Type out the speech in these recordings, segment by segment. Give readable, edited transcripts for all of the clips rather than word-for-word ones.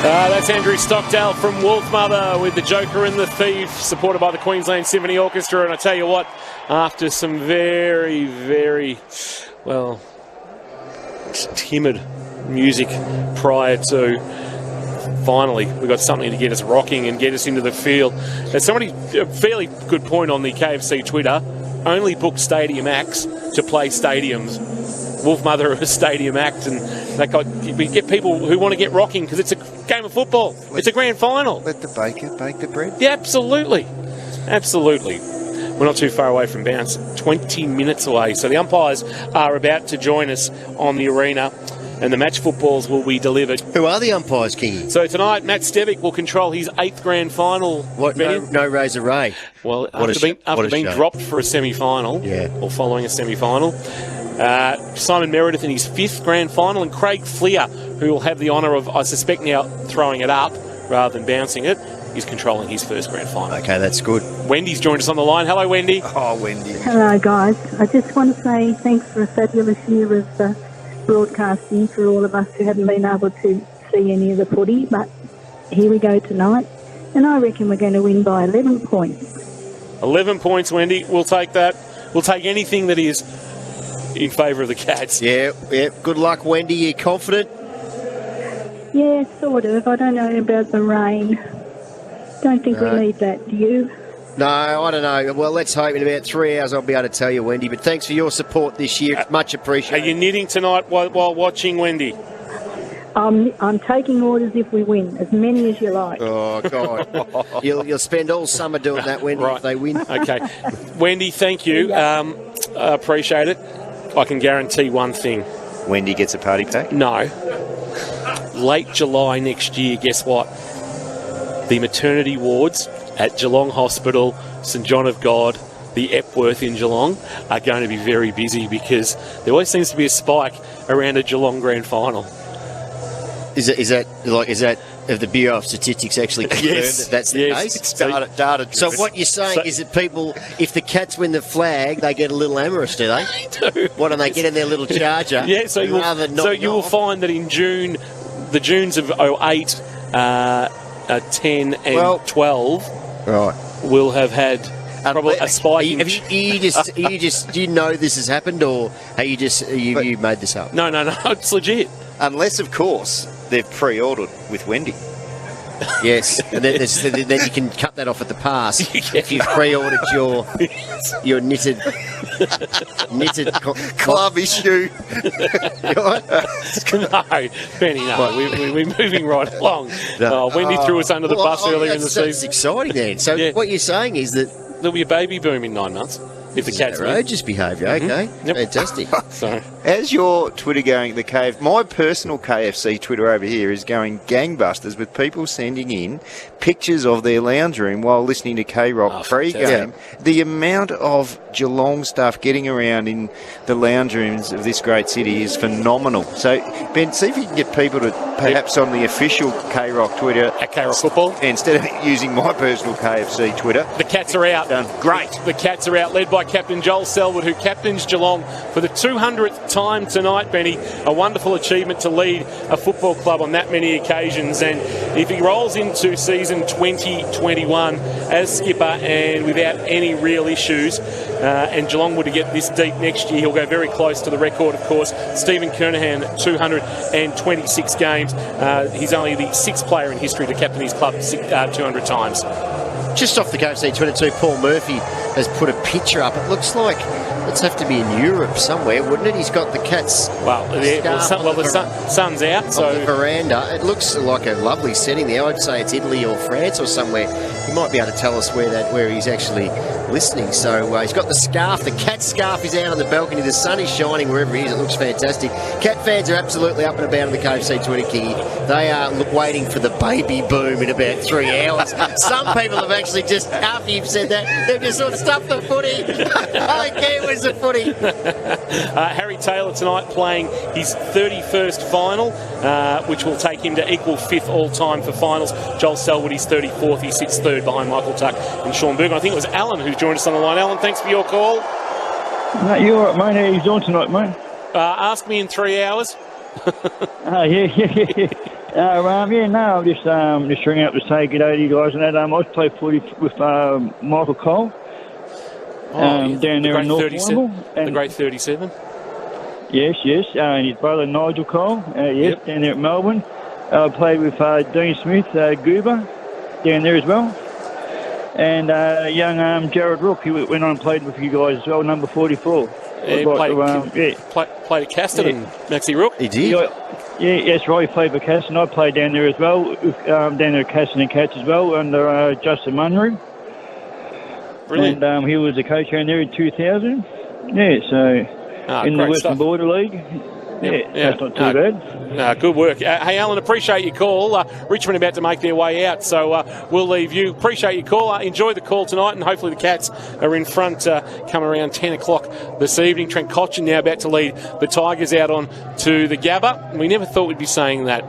That's Andrew Stockdale from Wolfmother with the Joker and the Thief, supported by the Queensland Symphony Orchestra. And I tell you what, after some very, very, well, timid music prior to, finally we got something to get us rocking and get us into the field. There's somebody, a fairly good point on the KFC Twitter, only book Stadium acts to play stadiums. Wolfmother are a stadium act, and we get people who want to get rocking because it's a game of football. It's a grand final. Let the baker bake the bread. Yeah, absolutely. Absolutely. We're not too far away from bounce, 20 minutes away. So the umpires are about to join us on the arena, and the match footballs will be delivered. Who are the umpires, Kingy? So tonight, Matt Stevic will control his 8th grand final. What? No Razor Ray. Well, after being dropped for a semi-final, or following a semi-final, Simon Meredith in his 5th grand final, and Craig Fleer, who will have the honour of, I suspect now, throwing it up rather than bouncing it, is controlling his 1st grand final. Okay, that's good. Wendy's joined us on the line. Hello, Wendy. Oh, Wendy. Hello, guys. I just want to say thanks for a fabulous year of broadcasting for all of us who haven't been able to see any of the footy, but here we go tonight, and I reckon we're going to win by 11 points. 11 points, Wendy. We'll take that. We'll take anything that is in favour of the Cats. Yeah. Good luck, Wendy. You confident? Yeah, sort of. I don't know about the rain. Don't think we need that, do you? No, I don't know. Well, let's hope in about 3 hours I'll be able to tell you, Wendy. But thanks for your support this year. It's much appreciated. Are you knitting tonight while watching, Wendy? I'm taking orders if we win, as many as you like. Oh, God. You'll spend all summer doing that, Wendy, if they win. Okay. Wendy, thank you. I appreciate it. I can guarantee one thing. Wendy gets a party pack? No. Late July next year, guess what? The maternity wards at Geelong Hospital, St John of God, the Epworth in Geelong are going to be very busy because there always seems to be a spike around a Geelong grand final. Is that have the Bureau of Statistics actually confirmed that that's the case? It's data. So what you're saying is that people, if the Cats win the flag, they get a little amorous, do they? They do. What, and they get in their little charger? Yeah, so you will find that in June, the Junes of 08, 10 and 12 will have had probably a spike. Do you know this has happened, or have you made this up? No, it's legit. Unless, of course, they've pre-ordered with Wendy. Yes, and then you can cut that off at the pass if you've pre-ordered your knitted club issue. No, Benny, no. We're moving right along. Wendy threw us under the bus earlier in the season. That's exciting then. So what you're saying is that there'll be a baby boom in 9 months if the Cats win. Outrageous behaviour. Okay, fantastic. So, as your Twitter going, my personal KFC Twitter over here is going gangbusters with people sending in pictures of their lounge room while listening to K-Rock pre-game. The amount of Geelong stuff getting around in the lounge rooms of this great city is phenomenal. So, Ben, see if you can get people to perhaps on the official K-Rock Twitter at K-Rock Football, instead of using my personal KFC Twitter. The Cats are out. Great. The Cats are out, led by Captain Joel Selwood, who captains Geelong for the 200th time tonight, Benny. A wonderful achievement to lead a football club on that many occasions. And if he rolls into season 2021 as skipper and without any real issues, and Geelong were to get this deep next year, he'll go very close to the record, of course. Stephen Kernahan, 226 games. He's only the 6th player in history to captain his club 200 times. Just off the KFC 22, Paul Murphy has put a picture up. It looks like it's have to be in Europe somewhere, wouldn't it? He's got the Cats. The sun's out, so on the veranda. It looks like a lovely setting there. I'd say it's Italy or France or somewhere. He might be able to tell us where he's actually listening. So he's got the scarf. The Cat scarf is out on the balcony. The sun is shining wherever he is. It looks fantastic. Cat fans are absolutely up and about on the KFC Twitter, Kingy. They are waiting for the baby boom in about 3 hours. Some people have actually just, after you've said that, they've just sort of stuffed the footy. I don't care where's the footy. Harry Taylor tonight playing his 31st final, which will take him to equal 5th all-time for finals. Joel Selwood, his 34th. He sits 3rd behind Michael Tuck and Sean Bergen. I think it was Alan who joined us on the line. Alan, thanks for your call. Mate, you all right, mate? How you doing tonight, mate? Ask me in 3 hours. Yeah. I'm just ringing up to say good day to you guys. And that, I was played footy with Michael Cole down there in North Womble. The great 37. Yes, and his brother Nigel Cole, down there at Melbourne. I played with Dean Smith, Goober, down there as well. And young Jared Rook, he went on and played with you guys as well, number 44. Played at Caston and Maxi Rook. He did? Yeah, that's right. He played for Caston. I played down there as well, down there at Caston and Cats as well, under Justin Munro. Brilliant. And he was the coach down there in 2000. Yeah, so in the Western Border League. That's not too bad. Good work. Hey, Alan, appreciate your call. Richmond about to make their way out, so we'll leave you. Appreciate your call. Enjoy the call tonight, and hopefully the Cats are in front come around 10 o'clock this evening. Trent Cotchin now about to lead the Tigers out on to the Gabba. We never thought we'd be saying that.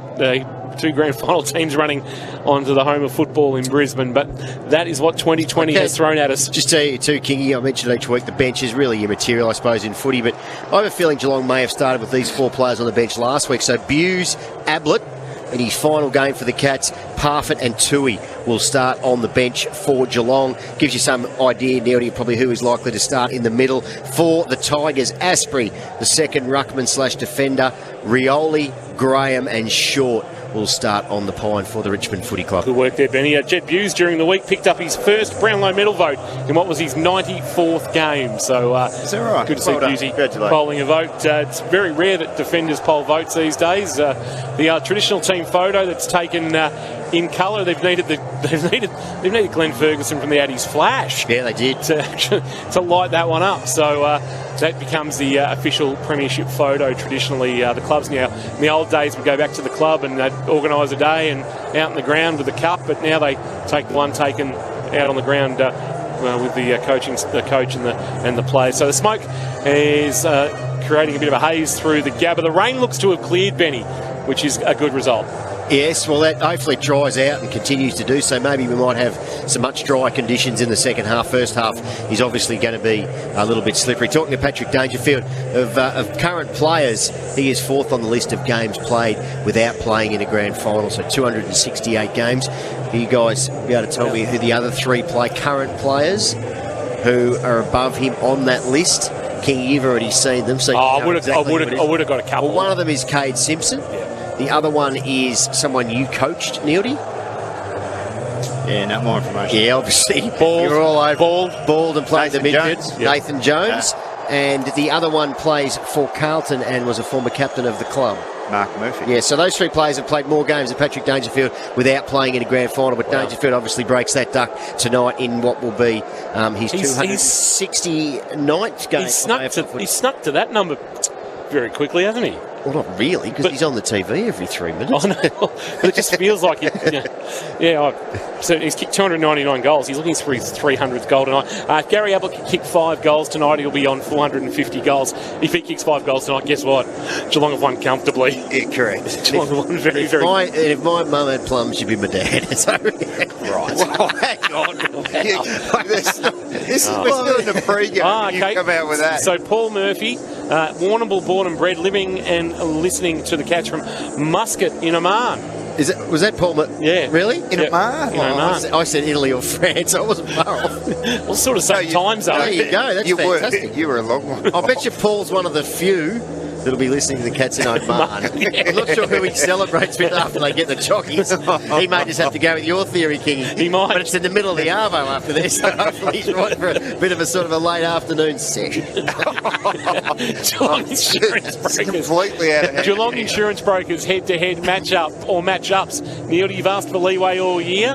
Two grand final teams running onto the home of football in Brisbane, but that is what 2020 has thrown at us. Just tell you too, Kingy, I mentioned each week the bench is really immaterial, I suppose, in footy, but I have a feeling Geelong may have started with these 4 players on the bench last week. So Buse, Ablett, in his final game for the Cats, Parfitt and Tui will start on the bench for Geelong. Gives you some idea, Neil, probably who is likely to start in the middle. For the Tigers, Asprey, the second ruckman / defender, Rioli, Graham and Short will start on the pine for the Richmond Footy Club. Good work there, Benny. Jed Buse during the week picked up his first Brownlow medal vote in what was his 94th game. So is that right? Good to see Busey polling a vote. It's very rare that defenders poll votes these days. The traditional team photo that's taken in colour, they've needed Glenn Ferguson from the Addies Flash. Yeah, they did to light that one up. So that becomes the official Premiership photo. Traditionally, the clubs now, in the old days, would go back to the club and they'd organise a day and out in the ground with the cup. But now they take the one taken out on the ground with the coach and the players. So the smoke is creating a bit of a haze through the Gabba. The rain looks to have cleared, Benny, which is a good result. Yes, well, that hopefully dries out and continues to do so. Maybe we might have some much drier conditions in the second half. First half is obviously going to be a little bit slippery. Talking to Patrick Dangerfield, of current players, he is 4th on the list of games played without playing in a grand final, so 268 games. Are you guys be able to tell me who the other 3 current players who are above him on that list? King, you've already seen them. So I would have got a couple. Well, one of them is Cade Simpson. The other one is someone you coached, Neildy. Yeah, no more information. Yeah, obviously. You're all over. Bald and played the midfield. Yep. Nathan Jones. And the other one plays for Carlton and was a former captain of the club. Mark Murphy. Yeah, so those 3 players have played more games than Patrick Dangerfield without playing in a grand final, but Dangerfield obviously breaks that duck tonight in what will be his 269th game. He snuck to that number very quickly, hasn't he? Well, not really, because he's on the TV every 3 minutes. I know. It just feels like it. So he's kicked 299 goals. He's looking for his 300th goal tonight. If Gary Ablett can kick 5 goals tonight, he'll be on 450 goals. If he kicks 5 goals tonight, guess what? Geelong have won comfortably. Yeah, correct. Geelong have won very. If my mum had plums, she'd be my dad. So, right. Well, hang on. We're still in the pre-game. You come out with that. So Paul Murphy, Warrnambool born and bred, living and listening to the Cats from Muscat in Oman. Was that Paul? Yeah. Really? In Oman? In Oman. I said Italy or France. I wasn't far off. Well, sort of same time zone. There you go. That's fantastic. You were a long one. I bet you Paul's one of the few that'll be listening to the Cats in Oman. I'm not sure who he celebrates with after they get the jockeys. He may just have to go with your theory, King. He might. But it's in the middle of the Arvo after this, so hopefully he's right for a bit of a sort of a late afternoon session. Geelong Insurance Brokers. Completely out of hand. Geelong Insurance Brokers head-to-head match-up or match-ups. Neil, you've asked for leeway all year.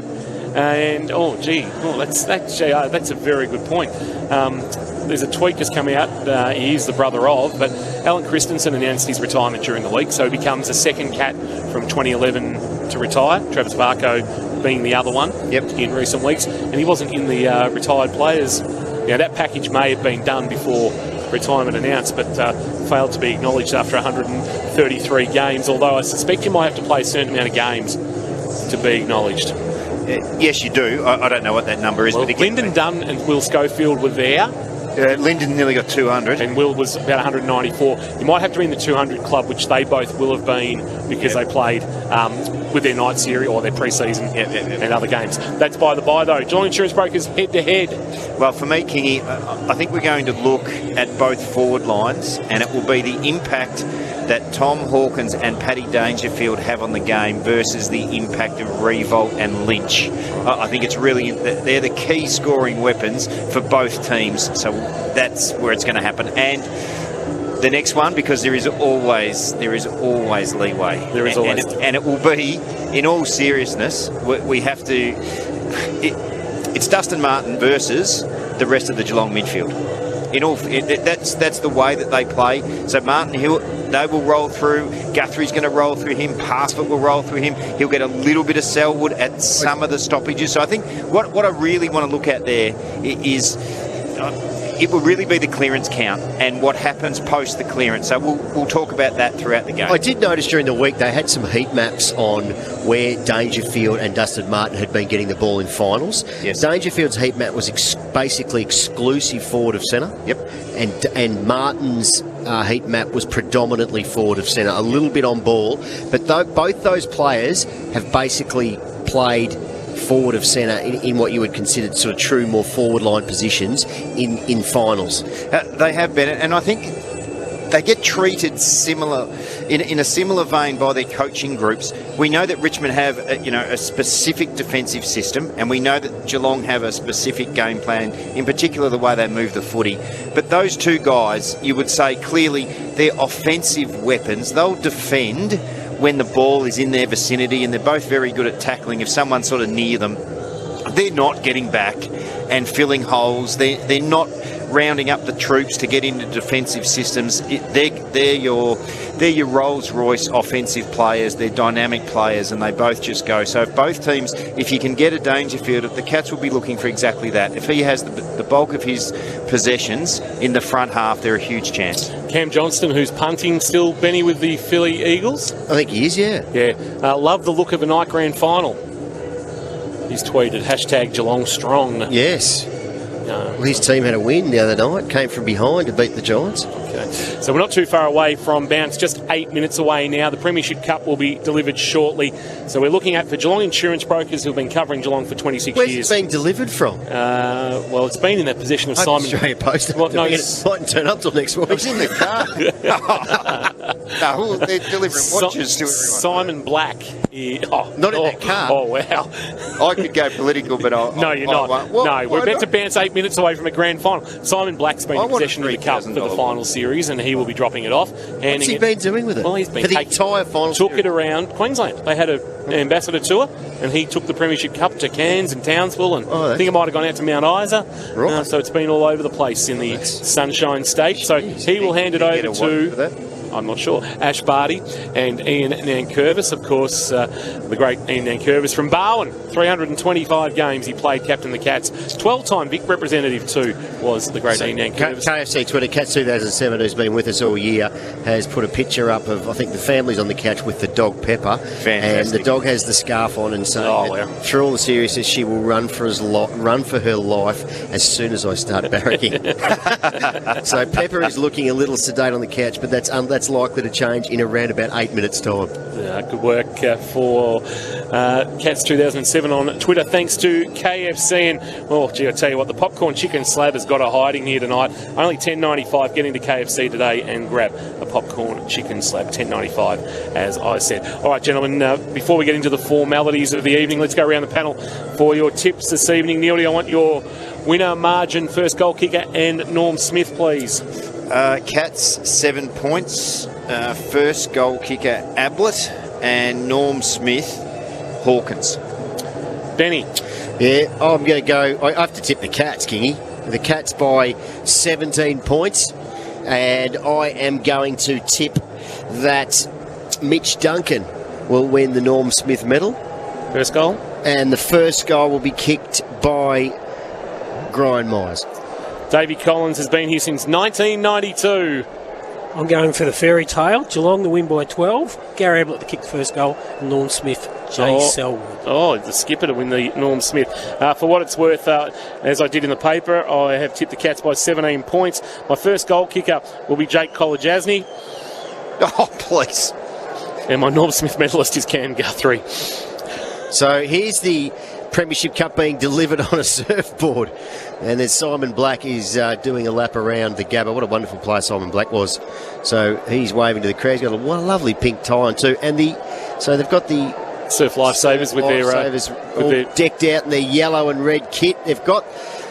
And, that's a very good point. There's a tweet just come out. He is the brother of, but Alan Christensen announced his retirement during the week, so he becomes a second Cat from 2011 to retire. Travis Barco being the other one in recent weeks, and he wasn't in the retired players. Now, that package may have been done before retirement announced, but failed to be acknowledged after 133 games, although I suspect you might have to play a certain amount of games to be acknowledged. Yes, you do. I don't know what that number is. Well, but Lyndon Dunn and Will Schofield were there. Lyndon nearly got 200. And Will was about 194. You might have to be in the 200 club, which they both will have been because they played with their night series or their pre-season and other games. That's by the by, though. Geelong Insurance Brokers head-to-head. Well, for me, Kingy, I think we're going to look at both forward lines, and it will be the impact that Tom Hawkins and Paddy Dangerfield have on the game versus the impact of Revolt and Lynch. I think it's really, they're the key scoring weapons for both teams, so that's where it's going to happen. And the next one, because there is always leeway. There is always, and it will be, in all seriousness, we have to. It's Dustin Martin versus the rest of the Geelong midfield. That's the way that they play. So Martin, they will roll through. Guthrie's going to roll through him. Passfoot will roll through him. He'll get a little bit of Selwood at some of the stoppages. So I think what I really want to look at there is. It will really be the clearance count and what happens post the clearance. So we'll talk about that throughout the game. I did notice during the week they had some heat maps on where Dangerfield and Dustin Martin had been getting the ball in finals. Yes. Dangerfield's heat map was basically exclusive forward of centre. Yep. And Martin's heat map was predominantly forward of centre, a little bit on ball. But both those players have basically played forward of centre in what you would consider sort of true, more forward line positions in finals. They have been, and I think they get treated similar in a similar vein by their coaching groups. We know that Richmond have a specific defensive system, and we know that Geelong have a specific game plan, in particular the way they move the footy. But those two guys, you would say clearly, they're offensive weapons. They'll defend when the ball is in their vicinity, and they're both very good at tackling if someone's sort of near them. They're not getting back and filling holes. They're not rounding up the troops to get into defensive systems. They're your Rolls-Royce offensive players. They're dynamic players, and they both just go. So if both teams, if you can get a Dangerfield, the Cats will be looking for exactly that. If he has the bulk of his possessions in the front half, they're a huge chance. Cam Johnston, who's punting still, Benny, with the Philly Eagles. I think he is, yeah. Yeah. Love the look of a night grand final. He's tweeted, #Geelong strong. Yes. Well, his team had a win the other night, came from behind to beat the Giants. Okay. So we're not too far away from bounce, just 8 minutes away now. The Premiership Cup will be delivered shortly. So we're looking at for Geelong Insurance Brokers, who've been covering Geelong for 26 Where's years. Where's it being delivered from? Well, it's been in the possession of Simon. Australia Post. Well, no, it mightn't turn up till next week. It's in the car. No, they're delivering watches to everyone. Simon Black. Not in that car. Oh, wow. I could go political, but No, you're not. Well, we're about to bounce 8 minutes away from a grand final. Simon Black's been in possession of the cup for the final series, and he will be dropping it off. What's he been doing with it? Well, he's been for the entire final took series. it around Queensland. They had an ambassador tour, and he took the Premiership Cup to Cairns and Townsville, and I think it might have gone out to Mount Isa. Right. So it's been all over the place in the Sunshine State. So he will hand it over to, I'm not sure, Ash Barty and Ian Nankervis, of course, the great Ian Nankervis from Barwon. 325 games he played, captain the Cats. 12-time Vic representative too was the great Ian Nankervis. KFC Twitter, Cats 2007, who's been with us all year, has put a picture up of, I think, the family's on the couch with the dog Pepper. Fantastic. And the dog has the scarf on and saying that through all the seriousness, she will run for her life as soon as I start barracking. So Pepper is looking a little sedate on the couch, but that's likely to change in around about 8 minutes' time. Good work for Cats 2007 on Twitter. Thanks to KFC. And, I tell you what, the popcorn chicken slab has got a hiding here tonight. Only $10.95. Get into KFC today and grab a popcorn chicken slab. $10.95, as I said. All right, gentlemen, before we get into the formalities of the evening, let's go around the panel for your tips this evening. Neil, I want your winner, margin, first goal kicker, and Norm Smith, please. Cats 7 points. First goal kicker Ablett, and Norm Smith Hawkins. Benny. Yeah, I'm going to go. I have to tip the Cats, Kingy. The Cats by 17 points, and I am going to tip that Mitch Duncan will win the Norm Smith medal. First goal. And the first goal will be kicked by Brian Myers. Davey Collins has been here since 1992. I'm going for the fairy tale. Geelong to win by 12. Gary Ablett to kick the first goal. And Norm Smith, Selwood. The skipper to win the Norm Smith. For what it's worth, as I did in the paper, I have tipped the Cats by 17 points. My first goal kicker will be Jake Kolajasny. Oh, please. And my Norm Smith medalist is Cam Guthrie. So here's the Premiership Cup being delivered on a surfboard. And then Simon Black is doing a lap around the Gabba. What a wonderful player Simon Black was. So he's waving to the crowd. He's got a lovely pink tie on too. And so they've got the Surf Lifesavers with their decked out in their yellow and red kit. They've got,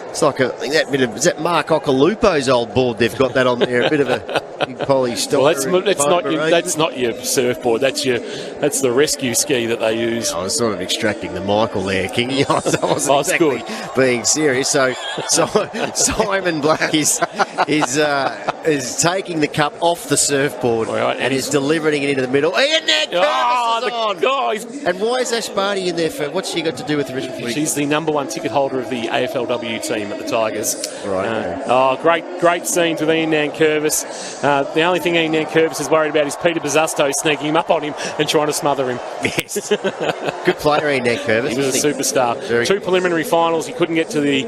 it's like is that Mark Ocolupo's old board? They've got that on there, a bit of a big polystyrene. Well, that's not your surfboard. That's the rescue ski that they use. I was sort of extracting the Michael there, Kingy. I wasn't exactly being serious. So Simon Black is taking the cup off the surfboard and is delivering it into the middle. And And why is Ash Barty in there for? What's she got to do with the Richmond footy? She's the number 1 ticket holder of the AFLW team at the Tigers. Right. Great scenes with Ian Nankervis. The only thing Ian Nankervis is worried about is Peter Bazzusto sneaking him up on him and trying to smother him. Yes. Good player, Ian Nankervis. He was a superstar. 2 preliminary finals. He couldn't get to the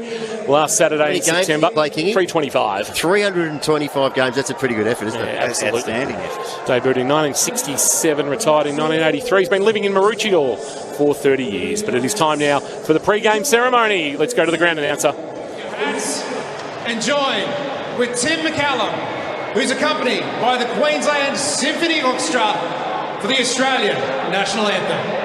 last Saturday in September. 325. 325 games. That's a pretty good effort, isn't it? Absolutely. Outstanding effort. Debuted in 1967, retired in 1983. He's been living in Maroochydore for 30 years. But it is time now for the pre-game ceremony. Let's go to the ground announcer. And join with Tim McCallum, who's accompanied by the Queensland Symphony Orchestra for the Australian National Anthem.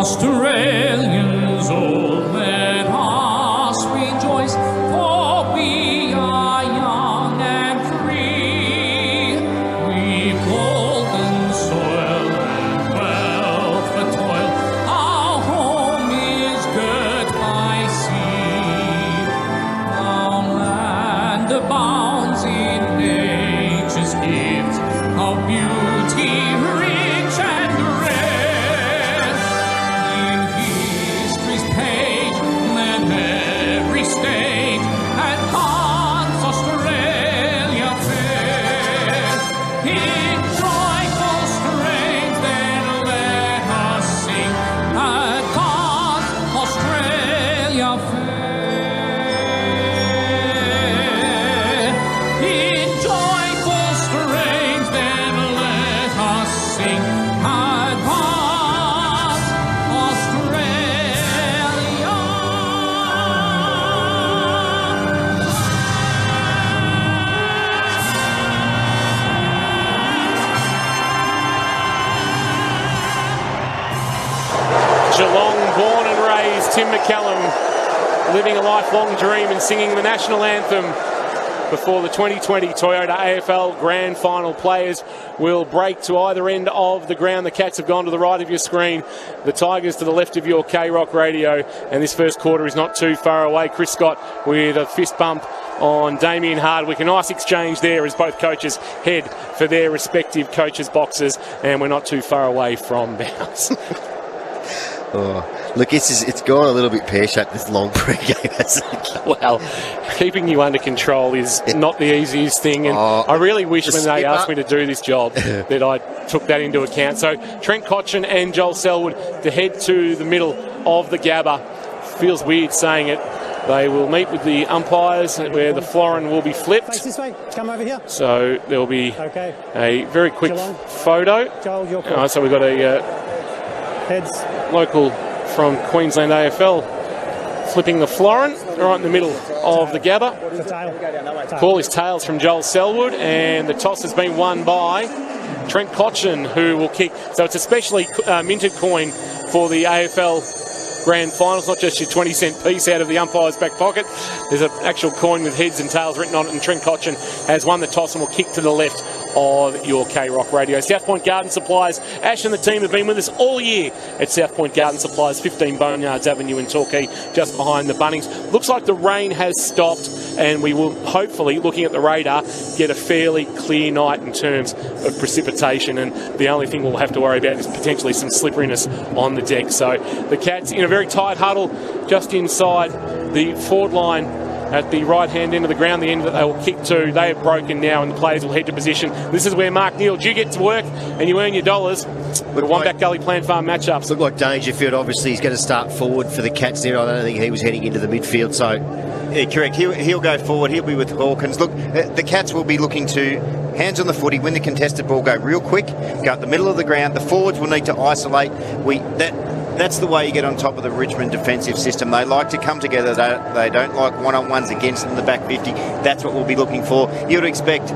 Australians, oh, let us rejoice, for we are young and free. We've golden soil and wealth for toil. Our home is girt by sea. Our land abounds in nature's gifts of beauty, rich and rare. Geelong, born and raised, Tim McCallum, living a lifelong dream and singing the national anthem before the 2020 Toyota AFL Grand Final. Players will break to either end of the ground. The Cats have gone to the right of your screen, the Tigers to the left of your K-Rock radio, and this first quarter is not too far away. Chris Scott with a fist bump on Damien Hardwick. A nice exchange there as both coaches head for their respective coaches' boxes, and we're not too far away from bounce. Oh, look, it's gone a little bit pear-shaped, this long pre-game, hasn't it? Well, keeping you under control is not the easiest thing, and I really wish when they asked me to do this job that I took that into account. So Trent Cotchin and Joel Selwood to head to the middle of the Gabba. Feels weird saying it. They will meet with the umpires where the florin will be flipped. Face this way. Come over here. So there will be a very quick photo. Joel, your call. So we've got a heads local from Queensland AFL flipping the florin right in the middle of the Gabba. Call is tails from Joel Selwood, and the toss has been won by Trent Cotchin, who will kick. So it's a specially minted coin for the AFL Grand Finals, not just your 20-cent piece out of the umpire's back pocket. There's an actual coin with heads and tails written on it, and Trent Cotchin has won the toss and will kick to the left of your K-Rock radio. South Point Garden Supplies. Ash and the team have been with us all year at South Point Garden Supplies, 15 Boneyards Avenue in Torquay, just behind the Bunnings. Looks like the rain has stopped, and we will hopefully, looking at the radar, get a fairly clear night in terms of precipitation, and the only thing we'll have to worry about is potentially some slipperiness on the deck. So the Cats in a very tight huddle just inside the forward line at the right-hand end of the ground, the end that they will kick to. They have broken now, and the players will head to position. This is where Mark Neal, you get to work and you earn your dollars. The Wombat Gully Plant Farm matchups. Look like Dangerfield, obviously, he's going to start forward for the Cats there. I don't think he was heading into the midfield, so... Yeah, correct. He'll go forward. He'll be with Hawkins. Look, the Cats will be looking to hands on the footy, win the contested ball, go real quick, go up the middle of the ground. The forwards will need to isolate. That's the way you get on top of the Richmond defensive system. They like to come together. They don't like one-on-ones against them in the back 50. That's what we'll be looking for. You'd expect,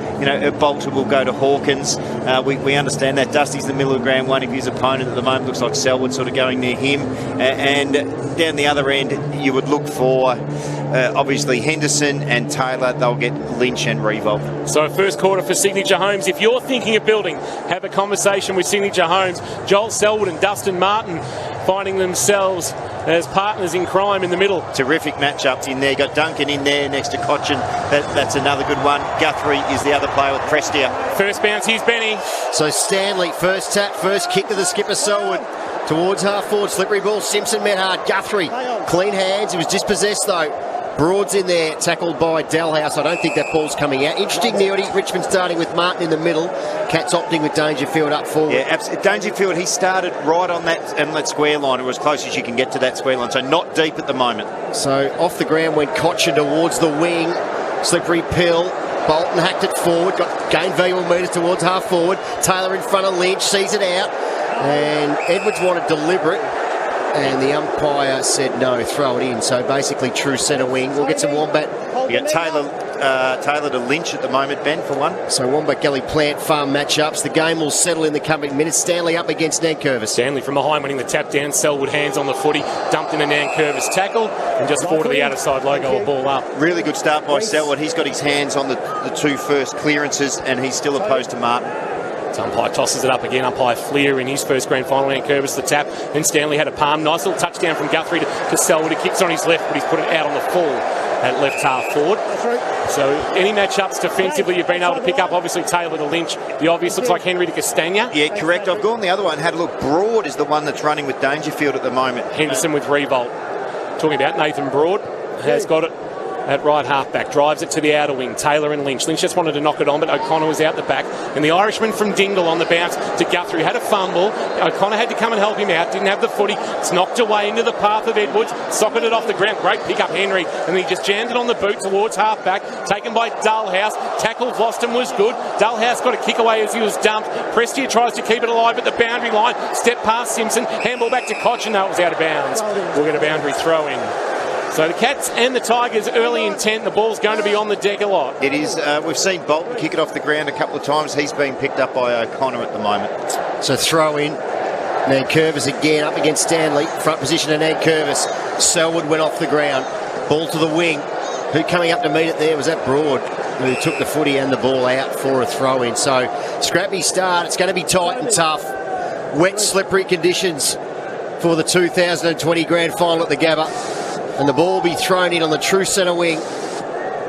Bolter will go to Hawkins. We understand that. Dusty's the middle of the ground. One of his opponent at the moment looks like Selwood sort of going near him. And down the other end, you would look for, obviously, Henderson and Taylor. They'll get Lynch and Revolt. So first quarter for Signature Homes. If you're thinking of building, have a conversation with Signature Homes. Joel Selwood and Dustin Martin finding themselves as partners in crime in the middle. Terrific matchups in there. Got Duncan in there next to Cochin. That's another good one. Guthrie is the other player with Prestia. First bounce, here's Benny. So Stanley, first tap, first kick to the skipper Selwood. Towards half forward, slippery ball. Simpson met hard. Guthrie, clean hands. He was dispossessed though. Broad's in there, tackled by Dalhouse. I don't think that ball's coming out. Interesting, Neody. Richmond starting with Martin in the middle. Cats opting with Dangerfield up forward. Yeah, absolutely. Dangerfield, he started right on that square line, or as close as you can get to that square line, so not deep at the moment. So off the ground went Cochin towards the wing. Slippery pill. Bolton hacked it forward, gained valuable metres towards half forward. Taylor in front of Lynch, sees it out. And Edwards wanted deliberate. And the umpire said no, throw it in. So basically true centre wing. We'll get some Wombat. We got Taylor to Lynch at the moment, Ben, for one. So Wombat Gully Plant Farm matchups. The game will settle in the coming minutes. Stanley up against Nankervis. Stanley from behind winning the tap down. Selwood hands on the footy. Dumped in a Nankervis tackle. And just forward to the outer side logo, a ball up. Really good start by Selwood. He's got his hands on the two first clearances and he's still opposed to Martin. Umpire tosses it up again. Umpire Fleer in his first grand final. Nankervis the tap. Then Stanley had a palm. Nice little touchdown from Guthrie to Selwood. He kicks on his left, but he's put it out on the full at left half forward. So any matchups defensively you've been able to pick up, obviously Taylor to Lynch. The obvious looks like Henry to Castagna. Yeah, correct. I've gone the other one. Had a look. Broad is the one that's running with Dangerfield at the moment. Henderson with Revolt. Talking about Nathan Broad. Has got it at right half-back, drives it to the outer wing. Taylor and Lynch. Lynch just wanted to knock it on, but O'Connor was out the back. And the Irishman from Dingle on the bounce to Guthrie had a fumble. O'Connor had to come and help him out. Didn't have the footy. It's knocked away into the path of Edwards. Socketed off the ground. Great pick up, Henry. And he just jammed it on the boot towards half-back. Taken by Dalhouse. Tackle of Loston was good. Dalhouse got a kick away as he was dumped. Prestia tries to keep it alive at the boundary line. Step past Simpson. Handball back to Cochin. No, it was out of bounds. We'll get a boundary throw in. So the Cats and the Tigers early intent. The ball's going to be on the deck a lot. It is. We've seen Bolton kick it off the ground a couple of times. He's being picked up by O'Connor at the moment. So throw in. Nankervis again up against Stanley. Front position to Nankervis. Selwood went off the ground. Ball to the wing. Who coming up to meet it there? Was that Broad, who took the footy and the ball out for a throw in. So scrappy start. It's going to be tight and tough. Wet, slippery conditions for the 2020 grand final at the Gabba. And the ball will be thrown in on the true centre wing.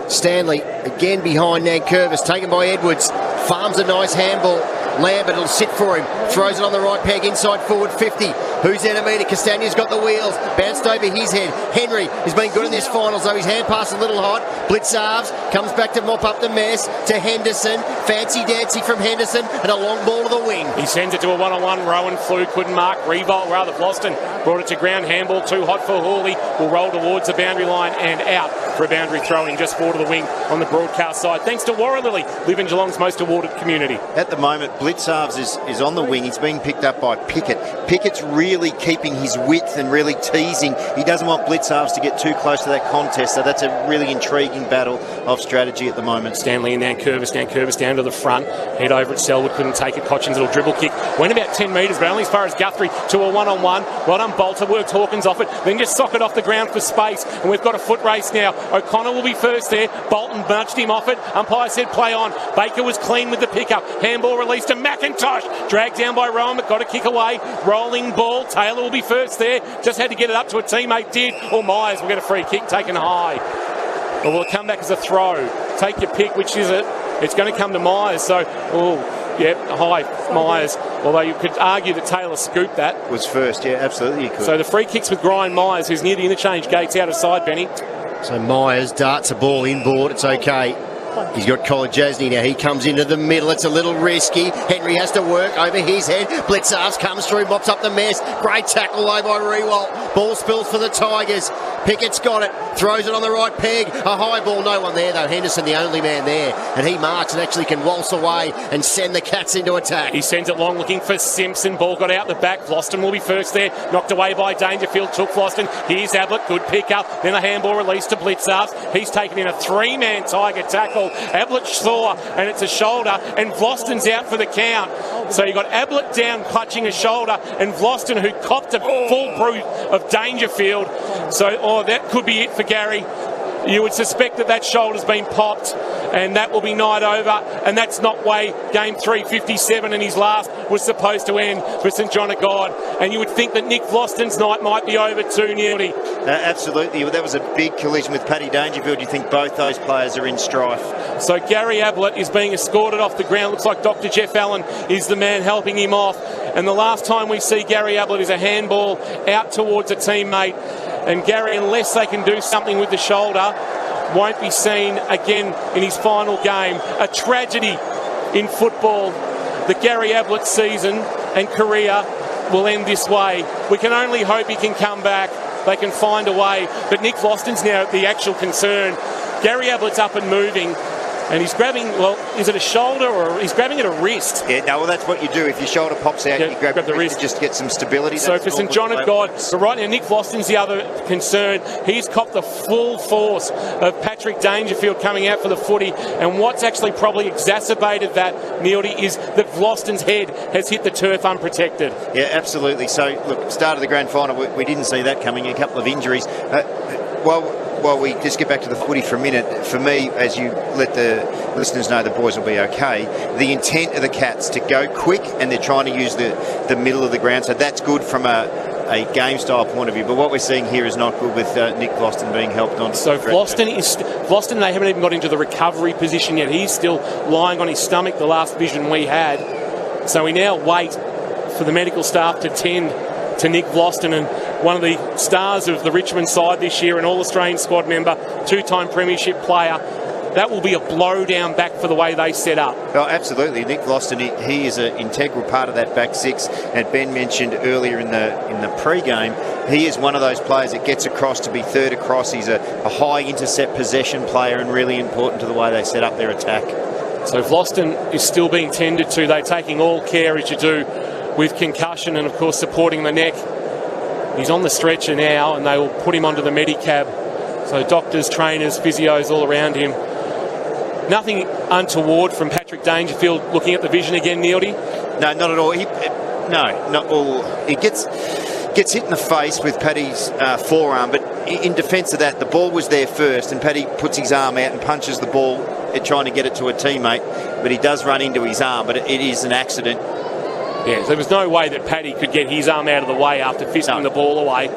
Stanley again behind Nankervis, taken by Edwards. Farms a nice handball. Lambert will sit for him. Throws it on the right peg inside forward 50. Who's there to meet it? Castagna's got the wheels. Bounced over his head. Henry has been good in this final, so his hand pass a little hot. Blitzarves comes back to mop up the mess to Henderson. Fancy dancing from Henderson and a long ball to the wing. He sends it to a one-on-one. Rowan flew, couldn't mark. Revolt, rather Floston, brought it to ground. Handball too hot for Hawley. Will roll towards the boundary line and out for a boundary throw-in just forward to the wing on the broadcast side. Thanks to Warralilly, live in Geelong's most awarded community. At the moment, Blitzarves is on the wing. He's being picked up by Pickett. Pickett's really keeping his width and really teasing. He doesn't want Blitzarves to get too close to that contest, so that's a really intriguing battle of strategy at the moment. Stanley and Nankervis down to the front. Head over at Selwood, couldn't take it. Cochin's little dribble kick. Went about 10 metres, but only as far as Guthrie to a one-on-one. Well done, Bolter. Worked Hawkins off it. Then just sock it off the ground for space. And we've got a foot race now. O'Connor will be first there. Bolton nudged him off it. Umpire said play on. Baker was clean with the pickup. Handball released to McIntosh. Dragged down by Rowan, but got a kick away. Rolling ball. Taylor will be first there. Just had to get it up to a teammate. Did. Or Myers will get a free kick taken high. Or will it come back as a throw? Take your pick. Which is it? It's going to come to Myers. So, high Myers. Although you could argue that Taylor scooped that. Was first, yeah, absolutely you could. So the free kicks with Brian Myers, who's near the interchange gates out of side, Benny. So Myers darts a ball inboard. It's okay. He's got Colin Jasny now. He comes into the middle. It's a little risky. Henry has to work over his head. Blitzarves comes through, mops up the mess. Great tackle though by Rewalt. Ball spills for the Tigers. Pickett's got it. Throws it on the right peg. A high ball. No one there though. Henderson the only man there. And he marks and actually can waltz away and send the Cats into attack. He sends it long looking for Simpson. Ball got out the back. Vlosten will be first there. Knocked away by Dangerfield. Took Vlosten. Here's Ablett. Good pick up. Then a handball release to Blitzarves. He's taken in a three-man Tiger tackle. Ablett saw, and it's a shoulder, and Vlosten's out for the count. So you got Ablett down clutching a shoulder, and Vlosten, who copped a full proof of Dangerfield. So, that could be it for Gary. You would suspect that shoulder's been popped, and that will be night over, and that's not way game 357 and his last was supposed to end for St John of God. And you would think that Nick Vlosten's night might be over too, nearly. Absolutely. That was a big collision with Paddy Dangerfield. You think both those players are in strife. So Gary Ablett is being escorted off the ground. Looks like Dr. Jeff Allen is the man helping him off. And the last time we see Gary Ablett is a handball out towards a teammate. And Gary, unless they can do something with the shoulder, won't be seen again in his final game. A tragedy in football. The Gary Ablett season and career will end this way. We can only hope he can come back. They can find a way. But Nick Vlosten's now the actual concern. Gary Ablett's up and moving. And he's grabbing, is it a shoulder or he's grabbing at a wrist? Yeah, no, well, that's what you do. If your shoulder pops out, you grab the wrist to just get some stability. So for St John of God, so right now Nick Vlosten's the other concern. He's copped the full force of Patrick Dangerfield coming out for the footy. And what's actually probably exacerbated that, Neildy, is that Vlosten's head has hit the turf unprotected. Yeah, absolutely. So, look, start of the grand final, we didn't see that coming. A couple of injuries. While we just get back to the footy for a minute, for me, as you let the listeners know the boys will be okay, the intent of the Cats to go quick, and they're trying to use the middle of the ground, so that's good from a game style point of view. But what we're seeing here is not good with Nick Vlosten being helped on. So Vlosten, they haven't even got into the recovery position yet. He's still lying on his stomach, the last vision we had. So we now wait for the medical staff to tend to Nick Vlosten, and one of the stars of the Richmond side this year, an All-Australian squad member, two-time Premiership player. That will be a blow down back for the way they set up. Oh, absolutely. Nick Vlosten, he is an integral part of that back six. And Ben mentioned earlier in the pre-game, he is one of those players that gets across to be third across. He's a high intercept possession player and really important to the way they set up their attack. So Vlosten is still being tended to. They're taking all care, as you do, with concussion and, of course, supporting the neck. He's on the stretcher now, and they will put him onto the Medicab. So doctors, trainers, physios all around him. Nothing untoward from Patrick Dangerfield looking at the vision again, Neildy? No, not at all. Not all. He gets hit in the face with Paddy's forearm, but in defence of that, the ball was there first, and Paddy puts his arm out and punches the ball, trying to get it to a teammate, but he does run into his arm, but it is an accident. Yeah, there was no way that Paddy could get his arm out of the way after fisting the ball away.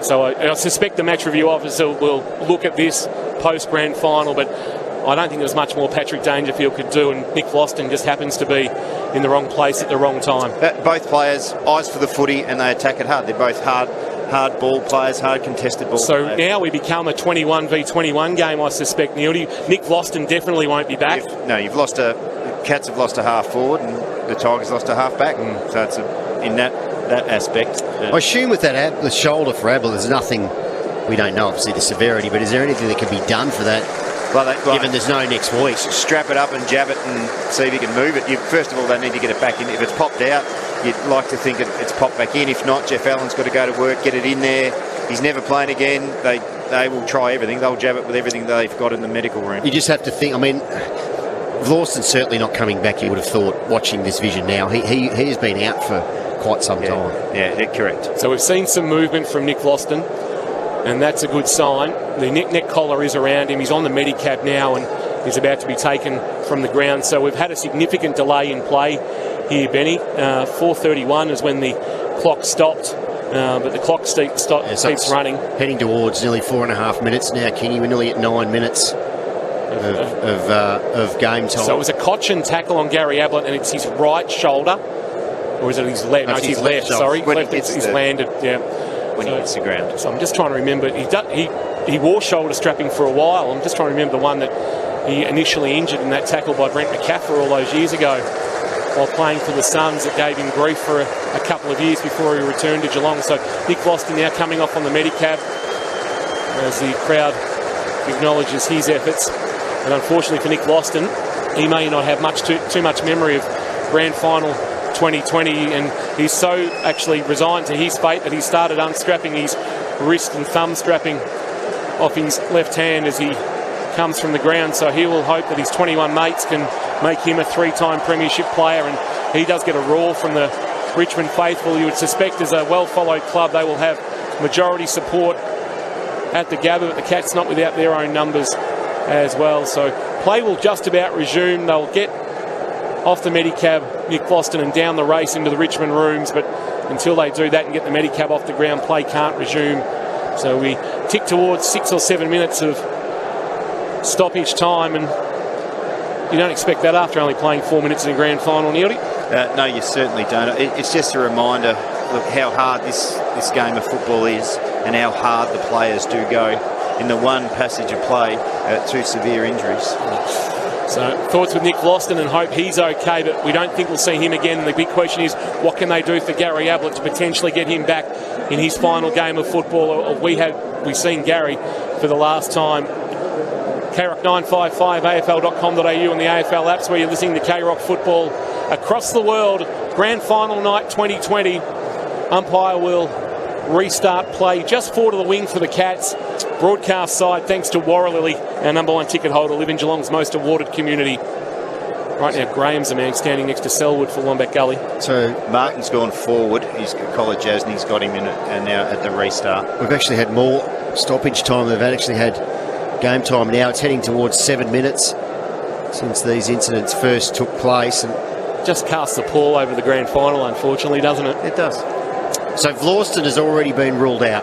So I suspect the match review officer will look at this post-grand final, but I don't think there's much more Patrick Dangerfield could do, and Nick Vlosten just happens to be in the wrong place at the wrong time. Both players, eyes for the footy, and they attack it hard. They're both hard ball players, hard contested ball players. Now we become a 21 v 21 game, I suspect, Neil. Nick Vlosten definitely won't be back. Cats have lost a half forward, and the Tigers lost a half back, so it's in that aspect. I assume with that the shoulder for Abel, there's nothing, we don't know obviously the severity, but is there anything that can be done for that? Given there's no next week. Strap it up and jab it and see if you can move it. First of all, they need to get it back in. If it's popped out, you'd like to think it's popped back in. If not, Jeff Allen's got to go to work, get it in there. He's never playing again. They will try everything. They'll jab it with everything they've got in the medical room. You just have to think, I mean, Vlosten's certainly not coming back, you would have thought, watching this vision now. He has been out for quite some time. Yeah, correct. So we've seen some movement from Nick Vlosten, and that's a good sign. The neck collar is around him. He's on the Medicab now, and he's about to be taken from the ground. So we've had a significant delay in play here, Benny. 4:31 is when the clock stopped, but the clock keeps running. Heading towards nearly 4.5 minutes now, Kingy. We're nearly at 9 minutes of game time. So it was a Cochin tackle on Gary Ablett, and it's his right shoulder. Or is it his left? No, it's his left, sorry. It's landed, yeah. when he hits the ground. So I'm just trying to remember. He wore shoulder strapping for a while. I'm just trying to remember the one that he initially injured in that tackle by Brent McCaffrey all those years ago while playing for the Suns. That gave him grief for a couple of years before he returned to Geelong. So Nick Loston now coming off on the Medicab as the crowd acknowledges his efforts. And unfortunately for Nick Loston, he may not have too much memory of Grand Final 2020, and he's so actually resigned to his fate that he started unstrapping his wrist and thumb strapping off his left hand as he comes from the ground. So he will hope that his 21 mates can make him a 3-time Premiership player, and he does get a roar from the Richmond faithful. You would suspect as a well-followed club they will have majority support at the Gabba, but the Cats not without their own numbers as well. So play will just about resume. They'll get off the Medicab, Nick Loston, and down the race into the Richmond rooms, but until they do that and get the Medicab off the ground, play can't resume. So we tick towards 6 or 7 minutes of stoppage time, and you don't expect that after only playing 4 minutes in a grand final, Neely. No, you certainly don't. It's just a reminder of how hard this game of football is and how hard the players do go in the one passage of play to severe injuries. So thoughts with Nick Loston, and hope he's okay, but we don't think we'll see him again. And the big question is, what can they do for Gary Ablett to potentially get him back in his final game of football? We've seen Gary for the last time. KROC 955, AFL.com.au and the AFL apps, where you're listening to KROC football across the world. Grand final night 2020. Umpire will restart play. Just 4 to the wing for the Cats. Broadcast side, thanks to Warralilly, our #1 ticket holder, live in Geelong's most awarded community. Right now, Graham's the man standing next to Selwood for Wombat Gully. So Martin's gone forward. Colin Jasney's got him in it, and now at the restart. We've actually had more stoppage time. They've actually had game time now. It's heading towards 7 minutes since these incidents first took place. And just casts a pall over the grand final, unfortunately, doesn't it? It does. So Vlauston has already been ruled out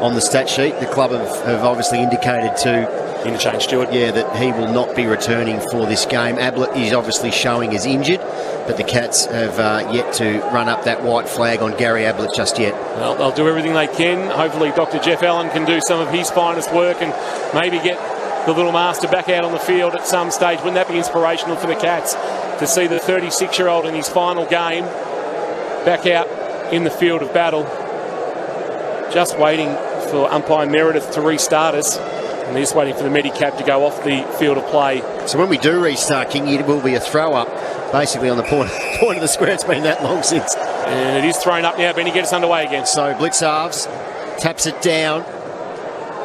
on the stat sheet. The club have obviously indicated to Interchange Stewart, that he will not be returning for this game. Ablett is obviously showing as injured, but the Cats have yet to run up that white flag on Gary Ablett just yet. Well, they'll do everything they can. Hopefully Dr. Jeff Allen can do some of his finest work and maybe get the little master back out on the field at some stage. Wouldn't that be inspirational for the Cats to see the 36-year-old in his final game back out in the field of battle? Just waiting for umpire Meredith to restart us, and they're just waiting for the Medicab to go off the field of play. So when we do restart, King, it will be a throw-up basically on the point of the square. It's been that long since. And it is thrown up now. Benny, get us underway again. So Blitzarves taps it down.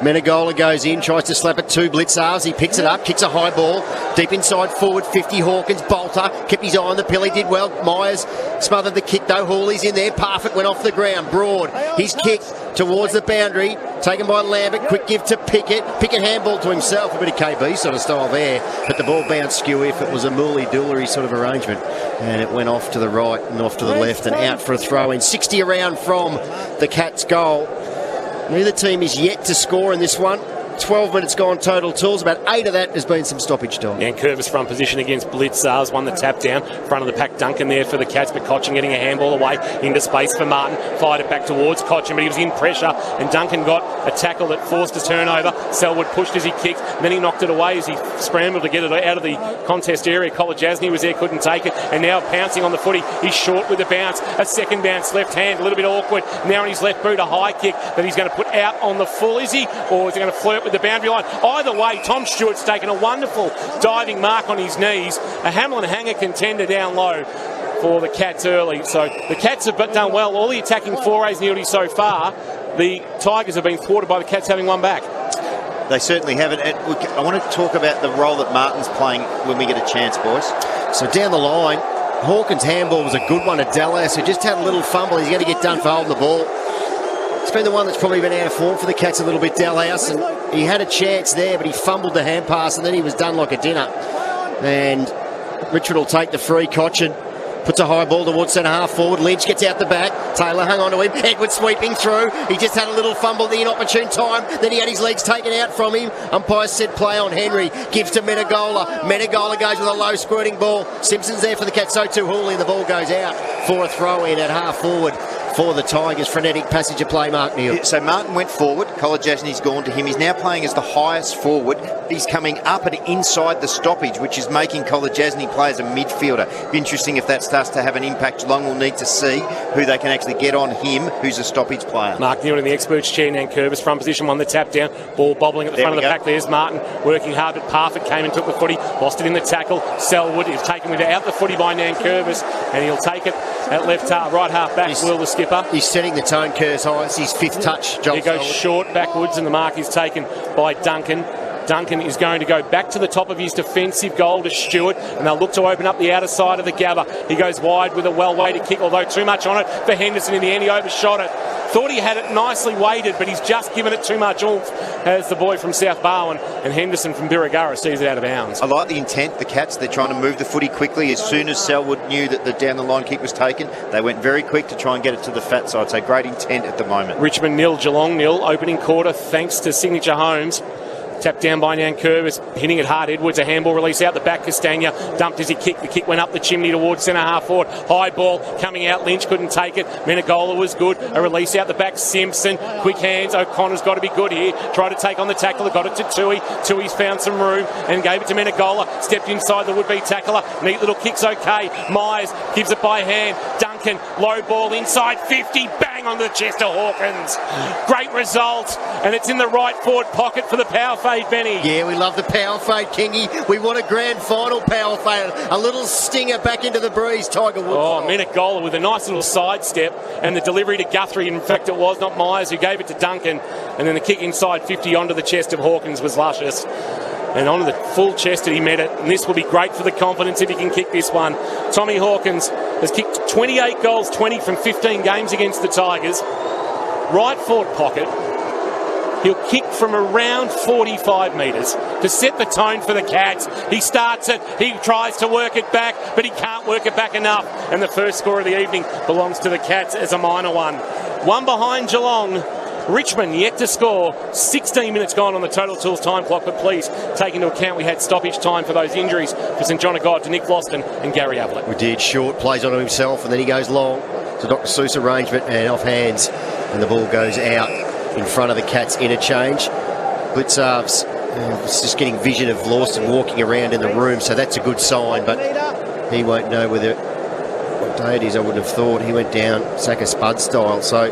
Menegola goes in, tries to slap it to Blitzarves. He picks it up, kicks a high ball. Deep inside forward, 50 Hawkins. Bolter kept his eye on the pill. He did well. Myers smothered the kick though. Hawley's in there. Parfitt went off the ground. Broad. He's kicked towards the boundary. Taken by Lambert. Quick give to Pickett. Pickett handball to himself. A bit of KB sort of style there. But the ball bounced skew if it was a Mooley-Doolery sort of arrangement. And it went off to the right and off to the left and out for a throw in. 60 around from the Cats' goal. Neither team is yet to score in this one. 12 minutes gone total tools. About 8 of that has been some stoppage time. And Curvis front position against Blitzars. Won the tap down. Front of the pack, Duncan there for the Cats, but Cochin getting a handball away into space for Martin. Fired it back towards Cochin, but he was in pressure, and Duncan got a tackle that forced a turnover. Selwood pushed as he kicked, and then he knocked it away as he scrambled to get it out of the contest area. Colin Jasney was there, couldn't take it, and now pouncing on the footy. He's short with the bounce. A second bounce, left hand, a little bit awkward. Now on his left boot, a high kick that he's going to put out on the full, is he? Or is he going to flirt with the boundary line? Either way, Tom Stewart's taken a wonderful diving mark on his knees. A Hamlin hanger contender down low for the Cats early. So the Cats have done well. All the attacking forays nearly so far. The Tigers have been thwarted by the Cats having one back. They certainly haven't. I want to talk about the role that Martin's playing when we get a chance, boys. So down the line, Hawkins' handball was a good one to Dallas, who just had a little fumble. He's going to get done for holding the ball. It's been the one that's probably been out of form for the Cats a little bit, Dalhouse, and he had a chance there, but he fumbled the hand pass, and then he was done like a dinner. And Richmond will take the free. Cochin puts a high ball towards centre half forward. Lynch gets out the back. Taylor hung on to him. Edward sweeping through. He just had a little fumble at the inopportune time. Then he had his legs taken out from him. Umpire said play on Henry. Gives to Menegola. Menegola goes with a low squirting ball. Simpson's there for the Cats. So too Hooley, and the ball goes out for a throw in at half forward for the Tigers. Frenetic passage of play, Mark Neal. So Martin went forward. Kolodjasny's gone to him. He's now playing as the highest forward. He's coming up and inside the stoppage, which is making Kolodjasny play as a midfielder. Be interesting if that starts to have an impact. Geelong will need to see who they can actually get on him, who's a stoppage player. Mark Neal in the experts chair. Nankervis front position, won the tap down. Ball bobbling at the front of the pack. There's Martin working hard, but Parfitt came and took the footy. Lost it in the tackle. Selwood is taken without the footy by Nankervis, and he'll take it at left half, right half back. Will the skipper. He's setting the tone, Curtis. It's his 5th touch. He goes short backwards, and the mark is taken by Duncan. Duncan is going to go back to the top of his defensive goal to Stewart, and they'll look to open up the outer side of the Gabba. He goes wide with a well-weighted kick, although too much on it for Henderson. In the end, he overshot it. Thought he had it nicely weighted, but he's just given it too much oomph as the boy from South Barwon, and Henderson from Birregurra sees it out of bounds. I like the intent, the Cats. They're trying to move the footy quickly. As soon as Selwood knew that the down-the-line kick was taken, they went very quick to try and get it to the fat side. So great intent at the moment. Richmond 0, Geelong 0. Opening quarter thanks to Signature Homes. Tapped down by Nankervis, hitting it hard. Edwards, a handball release out the back. Castagna dumped as he kicked. The kick went up the chimney towards centre half forward. High ball coming out. Lynch couldn't take it. Menegola was good. A release out the back. Simpson, quick hands. O'Connor's got to be good here. Tried to take on the tackler. Got it to Tui. Tui's found some room and gave it to Menegola. Stepped inside the would-be tackler. Neat little kick's okay. Myers gives it by hand. Duncan, low ball inside 50. Bang on the chest of Hawkins. Great result. And it's in the right forward pocket for the power fade, Benny. Yeah, we love the power fade, Kingy. We want a grand final power fade. A little stinger back into the breeze, Tiger Woods. Oh, Menegola with a nice little sidestep, and the delivery to Guthrie. In fact, it was not Myers who gave it to Duncan. And then the kick inside 50 onto the chest of Hawkins was luscious. And onto the full chest that he met it. And this will be great for the confidence if he can kick this one. Tommy Hawkins has kicked 28 goals, 20 from 15 games against the Tigers. Right forward pocket. He'll kick from around 45 metres to set the tone for the Cats. He starts it, he tries to work it back, but he can't work it back enough. And the first score of the evening belongs to the Cats as a minor one. One behind Geelong. Richmond yet to score. 16 minutes gone on the Total Tools time clock, but please take into account we had stoppage time for those injuries for St John of God to Nick Vlosten and Gary Ablett. We did. Short plays onto himself, and then he goes long to Dr. Seuss arrangement and off hands, and the ball goes out in front of the Cats interchange. Blitzarves is just getting vision of Lawson walking around in the room, so that's a good sign, but he won't know whether what day it is. I wouldn't have thought. He went down Saka Spud style, so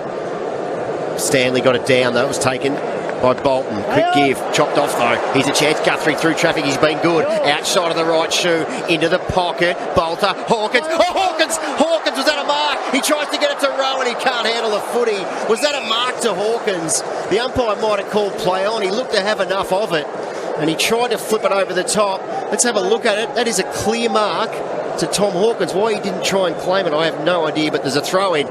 Stanley got it down. That was taken by Bolton. Quick give, chopped off though. Here's a chance. Guthrie through traffic. He's been good. Outside of the right shoe, into the pocket. Bolter, Hawkins. Oh, Hawkins! Hawkins, was that a mark? He tries to get it to Rowan. He can't handle the footy. Was that a mark to Hawkins? The umpire might have called play on. He looked to have enough of it, and he tried to flip it over the top. Let's have a look at it. That is a clear mark to Tom Hawkins. Why he didn't try and claim it, I have no idea, but there's a throw-in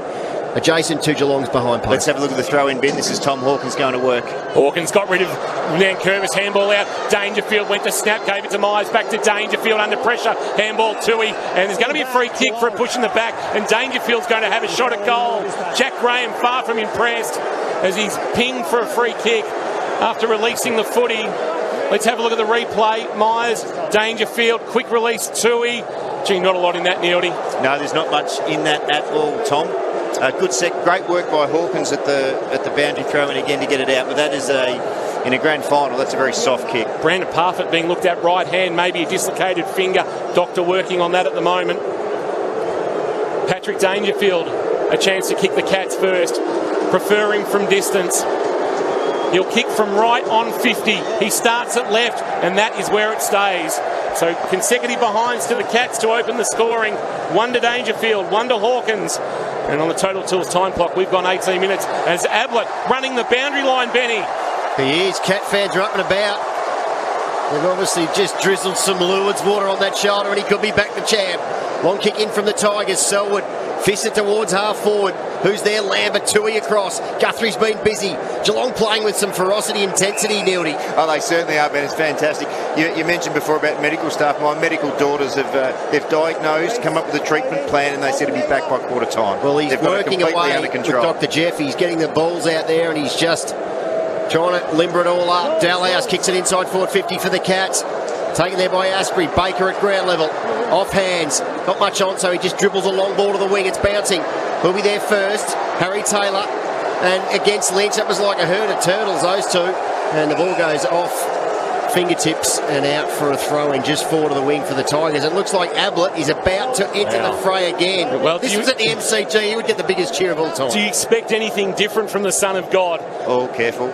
adjacent to Geelong's behind post. Let's have a look at the throw-in bin. This is Tom Hawkins going to work. Hawkins got rid of Nankervis, handball out. Dangerfield went to snap, gave it to Myers, back to Dangerfield under pressure. Handball Tui, and there's going to be a free kick for a push in the back, and Dangerfield's going to have a shot at goal. Jack Graham far from impressed as he's pinged for a free kick after releasing the footy. Let's have a look at the replay. Myers, Dangerfield, quick release Tui. Gee, not a lot in that, Neildy. No, there's not much in that at all, Tom. Good set, great work by Hawkins at the boundary throw-in again to get it out, but that is in a grand final, that's a very soft kick. Brandon Parfitt being looked at right hand, maybe a dislocated finger. Doctor working on that at the moment. Patrick Dangerfield, a chance to kick the Cats first, preferring from distance. He'll kick from right on 50. He starts at left, and that is where it stays. So consecutive behinds to the Cats to open the scoring. One to Dangerfield, one to Hawkins. And on the Total Tools time clock, we've gone 18 minutes as Ablett running the boundary line, Benny. He is. Cat fans are up and about. They've obviously just drizzled some Lourdes water on that shoulder, and he could be back to champ. Long kick in from the Tigers. Selwood fists it towards half forward. Who's there? Lambert, Tui across. Guthrie's been busy. Geelong playing with some ferocity, intensity, Neildy. Oh, they certainly are, Ben. It's fantastic. You mentioned before about medical staff. My medical daughters have they've diagnosed, come up with a treatment plan, and they said to be back by quarter time. Well, he's working away with Dr. Jeff. He's getting the balls out there, and he's just trying to limber it all up. Dalhouse kicks it inside forward 50 for the Cats. Taken there by Asprey. Baker at ground level. Off hands. Not much on, so he just dribbles a long ball to the wing. It's bouncing. Who'll be there first? Harry Taylor. And against Lynch, that was like a herd of turtles, those two. And the ball goes off fingertips and out for a throw-in just forward of the wing for the Tigers. It looks like Ablett is about to enter the fray again. Well, this was at the MCG. He would get the biggest cheer of all time. Do you expect anything different from the Son of God? Oh, careful.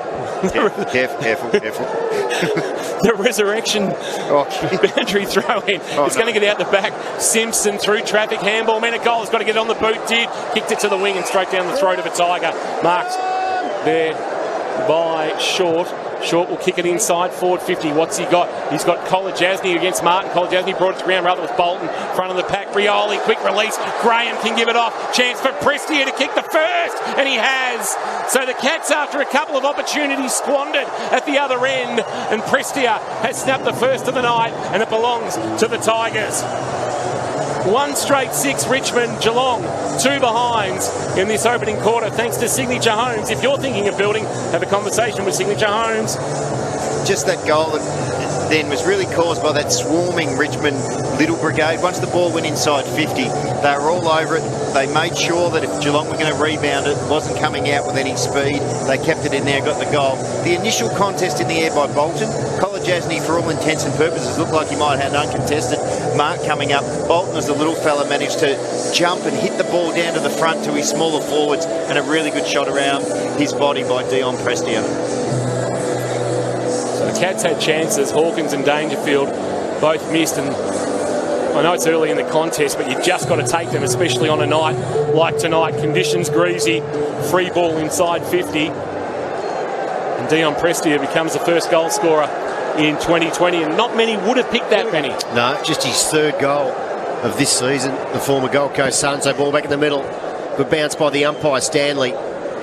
Careful. The resurrection boundary throw-in. It's going to get out the back. Simpson through traffic. Handball. Menegol has got to get on the boot. Did. Kicked it to the wing and straight down the throat of a Tiger. Marks there by Short. Short will kick it inside, forward 50. What's he got? He's got Kolajasny against Martin. Kolajasny brought it to ground rather with Bolton. Front of the pack, Rioli, quick release. Graham can give it off. Chance for Prestia to kick the first, and he has. So the Cats, after a couple of opportunities squandered at the other end, and Prestia has snapped the first of the night, and it belongs to the Tigers. 1 straight 6 Richmond, Geelong 2 behinds in this opening quarter thanks to Signature Homes. If you're thinking of building, have a conversation with Signature Homes. Just that goal that then was really caused by that swarming Richmond little brigade. Once the ball went inside 50, they were all over it. They made sure that if Geelong were going to rebound it, it wasn't coming out with any speed. They kept it in there, got the goal. The initial contest in the air by Bolton, Kolajasny, for all intents and purposes, looked like he might have had an uncontested mark coming up. Bolton, as the little fella, managed to jump and hit the ball down to the front to his smaller forwards, and a really good shot around his body by Dion Prestia. So the Cats had chances. Hawkins and Dangerfield both missed, and I know it's early in the contest, but you've just got to take them, especially on a night like tonight. Conditions greasy, free ball inside 50. And Dion Prestia becomes the first goal scorer in 2020, and not many would have picked that many. No, just his third goal of this season, the former Gold Coast Suns. So ball back in the middle. Good bounce by the umpire, Stanley.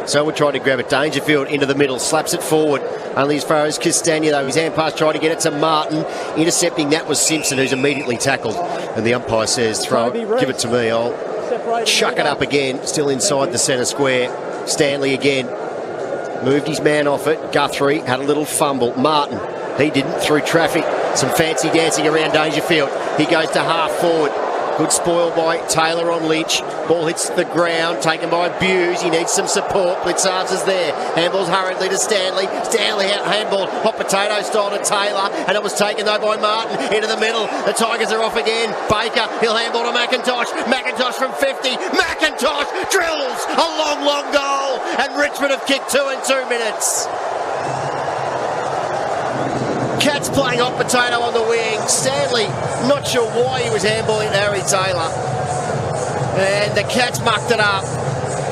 So we're trying to grab it. Dangerfield into the middle, slaps it forward. Only as far as Castagna, though. His hand pass tried to get it to Martin. Intercepting that was Simpson, who's immediately tackled. And the umpire says, throw it, give it to me. I'll chuck it up again. Still inside the centre square. Stanley again. Moved his man off it. Guthrie had a little fumble. Martin, he didn't, through traffic. Some fancy dancing around Dangerfield. He goes to half forward. Good spoil by Taylor on Lynch. Ball hits the ground, taken by Buse. He needs some support. Blitzarves is there. Handballs hurriedly to Stanley. Stanley out handball, hot potato style to Taylor. And it was taken though by Martin into the middle. The Tigers are off again. Baker, he'll handball to McIntosh. McIntosh from 50. McIntosh drills a long, long goal. And Richmond have kicked 2 in 2 minutes. Cats playing hot potato on the wing. Stanley, not sure why he was handballing to Harry Taylor. And the Cats mucked it up.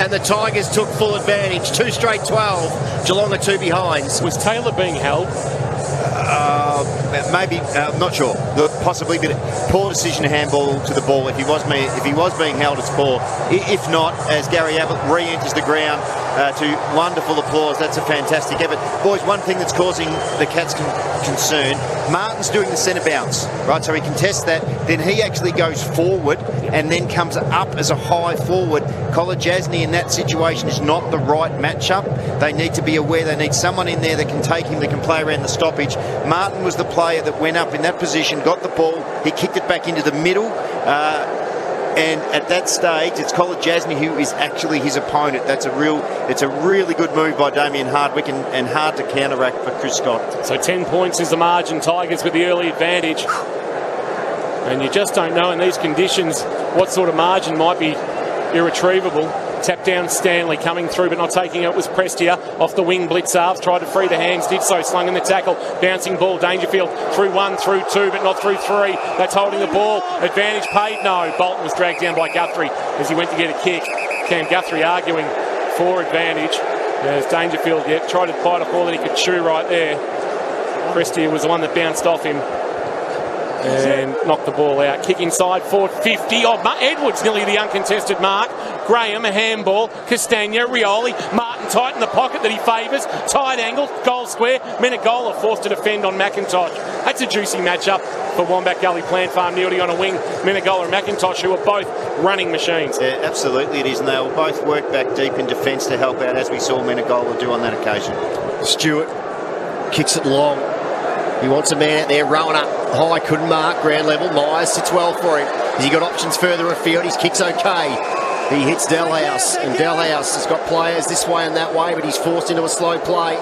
And the Tigers took full advantage. 2 straight 12. Geelong are 2 behinds. Was Taylor being held? Maybe, not sure. Possibly, but poor decision to handball to the ball. If he was being held, it's poor. If not, as Gary Ablett re-enters the ground to wonderful applause, that's a fantastic effort. Boys, one thing that's causing the Cats concern, Martin's doing the centre bounce, right? So he contests that, then he actually goes forward and then comes up as a high forward. Kolajasny in that situation is not the right matchup. They need to be aware they need someone in there that can take him, that can play around the stoppage. Martin was the player that went up in that position, got the ball, he kicked it back into the middle, and at that stage it's Kolajasny who is actually his opponent. It's a really good move by Damien Hardwick and hard to counteract for Chris Scott. So 10 points is the margin. Tigers with the early advantage, and you just don't know in these conditions what sort of margin might be irretrievable. Tap down Stanley coming through but not taking it. Was Prestia off the wing. Blitzarves tried to free the hands, did so, slung in the tackle. Bouncing ball, Dangerfield through 1, through 2 but not through 3. That's holding the ball. Advantage paid, no. Bolton was dragged down by Guthrie as he went to get a kick. Cam Guthrie arguing for advantage as Dangerfield tried to bite off all that he could chew right there. Prestia was the one that bounced off him and knocked the ball out. Kick inside, forward 50. Oh, Edwards nearly the uncontested mark. Graham, a handball. Castagna, Rioli. Martin tight in the pocket that he favours. Tight angle, goal square. Menegola forced to defend on McIntosh. That's a juicy matchup for Wombat Gully Plant Farm. Nildy on a wing. Menegola and McIntosh, who are both running machines. Yeah, absolutely it is. And they'll both work back deep in defence to help out, as we saw Menegola do on that occasion. Stewart kicks it long. He wants a man out there, rowing up high, couldn't mark, ground level. Myers sits well for him. Has he got options further afield? His kick's okay. He hits Dalhouse, and Dalhouse has got players this way and that way, but he's forced into a slow play.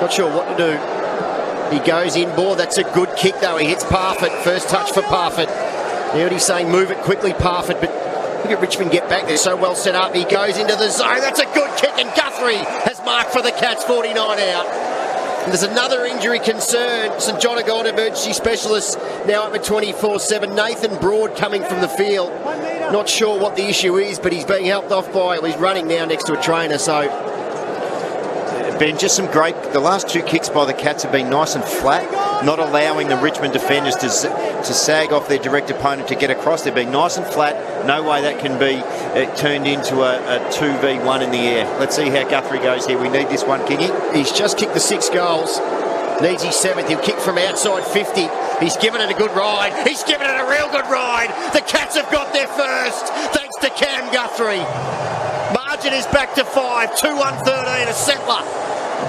Not sure what to do. He goes inboard. That's a good kick, though. He hits Parfitt. First touch for Parfitt. Now he's saying move it quickly, Parfitt, but look at Richmond get back there. So well set up. He goes into the zone. That's a good kick, and Guthrie has marked for the Cats, 49 out. And there's another injury concern. St John are gone emergency specialists now up at 24/7. Nathan Broad coming from the field. Not sure what the issue is, but he's being helped off by, he's running now next to a trainer, so... Ben, just some great... The last two kicks by the Cats have been nice and flat, not allowing the Richmond defenders to sag off their direct opponent to get across. They've been nice and flat. No way that can be turned into a 2v1 in the air. Let's see how Guthrie goes here. We need this one, Kingy. He's just kicked the 6 goals. Needs his 7th. He'll kick from outside 50. He's given it a good ride. He's given it a real good ride. The Cats have got their first, thanks to Cam Guthrie. Margin is back to 5. 2-1-13. A settler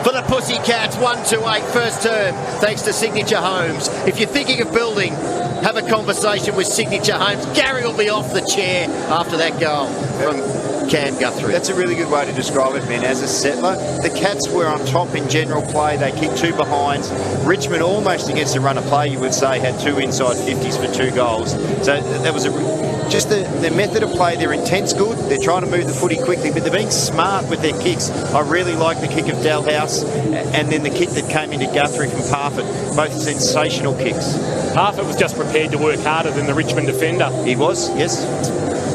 for the Pussycats. 1-2-8 first term, thanks to Signature Homes. If you're thinking of building, have a conversation with Signature Homes. Gary will be off the chair after that goal from Cam Guthrie. That's a really good way to describe it, Ben. As a settler, the Cats were on top in general play. They kicked 2 behinds. Richmond, almost against the run of play, you would say, had 2 inside 50s for 2 goals. So that was just the method of play. Their intent's good. They're trying to move the footy quickly, but they're being smart with their kicks. I really like the kick of Dalhouse and then the kick that came into Guthrie from Parfitt. Both sensational kicks. Parfitt was just prepared to work harder than the Richmond defender. He was, yes.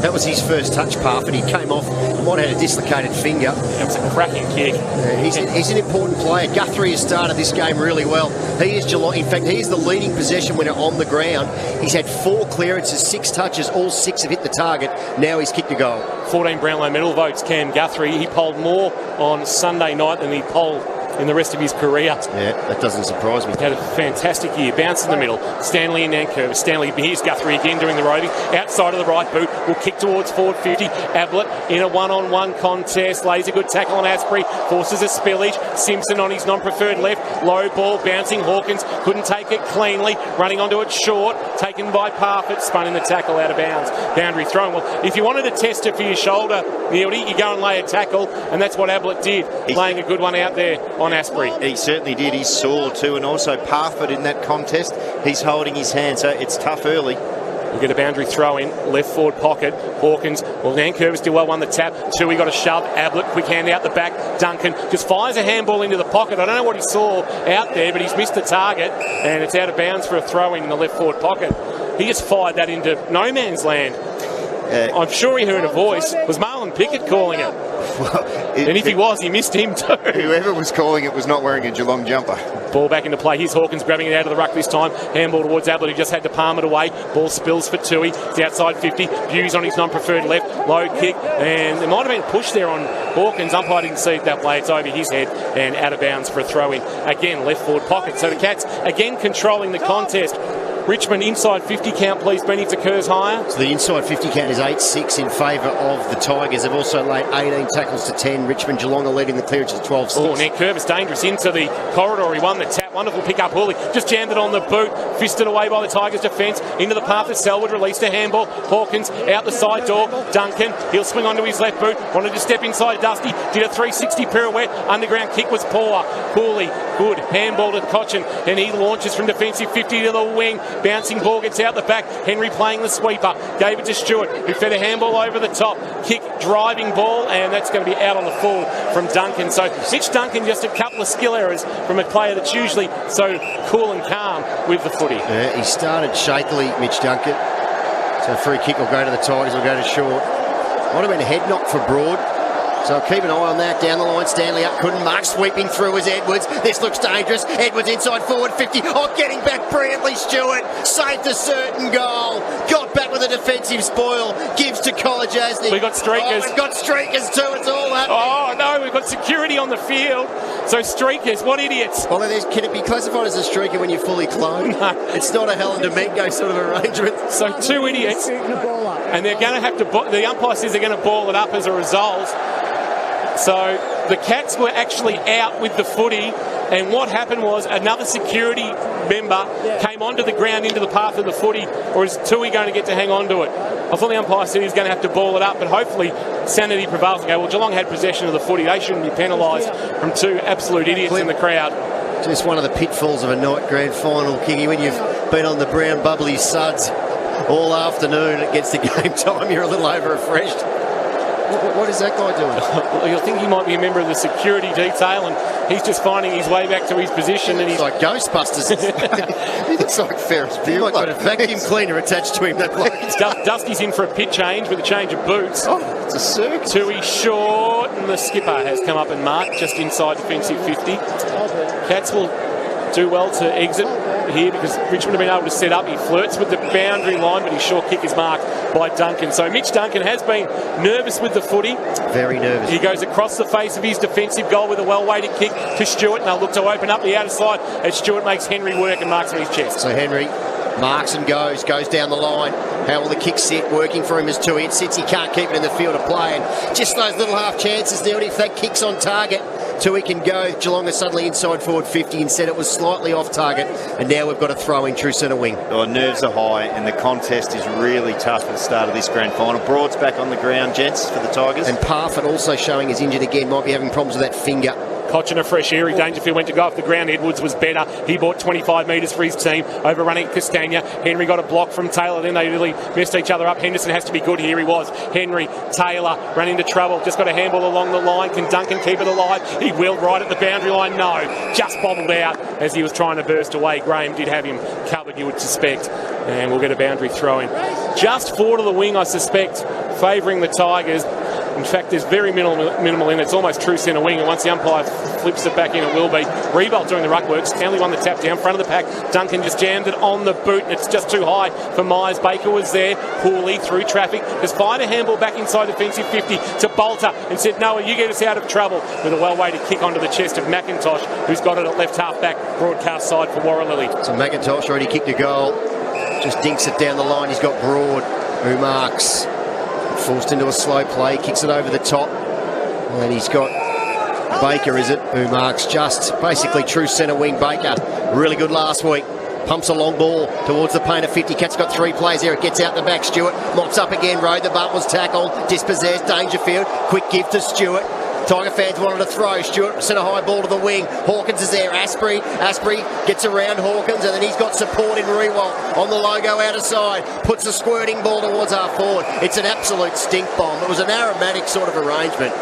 That was his first touch, Parfitt. He came off, might have had a dislocated finger. That was a cracking kick. He's an important player. Guthrie has started this game really well. He is Geelong. In fact, he is the leading possession winner on the ground. He's had 4 clearances, 6 touches. All 6 have hit the target. Now he's kicked a goal. 14 Brownlow medal votes, Cam Guthrie. He polled more on Sunday night than he polled in the rest of his career. Yeah, that doesn't surprise me. He had a fantastic year. Bounce in the middle. Stanley and Nankervis. Stanley, here's Guthrie again doing the roving. Outside of the right boot. Will kick towards forward 50. Ablett in a one-on-one contest. Lays a good tackle on Asprey. Forces a spillage. Simpson on his non-preferred left. Low ball. Bouncing Hawkins. Couldn't take it cleanly. Running onto it short. Taken by Parfitt. Spun in the tackle out of bounds. Boundary thrown. Well, if you wanted to test it for your shoulder, Neildy, you go and lay a tackle. And that's what Ablett did. Laying a good one out there on Asprey. He certainly did. He's sore too, and also Parfitt in that contest, he's holding his hand, so it's tough early. We'll get a boundary throw in, left forward pocket. Hawkins, well, Nankervis still well won the tap. Tui got a shove. Ablett, quick hand out the back. Duncan just fires a handball into the pocket. I don't know what he saw out there, but he's missed the target, and it's out of bounds for a throw in the left forward pocket. He just fired that into no man's land. I'm sure he heard a voice. Was Marlon Pickett calling it? Well, and if he was, he missed him too. Whoever was calling it was not wearing a Geelong jumper. Ball back into play. Here's Hawkins grabbing it out of the ruck this time. Handball towards Ablett, who just had to palm it away. Ball spills for Tui. It's outside 50. Views on his non-preferred left. Low kick. And there might have been a push there on Hawkins. Umpire didn't see it that way. It's over his head and out of bounds for a throw-in. Again, left forward pocket. So the Cats, again, controlling the contest. Richmond inside 50 count, please, Benny, if it occurs higher. So the inside 50 count is 8-6 in favour of the Tigers. They've also laid 18 tackles to 10. Richmond, Geelong are leading the clearance at 12-6. Oh, Nankervis dangerous into the corridor. He won the tap. Wonderful pick up. Hooley just jammed it on the boot. Fisted away by the Tigers defence. Into the path of Selwood. Released a handball. Hawkins out the side door. Duncan. He'll swing onto his left boot. Wanted to step inside Dusty. Did a 360 pirouette. Underground kick was poor. Hooley, good. Handball to Cochin. And he launches from defensive 50 to the wing. Bouncing ball gets out the back. Henry playing the sweeper. Gave it to Stewart, who fed a handball over the top. Kick, driving ball, and that's going to be out on the full from Duncan. So Mitch Duncan, just a couple of skill errors from a player that's usually so cool and calm with the footy. Yeah, he started shakily, Mitch Duncan. So a free kick will go to the Tigers, will go to short. Might have been a head knock for Broad. So keep an eye on that. Down the line, Stanley up, couldn't mark. Sweeping through as Edwards. This looks dangerous. Edwards inside forward 50. Oh, getting back brilliantly, Stewart. Saved a certain goal. Got back with a defensive spoil. Gives to College Asney. We've got streakers. Oh, we've got streakers too. It's all happening. Oh, no, we've got security on the field. So streakers, what idiots. Well, can it be classified as a streaker when you're fully clothed? No. It's not a Helen Domingo sort of arrangement. So 2 idiots. And they're going to have to, the umpire says they're going to ball it up as a result. So the Cats were actually out with the footy. And what happened was another security member came onto the ground into the path of the footy, or is Tui going to get to hang on to it? I thought the umpire said he was going to have to ball it up, but hopefully sanity prevails and go, well, Geelong had possession of the footy. They shouldn't be penalised from two absolute idiots in the crowd. Just one of the pitfalls of a night grand final, Kingy, when you've been on the brown bubbly suds all afternoon, it gets to game time, you're a little over-refreshed. What is that guy doing? You'll think he might be a member of the security detail, and he's just finding his way back to his position. And he's like Ghostbusters. He looks like Ferris Bueller. He's like got a vacuum cleaner attached to him. That Dusty's in for a pit change with a change of boots. Oh, it's a circus. Tui short, and the skipper has come up and marked just inside defensive 50. Cats will do well to exit here because Richmond have been able to set up. He flirts with the boundary line, but his short kick is marked by Duncan. So Mitch Duncan has been nervous with the footy. Very nervous. He goes across the face of his defensive goal with a well-weighted kick to Stewart, and they'll look to open up the outer side as Stewart makes Henry work and marks on his chest. So Henry marks and goes down the line. How will the kick sit? Working for him as Tui. It sits, he can't keep it in the field of play. And just those little half chances there, and if that kick's on target, Tui can go. Geelong is suddenly inside forward 50. Instead, it was slightly off target, and now we've got a throw in true centre wing. Oh, nerves are high, and the contest is really tough at the start of this grand final. Broad's back on the ground, gents, for the Tigers. And Parfitt also showing he's injured again. Might be having problems with that finger. Cochin a fresh area. Dangerfield went to go off the ground. Edwards was better. He bought 25 metres for his team, overrunning Castagna. Henry got a block from Taylor. Then they really messed each other up. Henderson has to be good. Here he was. Henry, Taylor ran into trouble. Just got a handball along the line. Can Duncan keep it alive? He will right at the boundary line. No. Just bobbled out as he was trying to burst away. Graham did have him covered, you would suspect. And we'll get a boundary throw in. Just forward of the wing, I suspect, favouring the Tigers. In fact, there's very minimal in it. It's almost true centre wing, and once the umpire flips it back in, it will be. Rebolt doing the ruck work. Stanley won the tap down, front of the pack. Duncan just jammed it on the boot, and it's just too high for Myers. Baker was there, poorly through traffic. Just fired a handball back inside defensive 50 to Bolter and said, Noah, you get us out of trouble, with a well-weighted kick onto the chest of McIntosh, who's got it at left half-back, broadcast side for Warralilly. So McIntosh already kicked a goal. Just dinks it down the line. He's got Broad, who marks. Forced into a slow play, kicks it over the top, and he's got Baker, is it, who marks just basically true centre wing. Baker, really good last week. Pumps a long ball towards the paint of 50. Cat's got three plays there. It gets out the back. Stewart mops up again. Rode the butt, was tackled, dispossessed. Dangerfield, quick give to Stewart. Tiger fans wanted to throw. Stewart sent a high ball to the wing. Hawkins is there. Asprey gets around Hawkins, and then he's got support in Rewalt on the logo outer side. Puts a squirting ball towards half forward. It's an absolute stink bomb. It was an aromatic sort of arrangement.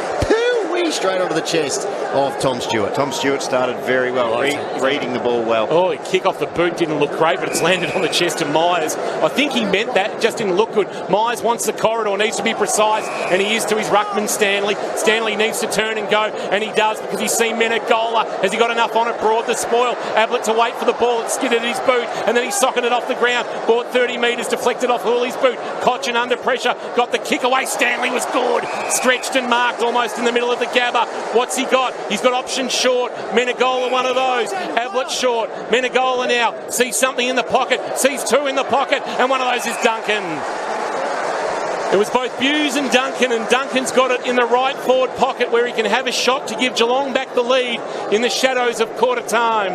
Straight onto the chest of Tom Stewart. Tom Stewart started very well, reading the ball well. Oh, he kick off the boot didn't look great, but it's landed on the chest of Myers. I think he meant that, it just didn't look good. Myers wants the corridor, needs to be precise, and he is to his ruckman Stanley. Stanley needs to turn and go, and he does, because he's seen Menegola. Has he got enough on it? Broad the spoil. Ablett to wait for the ball. It skidded at his boot, and then he socketed it off the ground. Bought 30 metres, deflected off Hooley's boot. Cochin under pressure, got the kick away. Stanley was good. Stretched and marked almost in the middle of the Gabba. What's he got? He's got option short. Menegola, one of those. Ablett short. Menegola now sees something in the pocket, sees two in the pocket, and one of those is Duncan. It was both Hughes and Duncan's got it in the right forward pocket where he can have a shot to give Geelong back the lead in the shadows of quarter time.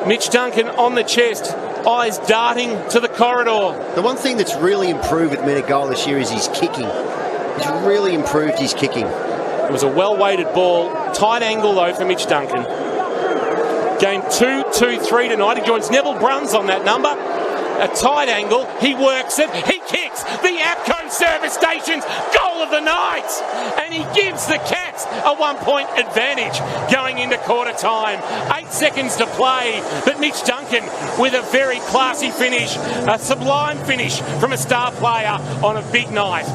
Mitch Duncan on the chest, eyes darting to the corridor. The one thing that's really improved with Menegola this year is his kicking. He's really improved his kicking. It was a well-weighted ball. Tight angle, though, for Mitch Duncan. Game 2-2-3 tonight. He joins Neville Bruns on that number. A tight angle. He works it. He kicks the APCO service station's goal of the night. And he gives the Cats a 1-point advantage going into quarter time. 8 seconds to play. But Mitch Duncan with a very classy finish. A sublime finish from a star player on a big night.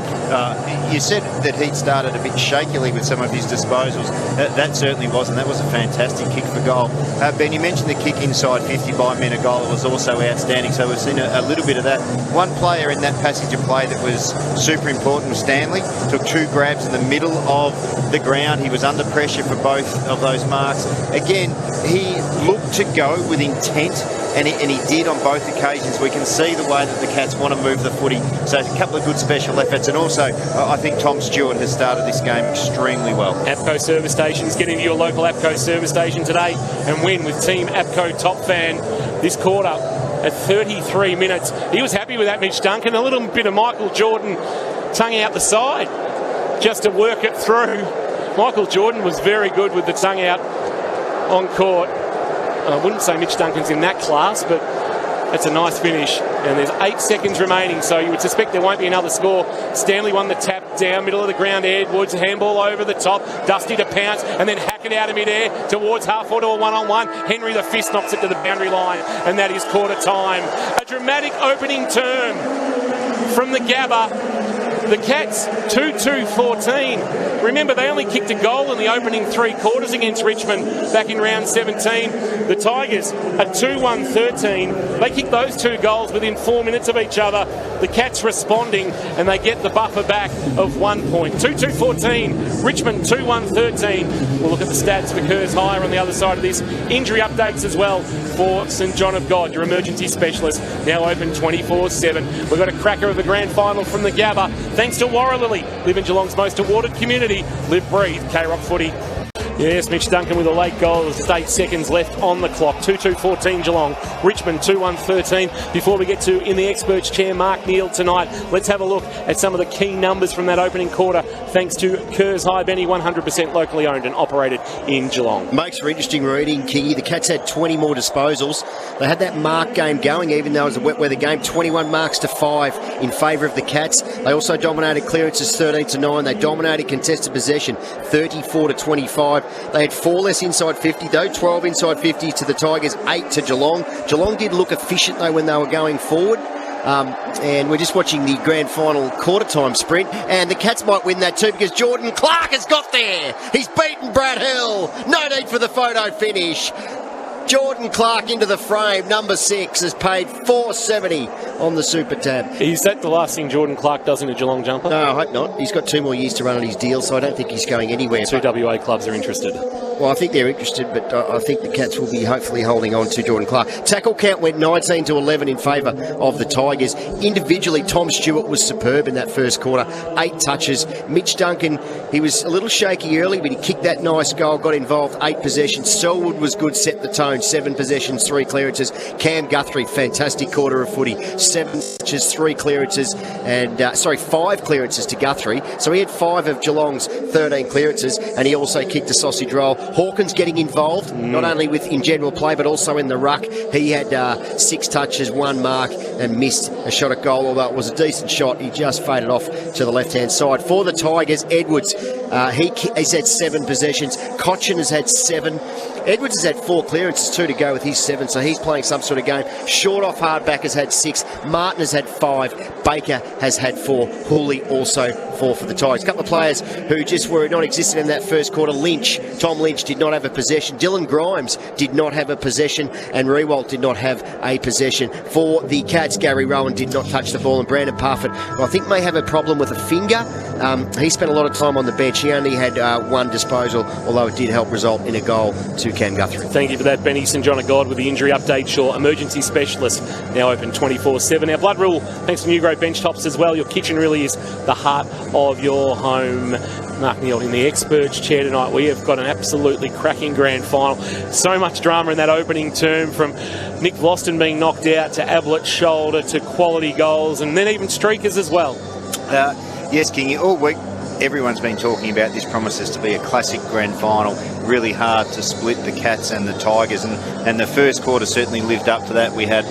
You said that he'd started a bit shakily with some of his disposals. That certainly wasn't. That was a fantastic kick for goal. Ben, you mentioned the kick inside 50 by Menegola was also outstanding, so we've seen a little bit of that. One player in that passage of play that was super important was Stanley. Took two grabs in the middle of the ground. He was under pressure for both of those marks. Again, he looked to go with intent and he did on both occasions. We can see the way that the Cats want to move the footy. So a couple of good special efforts, and also I think Tom Stewart has started this game extremely well. APCO service stations, get into your local APCO service station today and win with Team APCO Top Fan this quarter at 33 minutes. He was happy with that, Mitch Duncan. A little bit of Michael Jordan tongue out the side just to work it through. Michael Jordan was very good with the tongue out on court. I wouldn't say Mitch Duncan's in that class, but that's a nice finish. And there's 8 seconds remaining, so you would suspect there won't be another score. Stanley won the tap down, middle of the ground, Edwards, handball over the top, Dusty to pounce, and then hack it out of mid-air towards half-forward or one-on-one. Henry the fist knocks it to the boundary line, and that is quarter time. A dramatic opening term from the Gabba. The Cats, 2-2-14. Remember, they only kicked a goal in the opening 3 quarters against Richmond back in round 17. The Tigers, a 2-1-13. They kicked those 2 goals within 4 minutes of each other. The Cats responding, and they get the buffer back of 1 point. 2-2-14. Richmond, 2-1-13. We'll look at the stats for Kerrs Higher on the other side of this. Injury updates as well for St John of God, your emergency specialist, now open 24/7. We've got a cracker of the grand final from the Gabba. Thanks to Warralilly. Live in Geelong's most awarded community. Live, breathe. K-Rock footy. Yes, Mitch Duncan with a late goal. There's just 8 seconds left on the clock. 2-2-14 Geelong. Richmond 2-1-13. Before we get to In the Experts Chair, Mark Neal tonight, let's have a look at some of the key numbers from that opening quarter. Thanks to Kerrs High Benny, 100% locally owned and operated in Geelong. Makes for interesting reading, Kingy. The Cats had 20 more disposals. They had that mark game going, even though it was a wet weather game. 21 marks to 5 in favour of the Cats. They also dominated clearances 13-9. They dominated contested possession 34-25. They had 4 less inside 50 though, 12 inside 50 to the Tigers, 8 to Geelong. Geelong did look efficient though when they were going forward. And we're just watching the grand final quarter time sprint, and the Cats might win that too because Jordan Clark has got there. He's beaten Brad Hill. No need for the photo finish. Jordan Clark into the frame, number 6, has paid $4.70 on the Super Tab. Is that the last thing Jordan Clark does in a Geelong jumper? No, I hope not. He's got 2 more years to run on his deal, so I don't think he's going anywhere. 2 WA clubs are interested. Well, I think they're interested, but I think the Cats will be hopefully holding on to Jordan Clark. Tackle count went 19-11 in favour of the Tigers. Individually, Tom Stewart was superb in that first quarter. 8 touches. Mitch Duncan, he was a little shaky early, but he kicked that nice goal, got involved, 8 possessions. Selwood was good, set the tone, 7 possessions, 3 clearances. Cam Guthrie, fantastic quarter of footy. 7 touches, 3 clearances, and 5 clearances to Guthrie. So he had 5 of Geelong's 13 clearances, and he also kicked a sausage roll. Hawkins getting involved, not only in general play, but also in the ruck. He had 6 touches, 1 mark, and missed a shot at goal, although it was a decent shot. He just faded off to the left-hand side. For the Tigers, Edwards, he's had 7 possessions. Cochin has had 7. Edwards has had 4 clearances, 2 to go with his 7, so he's playing some sort of game. Short off hardback has had 6. Martin has had 5. Baker has had 4. Hooley also 4 for the Tigers. A couple of players who just were non-existent in that first quarter. Tom Lynch did not have a possession. Dylan Grimes did not have a possession, and Rewalt did not have a possession. For the Cats, Gary Rowan did not touch the ball, and Brandon Parfitt, I think, may have a problem with a finger. He spent a lot of time on the bench. He only had 1 disposal, although it did help result in a goal to Cam Guthrie. Thank you for that, Benny. St John of God with the injury update. Shaw, emergency specialist, now open 24/7. Our blood rule, thanks to New Grove bench tops as well. Your kitchen really is the heart of your home. Mark Neal in the Experts Chair tonight. We have got an absolutely cracking grand final. So much drama in that opening term, from Nick Vlaston being knocked out to Ablett's shoulder to quality goals, and then even streakers as well. Yes, Kingy, all week everyone's been talking about this promises to be a classic grand final. Really hard to split the Cats and the Tigers, and the first quarter certainly lived up to that. We had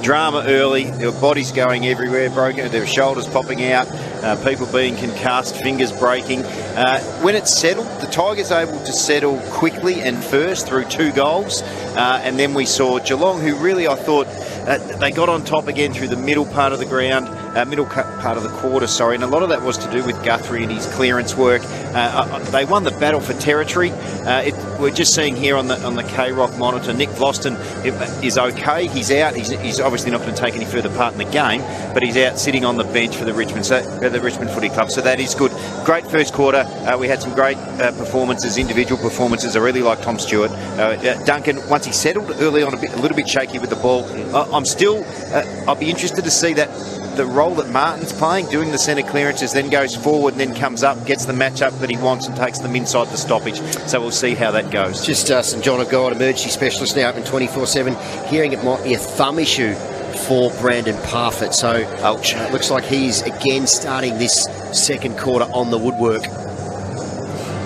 drama early, there were bodies going everywhere, broken, there were shoulders popping out, people being concussed, fingers breaking. When it settled, the Tigers able to settle quickly and first through 2 goals, and then we saw Geelong, who really, I thought, they got on top again through the middle part of the ground. middle part of the quarter, and a lot of that was to do with Guthrie and his clearance work. They won the battle for territory. We're just seeing here on the K-Rock monitor, Nick Vlosten is okay. He's out. He's obviously not going to take any further part in the game, but he's out sitting on the bench for the Richmond Footy Club. So that is good. Great first quarter. We had some great performances, individual performances. I really like Tom Stewart. Duncan, once he settled early on, a little bit shaky with the ball. I'll be interested to see that the role that Martin's playing, doing the centre clearances, then goes forward and then comes up, gets the match-up that he wants and takes them inside the stoppage. So we'll see how that goes. Just St John of God, emergency specialist now open 24/7. Hearing it might be a thumb issue for Brandon Parfitt. So it looks like he's again starting this second quarter on the woodwork.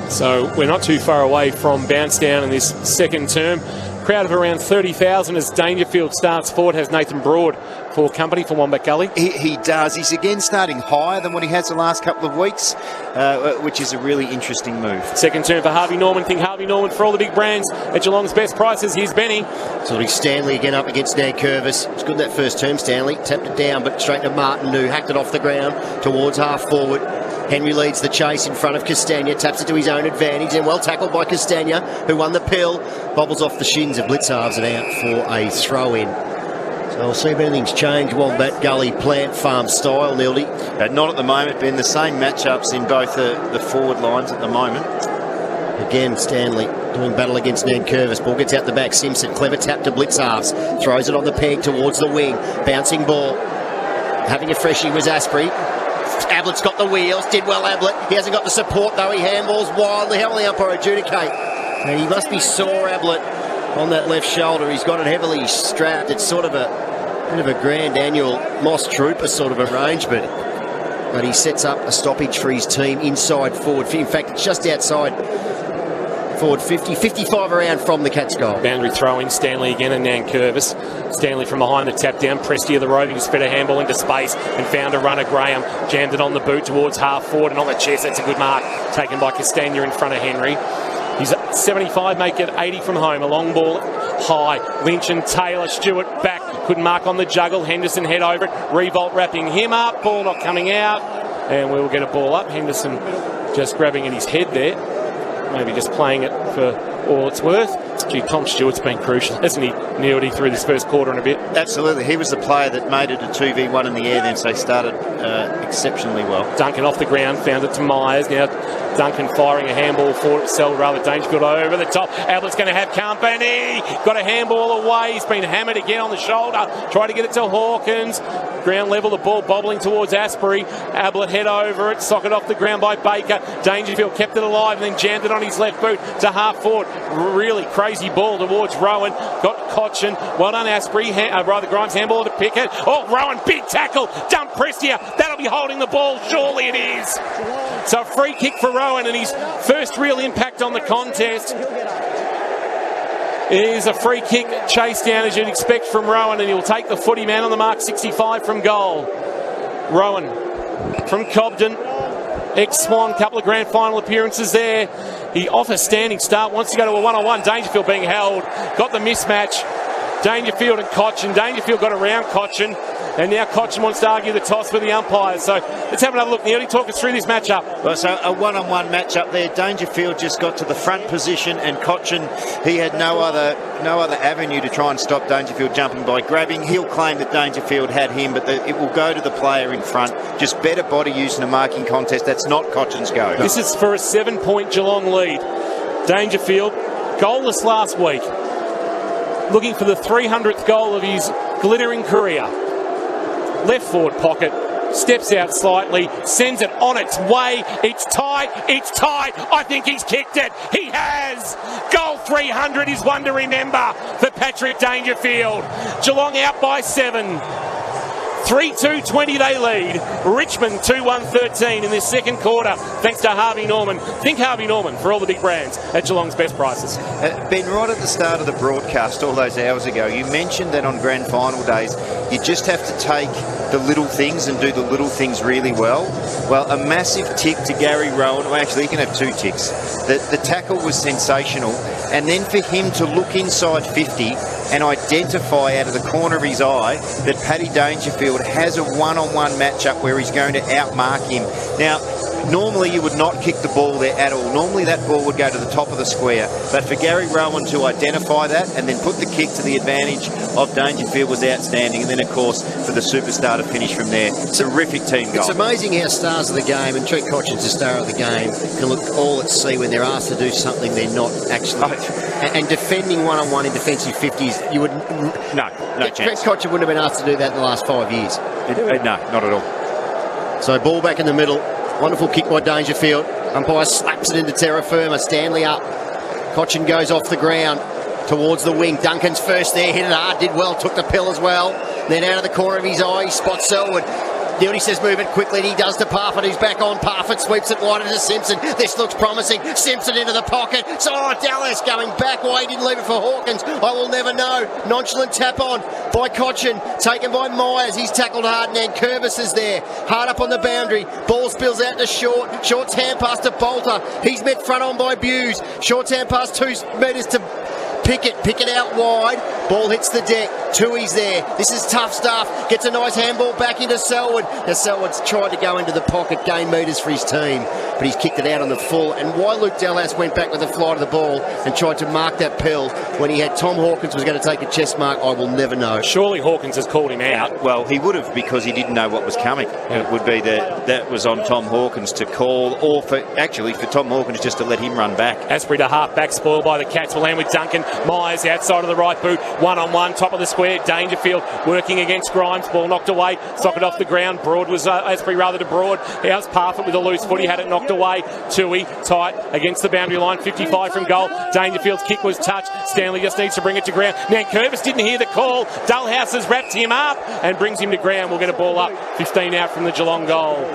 So we're not too far away from bounce down in this second term. Crowd of around 30,000 as Dangerfield starts forward, has Nathan Broad for company for Wombat Gully. He does. He's again starting higher than what he has the last couple of weeks, which is a really interesting move. Second turn for Harvey Norman. Think Harvey Norman for all the big brands at Geelong's best prices. Here's Benny. So Stanley again up against Nankervis. It's good that first term, Stanley. Tapped it down, but straight to Martin, who hacked it off the ground towards half forward. Henry leads the chase in front of Castagna, taps it to his own advantage, and well tackled by Castagna, who won the pill. Bobbles off the shins of Blitzarves and out for a throw-in. So we'll see if anything's changed. Wombat Gully Plant Farm style, Nildy. Not at the moment, Ben. The same matchups in both the forward lines at the moment. Again, Stanley doing battle against Nankervis. Ball gets out the back. Simpson, clever tap to Blitzarves. Throws it on the peg towards the wing. Bouncing ball. Having a freshie was Asprey. Ablett's got the wheels. Did well, Ablett. He hasn't got the support, though. He handballs wildly. How will the umpire adjudicate? And he must be sore, Ablett, on that left shoulder. He's got it heavily strapped. It's sort of a bit of a grand annual Moss Trooper sort of arrangement. But he sets up a stoppage for his team inside forward. In fact, it's just outside forward 50, 55 around from the Cats' goal. Boundary throw-in, Stanley again and Nankervis. Stanley from behind the tap down. Prestia, the roving, spread a handball into space and found a runner. Graham jammed it on the boot towards half forward and on the chest. That's a good mark taken by Castagna in front of Henry. He's at 75, make it 80 from home. A long ball high. Lynch and Taylor. Stewart back. Couldn't mark on the juggle. Henderson head over it. Revolt wrapping him up. Ball not coming out. And we will get a ball up. Henderson just grabbing at his head there. Maybe just playing it for all it's worth. Gee, Tom Stewart's been crucial, hasn't he, Neildy, through this first quarter and a bit? Absolutely. He was the player that made it a 2v1 in the air then, so he started exceptionally well. Duncan off the ground, found it to Myers. Now Duncan firing a handball for it, Sell rather Dangerfield over the top. Ablett's going to have company. Got a handball away. He's been hammered again on the shoulder. Tried to get it to Hawkins. Ground level, the ball bobbling towards Asprey. Ablett head over it, socket off the ground by Baker. Dangerfield kept it alive and then jammed it on his left boot to half forward. Really crazy ball towards Rowan. Got Cochin. Well done, Asprey. Grimes handball to Pickett. Oh, Rowan, big tackle. Dump Prestia. That'll be holding the ball. Surely it is. So a free kick for Rowan, and his first real impact on the contest is a free kick chase down, as you'd expect from Rowan, and he'll take the footy. Man on the mark, 65 from goal. Rowan from Cobden, ex-Swan, couple of grand final appearances there. He off a standing start, wants to go to a one-on-one. Dangerfield being held, got the mismatch. Dangerfield and Cochin. Dangerfield got around Cochin, and now Cochin wants to argue the toss with the umpires. So let's have another look. Nearly talk us through this matchup. Well, so a one-on-one matchup there. Dangerfield just got to the front position, and Cochin, he had no other avenue to try and stop Dangerfield jumping by grabbing. He'll claim that Dangerfield had him, but it will go to the player in front. Just better body use in a marking contest. That's not Cochin's go. This is for a 7-point Geelong lead. Dangerfield, goalless last week. Looking for the 300th goal of his glittering career. Left forward pocket, steps out slightly, sends it on its way. It's tight, it's tight. I think he's kicked it. He has. Goal 300 is one to remember for Patrick Dangerfield. Geelong out by 7. 3-2-20 they lead. Richmond 2-1-13 in this second quarter, thanks to Harvey Norman. Think Harvey Norman for all the big brands at Geelong's best prices. Ben, right at the start of the broadcast all those hours ago, you mentioned that on grand final days, you just have to take the little things and do the little things really well. Well, a massive tick to Gary Rowan. Well, actually, he can have 2 ticks. The tackle was sensational. And then for him to look inside 50 and identify out of the corner of his eye that Paddy Dangerfield has a one-on-one matchup where he's going to outmark him. Now, normally you would not kick the ball there at all. Normally that ball would go to the top of the square. But for Gary Rowan to identify that and then put the kick to the advantage of Dangerfield was outstanding. And then, of course, for the superstar to finish from there. Terrific team goal. It's amazing how stars of the game, and Trent Cotchin's a star of the game, can look all at sea when they're asked to do something they're not actually. And defending one-on-one in defensive 50s, you would... No chance. Trent Cotchin wouldn't have been asked to do that in the last 5 years. No, not at all. So ball back in the middle. Wonderful kick by Dangerfield. Umpire slaps it into terra firma. Stanley up. Cotchin goes off the ground towards the wing. Duncan's first there. Hit it hard. Did well. Took the pill as well. Then out of the corner of his eye, he spots Selwood. Dildy says move it quickly, and he does to Parfitt, who's back on. Parfitt sweeps it wide into Simpson. This looks promising. Simpson into the pocket. So Dallas going back. Why he didn't leave it for Hawkins, I will never know. Nonchalant tap on by Cotchin, taken by Myers. He's tackled hard, and Curvis is there. Hard up on the boundary. Ball spills out to Short. Short's hand pass to Bolter. He's met front on by Buse. Short's hand pass 2 metres to Pickett. Pickett out wide. Ball hits the deck. Tui's there. This is tough stuff. Gets a nice handball back into Selwood. Now Selwood's tried to go into the pocket, gain metres for his team, but he's kicked it out on the full. And why Luke Dallas went back with the flight of the ball and tried to mark that pill when he had Tom Hawkins was going to take a chest mark, I will never know. Surely Hawkins has called him out. Well, he would have, because he didn't know what was coming. It would be that was on Tom Hawkins to call, or for Tom Hawkins just to let him run back. Asprey to half back, spoiled by the Cats. Will land with Duncan. Myers outside of the right boot, one-on-one, top of the square. Dangerfield working against Grimes. Ball knocked away. Socket off the ground. Broad was Asprey rather to Broad. How's Parfitt with a loose foot? He had it knocked away. Tui tight against the boundary line. 55 from goal. Dangerfield's kick was touched. Stanley just needs to bring it to ground. Nankervis didn't hear the call. Dullhouse has wrapped him up and brings him to ground. We'll get a ball up. 15 out from the Geelong goal.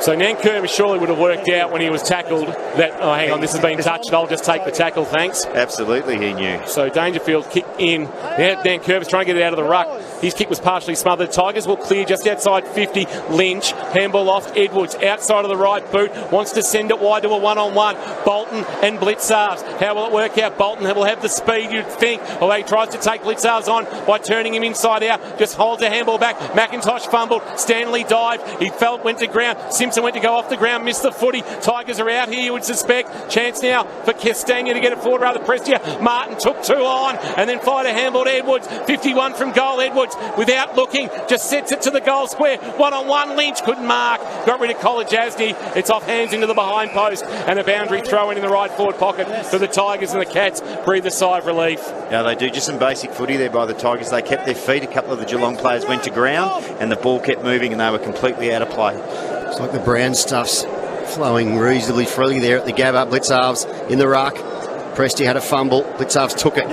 So Nankervis surely would have worked out when he was tackled that, oh, hang on, this has been touched. I'll just take the tackle, thanks. Absolutely, he knew. So Dangerfield kicked in. Now Nankervis trying to get it out of the ruck. His kick was partially smothered. Tigers will clear just outside 50. Lynch, handball off. Edwards outside of the right boot. Wants to send it wide to a one-on-one. Bolton and Blitzarves. How will it work out? Bolton will have the speed, you'd think. Although he tries to take Blitzarves on by turning him inside out. Just holds a handball back. McIntosh fumbled. Stanley dived. He fell, went to ground. Simpson went to go off the ground. Missed the footy. Tigers are out here, you would suspect. Chance now for Castagna to get it forward, rather Prestia. Martin took 2 on and then fired a handball to Edwards. 51 from goal. Edwards, without looking, just sets it to the goal square. One-on-one. Lynch couldn't mark. Got rid of Kolajasny. It's off hands into the behind post and a boundary throw in the right forward pocket for the Tigers, and the Cats breathe a sigh of relief. Yeah, they do just some basic footy there by the Tigers. They kept their feet. A couple of the Geelong players went to ground and the ball kept moving and they were completely out of play. It's like the brown stuff's flowing reasonably freely there at the Gabba. Blitzarves in the ruck. Presti had a fumble. Blitzarves took it.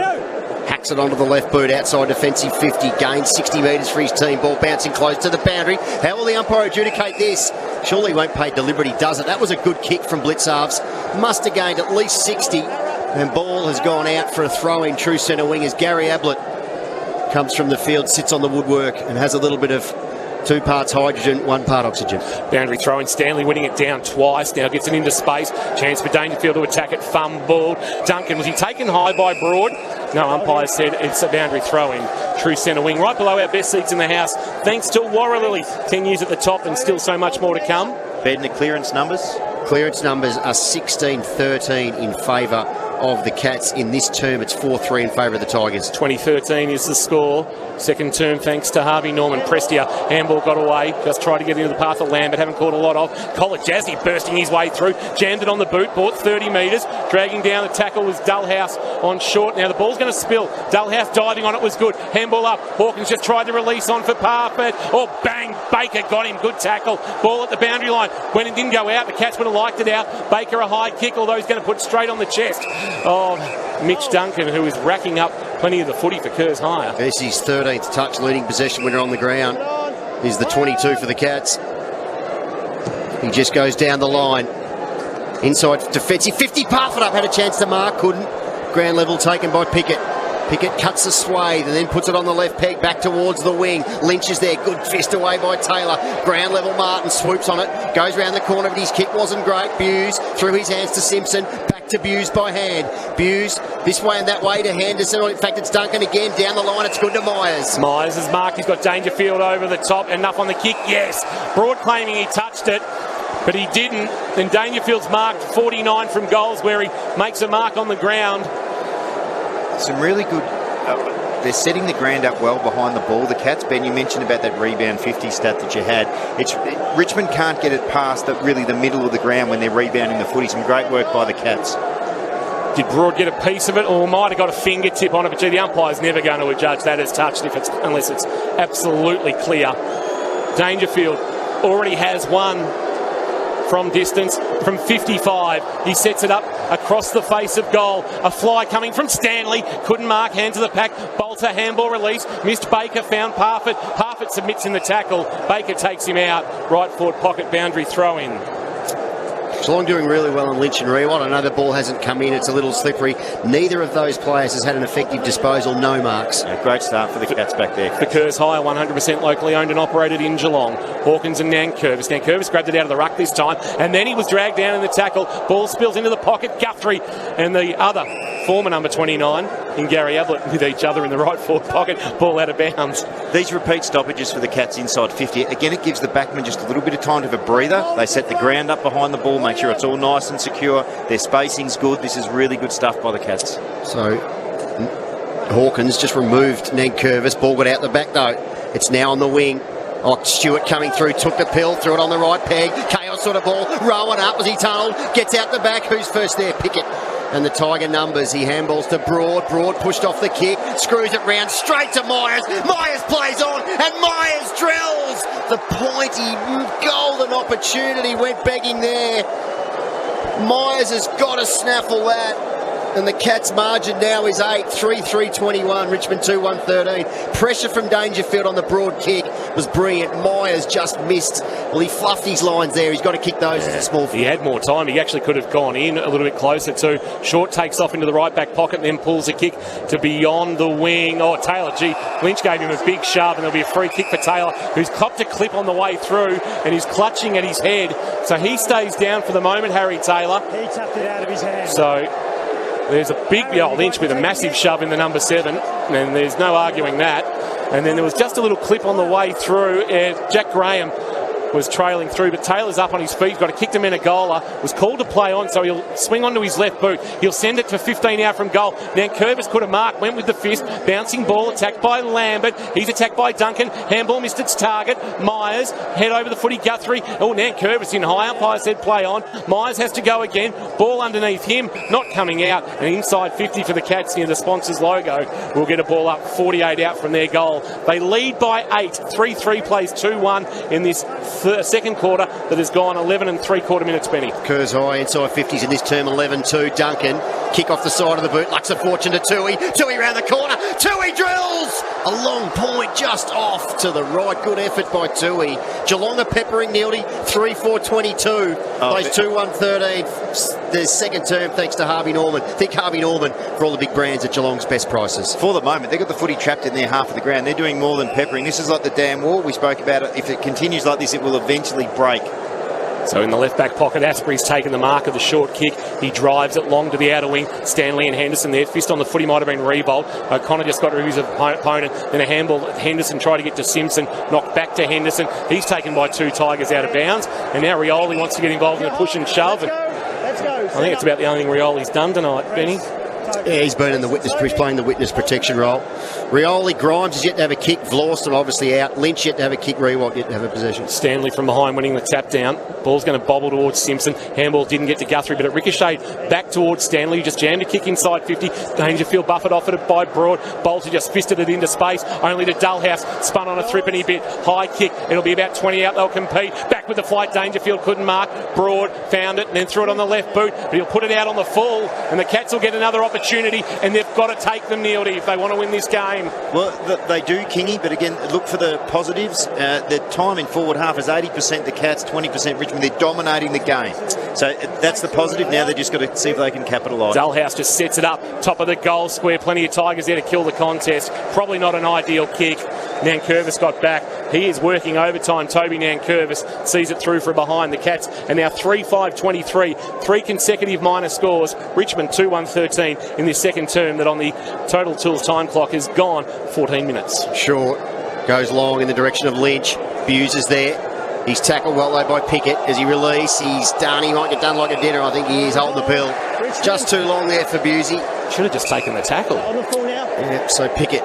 Hacks it onto the left boot outside defensive 50. Gains 60 metres for his team. Ball bouncing close to the boundary. How will the umpire adjudicate this? Surely he won't pay deliberate. He does it. That was a good kick from Blitzarves. Must have gained at least 60. And ball has gone out for a throw in. True centre wing as Gary Ablett comes from the field, sits on the woodwork and has a little bit of 2 parts hydrogen, 1 part oxygen. Boundary throw in. Stanley winning it down twice. Now gets it into space. Chance for Dangerfield to attack it. Fumbled. Duncan, was he taken high by Broad? No, umpire said it's a boundary throw in. True centre wing. Right below our best seats in the house. Thanks to Warralilly. 10 years at the top and still so much more to come. Bedner clearance numbers? Clearance numbers are 16-13 in favour of the Cats. In this term, it's 4-3 in favour of the Tigers. 2013 is the score. Second term thanks to Harvey Norman. Prestia, handball got away. Just tried to get into the path of Lambert. Haven't caught a lot of. Kolajasny bursting his way through. Jammed it on the boot. Bought 30 metres. Dragging down the tackle was Dullhouse on short. Now the ball's going to spill. Dullhouse diving on it was good. Handball up. Hawkins just tried to release on for Parfitt. Oh, bang. Baker got him. Good tackle. Ball at the boundary line. When it didn't go out, the Cats would have liked it out. Baker a high kick, although he's going to put straight on the chest. Oh, Mitch Duncan, who is racking up plenty of the footy for Kerrs Hire. This is his 13th touch, leading possession winner on the ground. Is the 22 for the Cats. He just goes down the line. Inside defensive 50. Parfitt up, had a chance to mark, couldn't. Ground level taken by Pickett. Pickett cuts a swathe and then puts it on the left peg back towards the wing. Lynch is there. Good fist away by Taylor. Ground level Martin swoops on it. Goes round the corner, but his kick wasn't great. Buse through his hands to Simpson. Back back to Buse by hand. Buse this way and that way to Henderson. In fact, it's Duncan again. Down the line, it's good to Myers. Myers is marked. He's got Dangerfield over the top. Enough on the kick. Yes. Broad claiming he touched it, but he didn't. Then Dangerfield's marked 49 from goals, where he makes a mark on the ground. Some really good... they're setting the ground up well behind the ball. The Cats, Ben, you mentioned about that rebound 50 stat that you had. Richmond can't get it past the middle of the ground when they're rebounding the footy. Some great work by the Cats. Did Broad get a piece of it, or might have got a fingertip on it? But gee, the umpire's never going to adjudge that as touched unless it's absolutely clear. Dangerfield already has one from distance, from 55. He sets it up across the face of goal. A fly coming from Stanley. Couldn't mark, hand to the pack. Bolter, handball release. Missed Baker, found Parfitt. Parfitt submits in the tackle. Baker takes him out. Right forward pocket boundary throw in. Geelong doing really well on Lynch and Rewalt. I know the ball hasn't come in. It's a little slippery. Neither of those players has had an effective disposal. No marks. A great start for the Cats back there. The Kerrs Hire, 100% locally owned and operated in Geelong. Hawkins and Nankervis. Nankervis grabbed it out of the ruck this time, and then he was dragged down in the tackle. Ball spills into the pocket. Guthrie and the other former number 29 in Gary Ablett with each other in the right forward pocket. Ball out of bounds. These repeat stoppages for the Cats inside 50. Again, it gives the backman just a little bit of time to have a breather. They set the ground up behind the ball, make sure it's all nice and secure. Their spacing's good. This is really good stuff by the Cats. So Hawkins just removed Nankervis. Ball got out the back though. It's now on the wing. Oh, Stewart coming through, took the pill, threw it on the right peg. Chaos sort of ball, rolling up as he tunnelled, gets out the back. Who's first there? Pickett. And the Tiger numbers. He handballs to Broad. Broad pushed off the kick, screws it round straight to Myers. Myers plays on, and Myers drills the pointy golden opportunity. Went begging there. Myers has got to snaffle that. And the Cats' margin now is 8, 3-3-21, Richmond 2-1-13. Pressure from Dangerfield on the Broad kick was brilliant. Myers just missed. Well, he fluffed his lines there. He's got to kick those as a small He had more time. He actually could have gone in a little bit closer too. Short takes off into the right back pocket and then pulls a kick to beyond the wing. Oh, Taylor, gee, Lynch gave him a big shove, and there'll be a free kick for Taylor, who's copped a clip on the way through and he's clutching at his head. So he stays down for the moment, Harry Taylor. He tapped it out of his hand. So there's a big Lynch with a massive shove in the number 7, and there's no arguing that. And then there was just a little clip on the way through. Jack Graham was trailing through, but Taylor's up on his feet. He's got a kick to Menegola. Was called to play on, so he'll swing onto his left boot. He'll send it for 15 out from goal. Nankervis could have marked, went with the fist. Bouncing ball, attacked by Lambert. He's attacked by Duncan. Handball missed its target. Myers, head over the footy. Guthrie. Oh, Nankervis in high. Umpire said play on. Myers has to go again. Ball underneath him, not coming out. And inside 50 for the Cats near the sponsors logo. We'll get a ball up 48 out from their goal. They lead by 8. 3-3 plays 2-1 in this second quarter that has gone 11 3/4 minutes, Benny. Kerrs High inside 50s in this term, 11-2. Duncan, kick off the side of the boot, Lux of fortune to Tui. Tui round the corner, Tui drills! A long point just off to the right. Good effort by Tui. Geelong are peppering Neildy, 3-4-22. Plays 2-1-13. Their second term thanks to Harvey Norman. Think Harvey Norman for all the big brands at Geelong's best prices. For the moment, they've got the footy trapped in their half of the ground. They're doing more than peppering. This is like the damn wall we spoke about. If it continues like this, it will eventually break. So in the left back pocket, Asprey's taken the mark of the short kick. He drives it long to the outer wing. Stanley and Henderson there. Fist on the footy might have been Rebolt. O'Connor just got to his opponent. Then a handball. Henderson tried to get to Simpson. Knocked back to Henderson. He's taken by 2 Tigers out of bounds. And now Rioli wants to get involved in a push and shove. Let's go. I think it's about the only thing Rioli's done tonight, Benny. Yeah, he's been in the witness. He's playing the witness protection role. Rioli, Grimes is yet to have a kick. Vlawston obviously out. Lynch yet to have a kick. Rewalt yet to have a possession. Stanley from behind winning the tap down. Ball's going to bobble towards Simpson. Handball didn't get to Guthrie, but it ricocheted back towards Stanley, who just jammed a kick inside 50. Dangerfield buffered off it by Broad. Bolter just fisted it into space, only to Dullhouse. Spun on a threepenny bit. High kick. It'll be about 20 out. They'll compete. Back with the flight. Dangerfield couldn't mark. Broad found it and then threw it on the left boot, but he'll put it out on the full, and the Cats will get another opportunity, and they've got to take them, Neildy, if they want to win this game. Well, they do, Kingy, but again, look for the positives. The time in forward half is 80% the Cats, 20% Richmond. They're dominating the game. So that's the positive. Now they've just got to see if they can capitalise. Dullhouse just sets it up, top of the goal square. Plenty of Tigers there to kill the contest. Probably not an ideal kick. Nankervis got back. He is working overtime. Toby Nankervis sees it through from behind. The Cats are now 3-5-23. 3 consecutive minor scores. Richmond 2-1-13 in this second term that on the Total Tools time clock is gone 14 minutes. Short. Goes long in the direction of Lynch. Buse is there. He's tackled well though by Pickett. As he release, he's done. He might get done like a dinner. I think he is holding the pill. Just too long there for Busey. Should have just taken the tackle. Yeah, so Pickett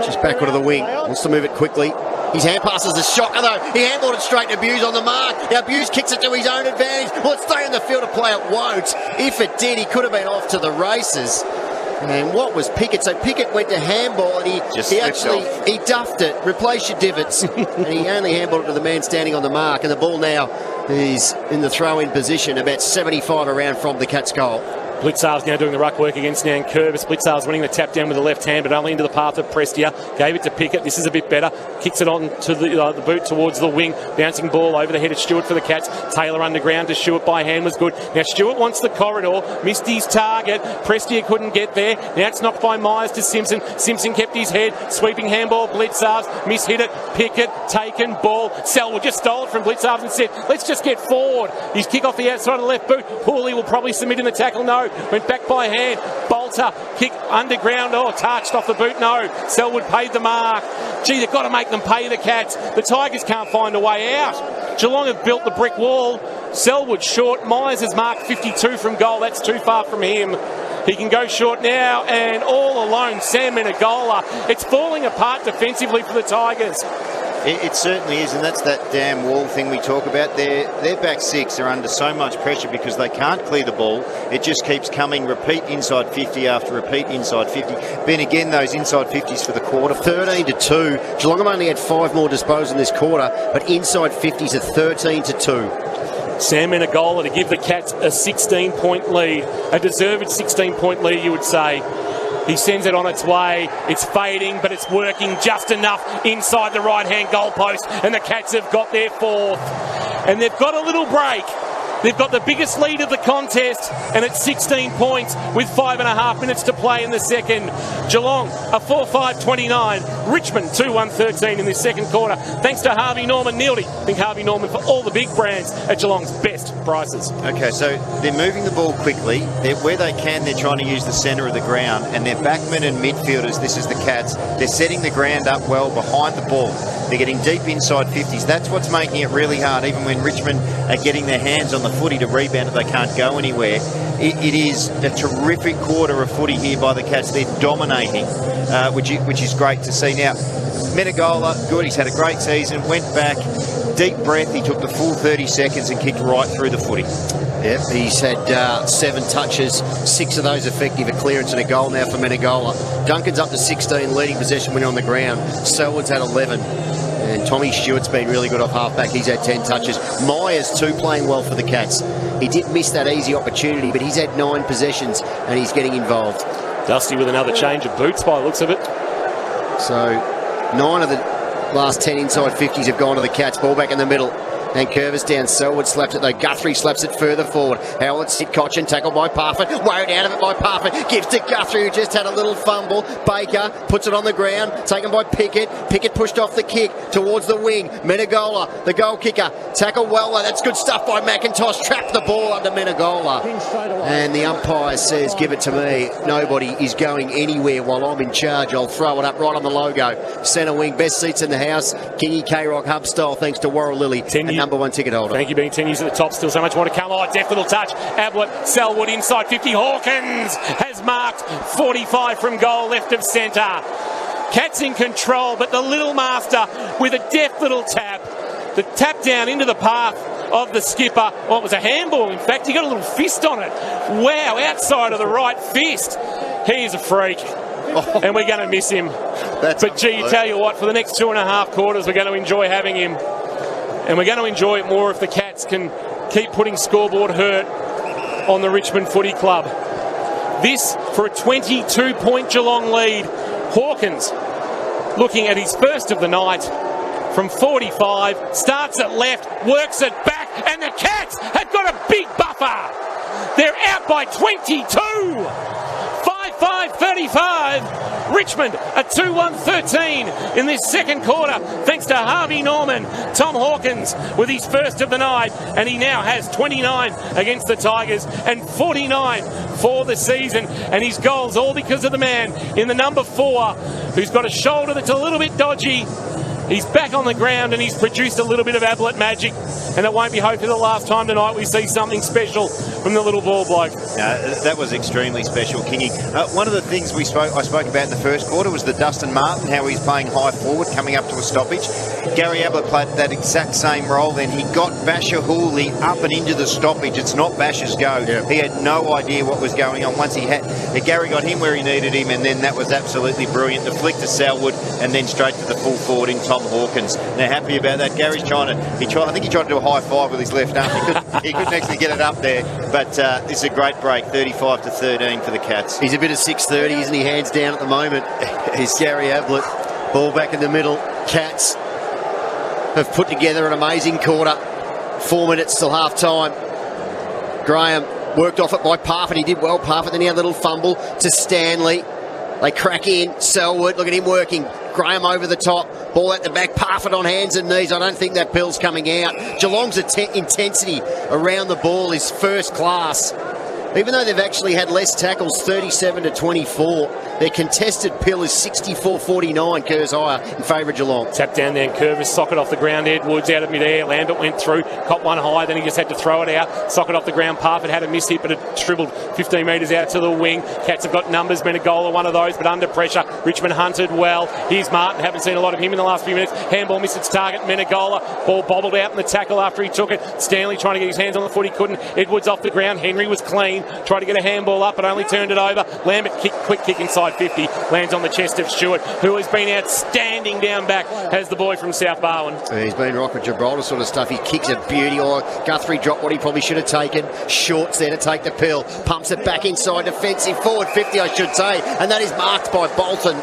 just back onto the wing. Wants to move it quickly. His hand pass is a shocker though. He handballed it straight to Buse on the mark. Now Buse kicks it to his own advantage. Well, it's stay in the field to play. It won't. If it did, he could have been off to the races. And what was Pickett? So Pickett went to handball and he duffed it. Replace your divots. And he only handballed it to the man standing on the mark. And the ball now is in the throw-in position, about 75 around from the Cats' goal. Blitzar's now doing the ruck work against Nankervis. Blitzar's winning the tap down with the left hand, but only into the path of Prestia. Gave it to Pickett. This is a bit better. Kicks it on to the boot towards the wing. Bouncing ball over the head of Stewart for the Cats. Taylor underground to Stewart by hand was good. Now Stewart wants the corridor. Missed his target. Prestia couldn't get there. Now it's knocked by Myers to Simpson. Simpson kept his head. Sweeping handball. Blitzar's mishit it. Pickett taken ball. Selwood just stole it from Blitzar's and said, let's just get forward. His kick off the outside of the left boot. Hawley will probably submit in the tackle. No. Went back by hand. Bolter kick underground. Oh, touched off the boot. No. Selwood paid the mark. Gee, they've got to make them pay the Cats. The Tigers can't find a way out. Geelong have built the brick wall. Selwood short. Myers has marked 52 from goal. That's too far from him. He can go short now, and all alone, Sam Menegola. It's falling apart defensively for the Tigers. It certainly is, and that's that damn wall thing we talk about. Their back six are under so much pressure because they can't clear the ball. It just keeps coming, repeat inside 50 after repeat inside 50. Ben, again, those inside 50s for the quarter. 13-2. Geelong have only had 5 more disposals in this quarter, but inside 50s are 13-2. Sam Menegola to give the Cats a 16-point lead. A deserved 16-point lead, you would say. He sends it on its way. It's fading, but it's working just enough inside the right-hand goalpost. And the Cats have got their 4th. And they've got a little break. They've got the biggest lead of the contest, and it's 16 points with 5.5 minutes to play in the second. Geelong, a 4-5-29. Richmond, 2-1-13 in this second quarter. Thanks to Harvey Norman. Neildy, think Harvey Norman for all the big brands at Geelong's best prices. Okay, so they're moving the ball quickly. Where they can, they're trying to use the centre of the ground, and their backmen and midfielders, this is the Cats, they're setting the ground up well behind the ball. They're getting deep inside 50s. That's what's making it really hard, even when Richmond are getting their hands on the footy to rebound it, they can't go anywhere. It is a terrific quarter of footy here by the Cats. They're dominating, which is great to see. Now, Menegola, good, he's had a great season, went back, deep breath, he took the full 30 seconds and kicked right through the footy. Yep, he's had 7 touches, 6 of those effective, a clearance and a goal now for Menegola. Duncan's up to 16, leading possession when on the ground. Selwood's had 11. And Tommy Stewart's been really good off halfback. He's had 10 touches. Myers, too, playing well for the Cats. He did miss that easy opportunity, but he's had 9 possessions and he's getting involved. Dusty with another change of boots by the looks of it. So 9 of the last 10 inside 50s have gone to the Cats. Ball back in the middle. And Curvis down. Selwood slaps it though. Guthrie slaps it further forward. Howell at Sitcochin, tackled by Parfitt. Way out of it by Parfitt. Gives to Guthrie, who just had a little fumble. Baker puts it on the ground. Taken by Pickett. Pickett pushed off the kick towards the wing. Menegola, the goal kicker. Tackle well though. That's good stuff by McIntosh. Trapped the ball under Menegola. And the umpire says, give it to me. Nobody is going anywhere while I'm in charge. I'll throw it up right on the logo. Centre wing, best seats in the house. Kingy K-Rock hub style, thanks to Warrell Lilly. Number 1 ticket holder. Thank you, Ben. 10 years at the top. Still so much more to come. Oh, deft little touch. Ablett, Selwood inside 50. Hawkins has marked 45 from goal left of centre. Cats in control, but the little master with a deft little tap. The tap down into the path of the skipper. Well, it was a handball, in fact. He got a little fist on it. Wow, outside of the right fist. He is a freak. And we're going to miss him. But gee, tell you what, for the next 2.5 quarters, we're going to enjoy having him. And we're going to enjoy it more if the Cats can keep putting scoreboard hurt on the Richmond Footy Club. This for a 22-point Geelong lead. Hawkins looking at his first of the night from 45. Starts at left, works it back, and the Cats have got a big buffer. They're out by 22. 5:35. Richmond a 2-1-13 in this second quarter, thanks to Harvey Norman. Tom Hawkins with his first of the night, and he now has 29 against the Tigers and 49 for the season. And his goals all because of the man in the number 4, who's got a shoulder that's a little bit dodgy. He's back on the ground and he's produced a little bit of Ablett magic, and it won't be hopefully the last time tonight we see something special from the little ball bloke. That was extremely special, Kingy. One of the things I spoke about in the first quarter was the Dustin Martin, how he's playing high forward, coming up to a stoppage. Gary Ablett played that exact same role then. He got Basher Hooley up and into the stoppage. It's not Basher's go. Yeah. He had no idea what was going on. Once Gary got him where he needed him, and then that was absolutely brilliant. The flick to Selwood, and then straight to the full forward in Tom Hawkins. Now, happy about that. Gary's I think he tried to do a high five with his left arm. He couldn't actually get it up there. But it's a great break, 35-13 for the Cats. He's a bit of 6:30, isn't he? Hands down at the moment. He's Gary Ablett. Ball back in the middle. Cats have put together an amazing quarter. 4 minutes till half time. Graham worked off it by Parfitt. He did well, Parfitt. Then he had a little fumble to Stanley. They crack in. Selwood, look at him working. Graham over the top. Ball at the back. Parfitt on hands and knees. I don't think that bill's coming out. Geelong's intensity around the ball is first class. Even though they've actually had less tackles, 37-24, their contested pill is 64-49, Kerr's higher in favour of Geelong. Tap down there and Curvis, socket off the ground. Edwards out of mid-air. Lambert went through, caught one high, then he just had to throw it out. Socket off the ground. Parfitt had a miss hit, but it dribbled 15 metres out to the wing. Cats have got numbers. Menegola, one of those, but under pressure. Richmond hunted well. Here's Martin. Haven't seen a lot of him in the last few minutes. Handball missed its target. Menegola. Ball bobbled out in the tackle after he took it. Stanley trying to get his hands on the foot. He couldn't. Edwards off the ground. Henry was clean. Tried to get a handball up, but only turned it over. Lambert quick kick inside 50. Lands on the chest of Stewart, who has been outstanding down back, has the boy from South Barwon. He's been right with Gibraltar sort of stuff. He kicks a beauty. Guthrie dropped what he probably should have taken. Short's there to take the pill. Pumps it back inside defensive. Forward 50, I should say. And that is marked by Bolton.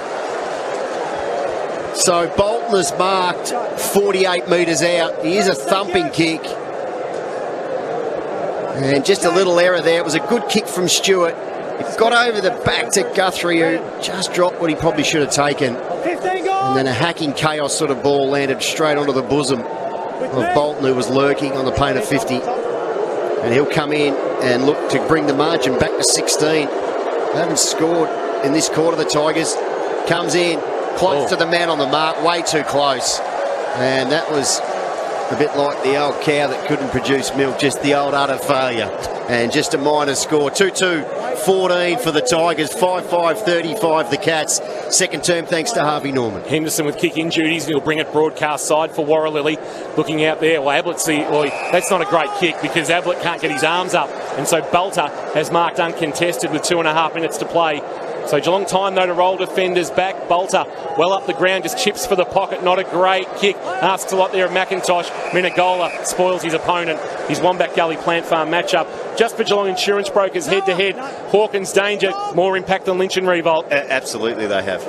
So Bolton is marked 48 metres out. He is a thumping kick. And just a little error there. It was a good kick from Stewart. It got over the back to Guthrie, who just dropped what he probably should have taken. And then a hacking chaos sort of ball landed straight onto the bosom of Bolton, who was lurking on the paint of 50. And he'll come in and look to bring the margin back to 16. They haven't scored in this quarter, the Tigers. Comes in, close to the man on the mark, way too close. And that was a bit like the old cow that couldn't produce milk, just the old utter failure. And just a minor score. 2-2-14 for the Tigers, 5-5-35 the Cats. Second term thanks to Harvey Norman. Henderson with kick-in duties, and he'll bring it broadcast side for Warralilly. Looking out there, well, Ablett, that's not a great kick because Ablett can't get his arms up. And so Bolter has marked uncontested with 2.5 minutes to play. So Geelong time, though, to roll defenders back. Bolter, well up the ground, just chips for the pocket. Not a great kick. Asks a lot there of McIntosh. Menegola spoils his opponent. His Wombat Gully Plant Farm matchup. Just for Geelong Insurance Brokers, head-to-head. Hawkins danger, more impact than Lynch and Revolt. Absolutely they have.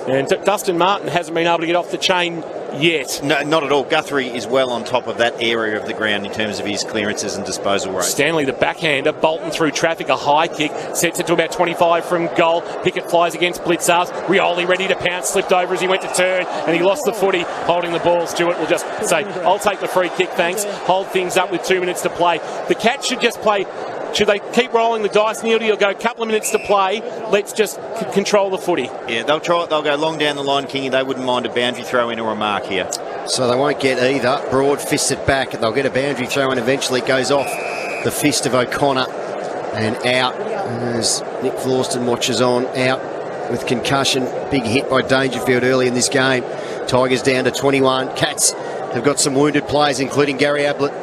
And Dustin Martin hasn't been able to get off the chain yet. No, not at all. Guthrie is well on top of that area of the ground in terms of his clearances and disposal rate. Stanley, the backhander, Bolton through traffic, a high kick, sets it to about 25 from goal. Pickett flies against Blitzars. Rioli ready to pounce, slipped over as he went to turn, and he lost the footy holding the ball. Stewart will just say, I'll take the free kick, thanks. Hold things up with 2 minutes to play. The Cats should just play. Should they keep rolling the dice, Neil? Or go a couple of minutes to play? Let's just control the footy. Yeah, they'll try it. They'll go long down the line, Kingy. They wouldn't mind a boundary throw in or a mark here. So they won't get either. Broad fists it back. They'll get a boundary throw and eventually it goes off the fist of O'Connor and out as Nick Florston watches on. Out with concussion. Big hit by Dangerfield early in this game. Tigers down to 21. Cats have got some wounded players, including Gary Ablett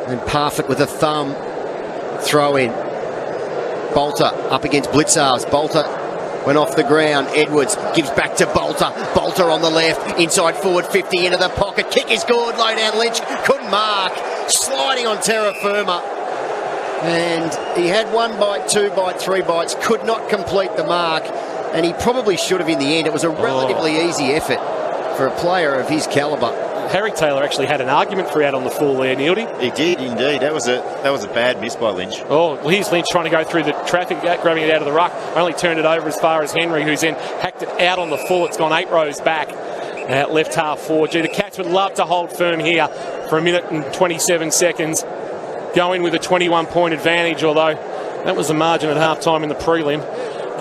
and Parfitt with a thumb. Throw in. Bolter up against Blitzars. Bolter went off the ground. Edwards gives back to Bolter. Bolter on the left. Inside forward 50 into the pocket. Kick is good. Low down Lynch. Couldn't mark. Sliding on terra firma. And he had 1 bite, 2 bite, 3 bites. Could not complete the mark. And he probably should have in the end. It was a relatively easy effort for a player of his calibre. Harry Taylor actually had an argument throughout on the full there, Neildy. He did indeed. That was a bad miss by Lynch. Oh, well, here's Lynch trying to go through the traffic, grabbing it out of the ruck. Only turned it over as far as Henry, who's then hacked it out on the full. It's gone 8 rows back. Left half forward. Gee, the Cats would love to hold firm here for 1 minute and 27 seconds. Go in with a 21-point advantage, although that was the margin at half-time in the prelim.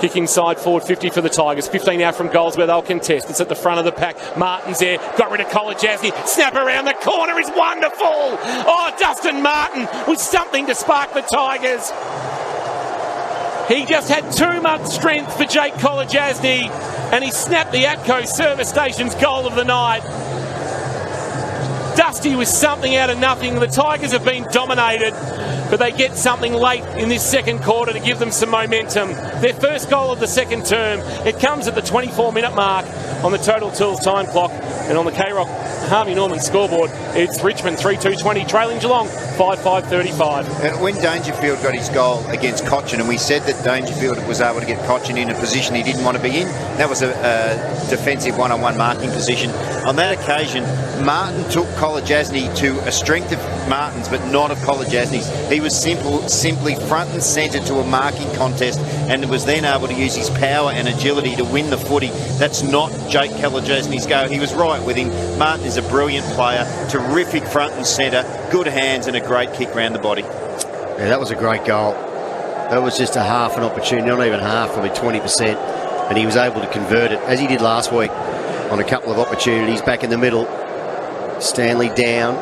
Kick inside, forward 50 for the Tigers. 15 out from goals where they'll contest. It's at the front of the pack. Martin's there. Got rid of Kolodjasny. Snap around the corner is wonderful. Oh, Dustin Martin with something to spark the Tigers. He just had too much strength for Jake Kolodjasny, and he snapped the Atco Service Station's goal of the night. Dusty was something out of nothing. The Tigers have been dominated, but they get something late in this second quarter to give them some momentum. Their first goal of the second term. It comes at the 24-minute mark on the Total Tools time clock, and on the K-Rock Harvey Norman scoreboard, it's Richmond 3-2-20, trailing Geelong 5-5-35. When Dangerfield got his goal against Cochin, and we said that Dangerfield was able to get Cochin in a position he didn't want to be in, that was a defensive one-on-one marking position. On that occasion, Martin took Kolodjasny to a strength of Martin's, but not of Kolodjasny's. He was simply front and centre to a marking contest, and was then able to use his power and agility to win the footy. That's not Jake Kolodjasny's go. He was right with him. Martin is a brilliant player, terrific front and centre, good hands, and a great kick round the body. Yeah, that was a great goal. That was just a half an opportunity, not even half, probably 20%. And he was able to convert it, as he did last week, on a couple of opportunities back in the middle. Stanley down.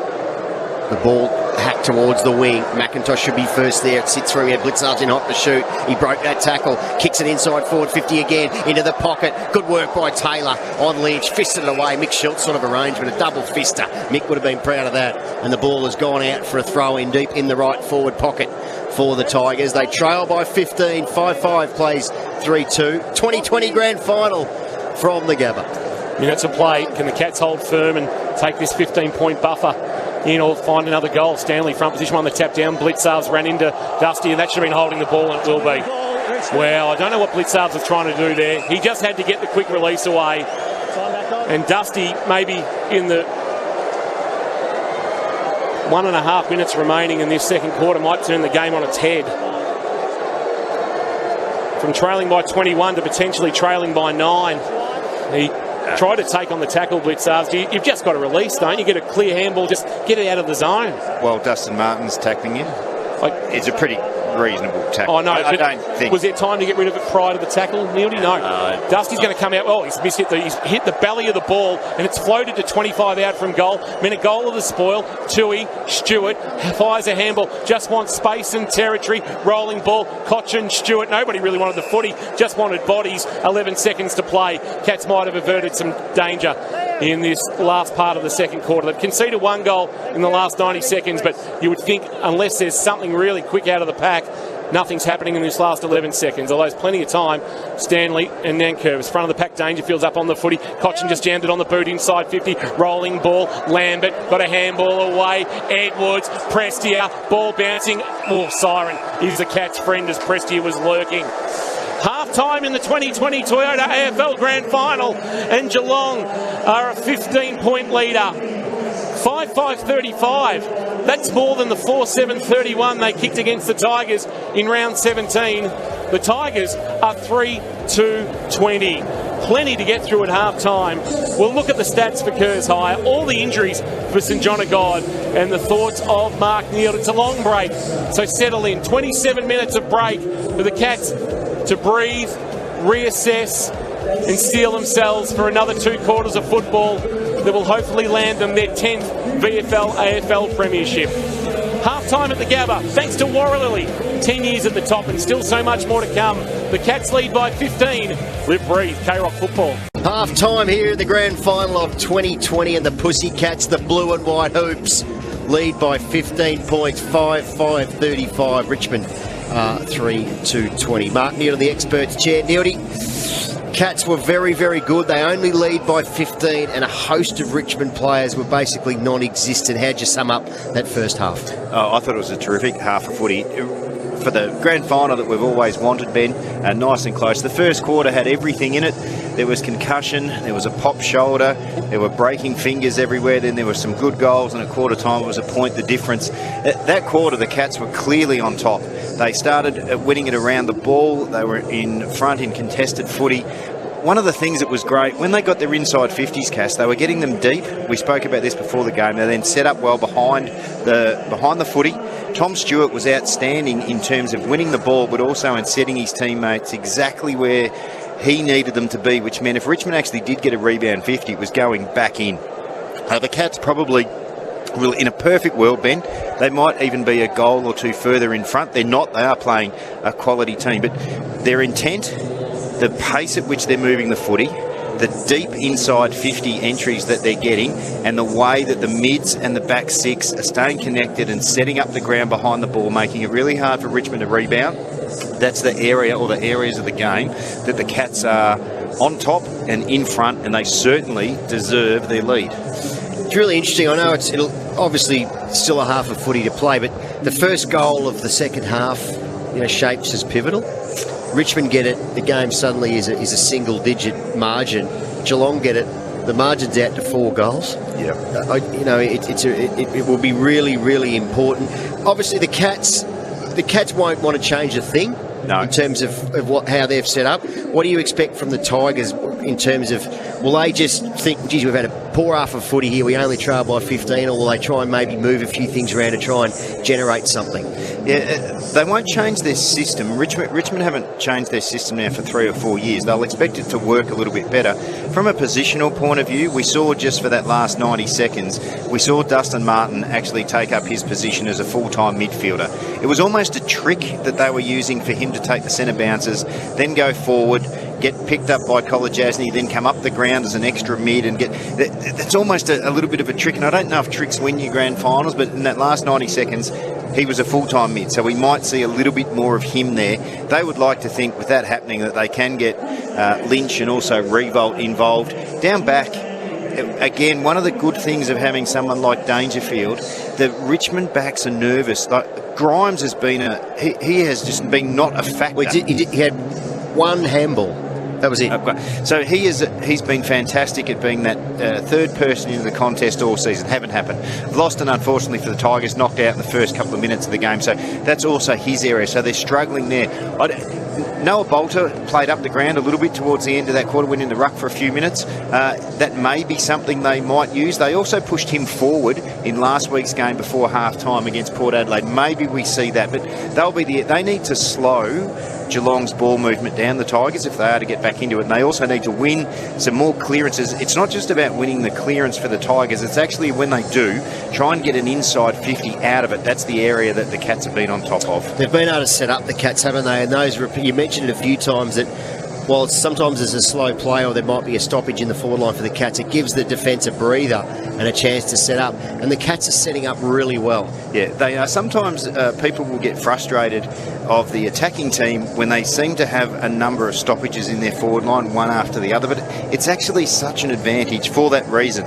The ball hacked towards the wing. McIntosh should be first there. It sits through. He had Blitzards in hot to shoot. He broke that tackle. Kicks it inside forward 50 again. Into the pocket. Good work by Taylor on Lynch. Fisted it away. Mick Schultz sort of arrangement. A double fister. Mick would have been proud of that. And the ball has gone out for a throw in deep in the right forward pocket for the Tigers. They trail by 15. 5-5 plays 3-2. 2020 grand final from the Gabba. Minutes of play. Can the Cats hold firm and take this 15-point buffer in, or find another goal? Stanley front position on the tap down. Blitzarves ran into Dusty, and that should have been holding the ball, and it will be. Well, I don't know what Blitzarves was trying to do there. He just had to get the quick release away. And Dusty, maybe in the 1.5 minutes remaining in this second quarter, might turn the game on its head. From trailing by 21 to potentially trailing by 9. He tried to take on the tackle, Blitzarves. You've just got to release, don't you? Get a clear handball, just get it out of the zone. Well, Dustin Martin's tackling you. It's a pretty reasonable tackle. Oh, no. I don't think. Was there time to get rid of it prior to the tackle, Neildy? No. Dusty's going to come out. Well, he's hit the belly of the ball, and it's floated to 25 out from goal. Meant a goal of the spoil. Tui, Stewart, fires a handball. Just wants space and territory. Rolling ball. Cochin, Stewart. Nobody really wanted the footy. Just wanted bodies. 11 seconds to play. Cats might have averted some danger in this last part of the second quarter. They've conceded 1 goal in the last 90 seconds, but you would think unless there's something really quick out of the pack, nothing's happening in this last 11 seconds. Although there's plenty of time. Stanley and Nankervis, front of the pack. Dangerfield's up on the footy. Cochin just jammed it on the boot inside 50. Rolling ball. Lambert got a handball away. Edwards, Prestia, ball bouncing. Oh, siren. He's the Cats' friend as Prestia was lurking. Half-time in the 2020 Toyota AFL Grand Final, and Geelong are a 15-point leader. 5-5-35. That's more than the 4-7-31 they kicked against the Tigers in round 17. The Tigers are 3-2-20. Plenty to get through at half-time. We'll look at the stats for Kerrs Hire. All the injuries for St John of God, and the thoughts of Mark Neal. It's a long break, so settle in. 27 minutes of break for the Cats to breathe, reassess, and steel themselves for another 2 quarters of football that will hopefully land them their 10th VFL AFL Premiership. Half-time at the Gabba, thanks to Warralilly. 10 years at the top and still so much more to come. The Cats lead by 15. Live, breathe, K-Rock football. Half-time here in the grand final of 2020, and the Pussycats, the blue and white hoops, lead by 15 points, 5-5-35. Richmond 3-2-20. Mark Neal, the experts chair. Nealdy, Cats were very, very good. They only lead by 15, and a host of Richmond players were basically non-existent. How'd you sum up that first half? Oh, I thought it was a terrific half of footy. for the grand final that we've always wanted, Ben. Nice and close. The first quarter had everything in it. There was concussion, there was a pop shoulder, there were breaking fingers everywhere, then there were some good goals, and at quarter time it was a point the difference. That quarter, the Cats were clearly on top. They started winning it around the ball. They were in front in contested footy. One of the things that was great, when they got their inside 50s, Cass, they were getting them deep. We spoke about this before the game. They then set up well behind the footy. Tom Stewart was outstanding in terms of winning the ball, but also in setting his teammates exactly where he needed them to be, which meant if Richmond actually did get a rebound 50, it was going back in. The Cats probably will, in a perfect world, Ben, they might even be a goal or two further in front. They're not. They are playing a quality team. But their intent, the pace at which they're moving the footy, the deep inside 50 entries that they're getting, and the way that the mids and the back six are staying connected and setting up the ground behind the ball, making it really hard for Richmond to rebound. That's the area, or the areas of the game, that the Cats are on top and in front, and they certainly deserve their lead. It's really interesting. I know it'll obviously still a half of footy to play, but the first goal of the second half, shapes as pivotal. Richmond get it, the game suddenly is a single-digit margin. Geelong get it, the margin's out to 4 goals. Yeah, it will be really, really important. Obviously, the Cats won't want to change a thing. No. In terms of how they've set up. What do you expect from the Tigers in terms of, will they just think, geez, we've had a poor half of footy here, we only trail by 15, or will they try and maybe move a few things around to try and generate something? Yeah, they won't change their system. Richmond haven't changed their system now for 3 or 4 years. They'll expect it to work a little bit better. From a positional point of view, we saw just for that last 90 seconds, we saw Dustin Martin actually take up his position as a full-time midfielder. It was almost a trick that they were using for him to take the centre bounces, then go forward, get picked up by Kolajasny, then come up the ground as an extra mid and get... It's almost a little bit of a trick, and I don't know if tricks win you grand finals, but in that last 90 seconds, he was a full-time mid, so we might see a little bit more of him there. They would like to think, with that happening, that they can get Lynch and also Revolt involved. Down back, again, one of the good things of having someone like Dangerfield, the Richmond backs are nervous. Like Grimes has been he has just been not a factor. Well, he had one handball. That was it. Okay. So he's been fantastic at being that third person into the contest all season. Haven't happened. Lost, and unfortunately for the Tigers, knocked out in the first couple of minutes of the game. So that's also his area. So they're struggling there. Noah Bolter played up the ground a little bit towards the end of that quarter, went in the ruck for a few minutes. That may be something they might use. They also pushed him forward in last week's game before half-time against Port Adelaide. Maybe we see that, but they need to slow Geelong's ball movement down, the Tigers, if they are to get back into it. And they also need to win some more clearances. It's not just about winning the clearance for the Tigers. It's actually, when they do, try and get an inside 50 out of it. That's the area that the Cats have been on top of. They've been able to set up the Cats, haven't they? And those, you mentioned it a few times, that while sometimes there's a slow play or there might be a stoppage in the forward line for the Cats, it gives the defence a breather and a chance to set up. And the Cats are setting up really well. Yeah, they are. Sometimes people will get frustrated of the attacking team when they seem to have a number of stoppages in their forward line, one after the other. But it's actually such an advantage for that reason.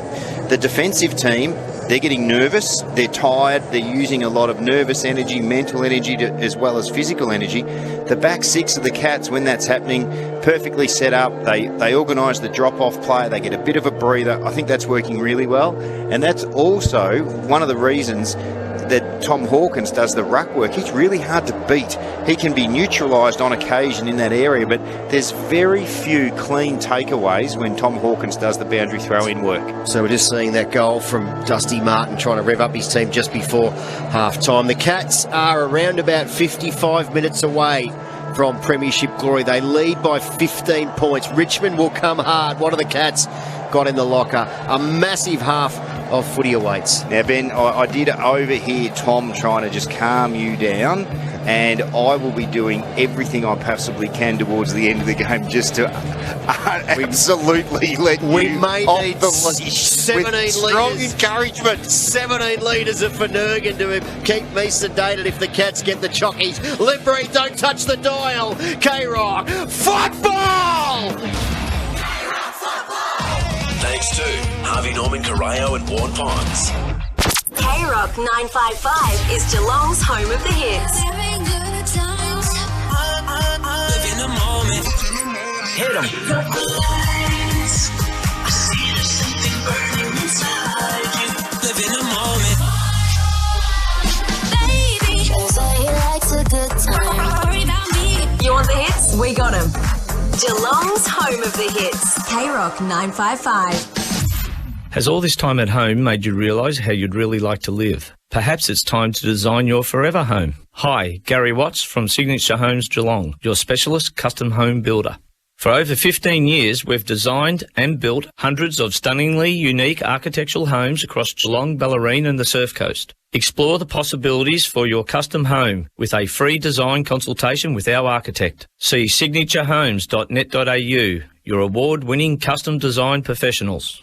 The defensive team, they're getting nervous, they're tired, they're using a lot of nervous energy, mental energy, as well as physical energy. The back six of the Cats, when that's happening, perfectly set up. They organise the drop-off play, they get a bit of a breather. I think that's working really well. And that's also one of the reasons that Tom Hawkins does the ruck work. He's really hard to beat. He can be neutralised on occasion in that area, but there's very few clean takeaways when Tom Hawkins does the boundary throw-in work. So we're just seeing that goal from Dusty Martin trying to rev up his team just before half-time. The Cats are around about 55 minutes away from Premiership glory. They lead by 15 points. Richmond will come hard. What have the Cats got in the locker? A massive half of footy awaits. Now, Ben, I did overhear Tom trying to just calm you down, and I will be doing everything I possibly can towards the end of the game just to absolutely let we you may off need the leash 17 with strong litres. encouragement. 17 litres of Finnegan to keep me sedated if the Cats get the chockies. Limbury, don't touch the dial. K-Rock, football! Thanks to Harvey Norman Correo and Vaughan Ponds. K-Rock 955 is Geelong's home of the hits. times. Live in the moment. Hit 'em. I see there's something burning inside you. Live in the moment. Baby, he likes a good time. Worry about me. You want the hits? We got 'em. Geelong's home of the hits. K-Rock 955. Has all this time at home made you realise how you'd really like to live? Perhaps it's time to design your forever home. Hi, Gary Watts from Signature Homes Geelong, your specialist custom home builder. For over 15 years, we've designed and built hundreds of stunningly unique architectural homes across Geelong, Bellarine and the Surf Coast. Explore the possibilities for your custom home with a free design consultation with our architect. See signaturehomes.net.au, your award-winning custom design professionals.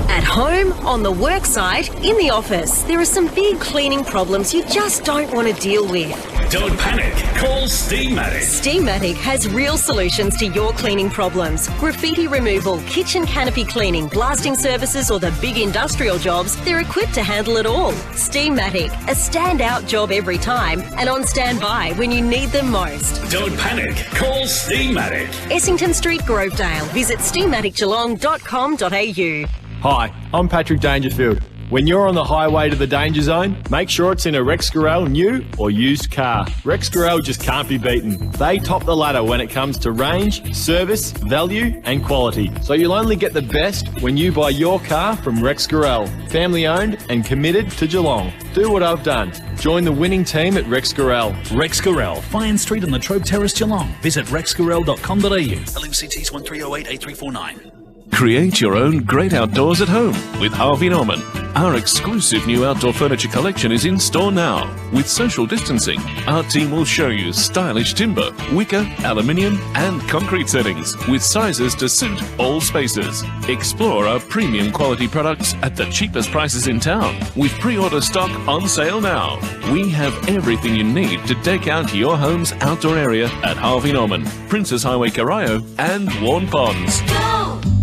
At home, on the work site, in the office, there are some big cleaning problems you just don't want to deal with. Don't panic. Call Steamatic. Steamatic has real solutions to your cleaning problems. Graffiti removal, kitchen canopy cleaning, blasting services or the big industrial jobs, they're equipped to handle it all. Steamatic, a standout job every time and on standby when you need them most. Don't panic. Call Steamatic. Essington Street, Grovedale. Visit steamaticgeelong.com.au. Hi, I'm Patrick Dangerfield. When you're on the highway to the danger zone, make sure it's in a Rex Gorell new or used car. Rex Gorell just can't be beaten. They top the ladder when it comes to range, service, value and quality. So you'll only get the best when you buy your car from Rex Gorell. Family owned and committed to Geelong. Do what I've done. Join the winning team at Rex Gorell. Rex Gorell, Fyan Street on the Trobe Terrace, Geelong. Visit rexgorell.com.au. LMCTs 1308 8349. Create your own great outdoors at home with Harvey Norman. Our exclusive new outdoor furniture collection is in store now. With social distancing, our team will show you stylish timber, wicker, aluminium and concrete settings with sizes to suit all spaces. Explore our premium quality products at the cheapest prices in town with pre-order stock on sale now. We have everything you need to deck out your home's outdoor area at Harvey Norman, Princess Highway, Corio and Warren Ponds.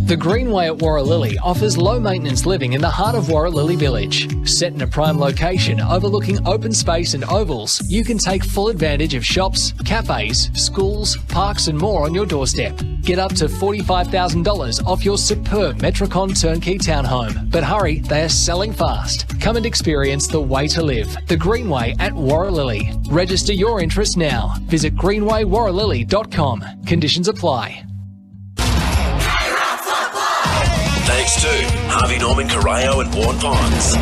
The Greenway at Warralilly offers low-maintenance living in the heart of Warralilly Village. Set in a prime location overlooking open space and ovals, you can take full advantage of shops, cafes, schools, parks and more on your doorstep. Get up to $45,000 off your superb Metricon turnkey townhome. But hurry, they are selling fast. Come and experience the way to live. The Greenway at Warralilly. Register your interest now. Visit greenwaywarralilly.com. Conditions apply. Thanks to Harvey Norman, Corio and Warren Ponds.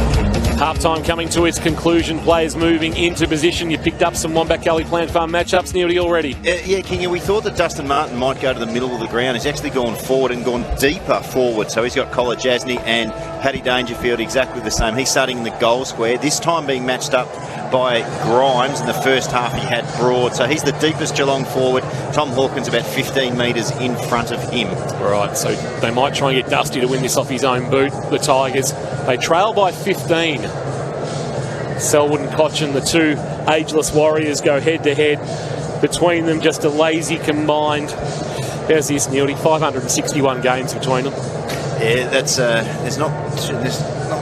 Half-time coming to its conclusion. Players moving into position. You picked up some Wombat Gully Plant Farm matchups, Neildy, already. Yeah, Kingy, we thought that Dustin Martin might go to the middle of the ground. He's actually gone forward and gone deeper forward. So he's got Collar Jasny and Paddy Dangerfield exactly the same. He's starting in the goal square, this time being matched up by Grimes. In the first half he had Broad, so he's the deepest Geelong forward. Tom Hawkins about 15 metres in front of him. Right, so they might try and get Dusty to win this off his own boot, the Tigers. They trail by 15. Selwood and Cochin, the two ageless Warriors, go head-to-head. Between them, just a lazy combined. There's this, Neildy, 561 games between them. Yeah, that's there's not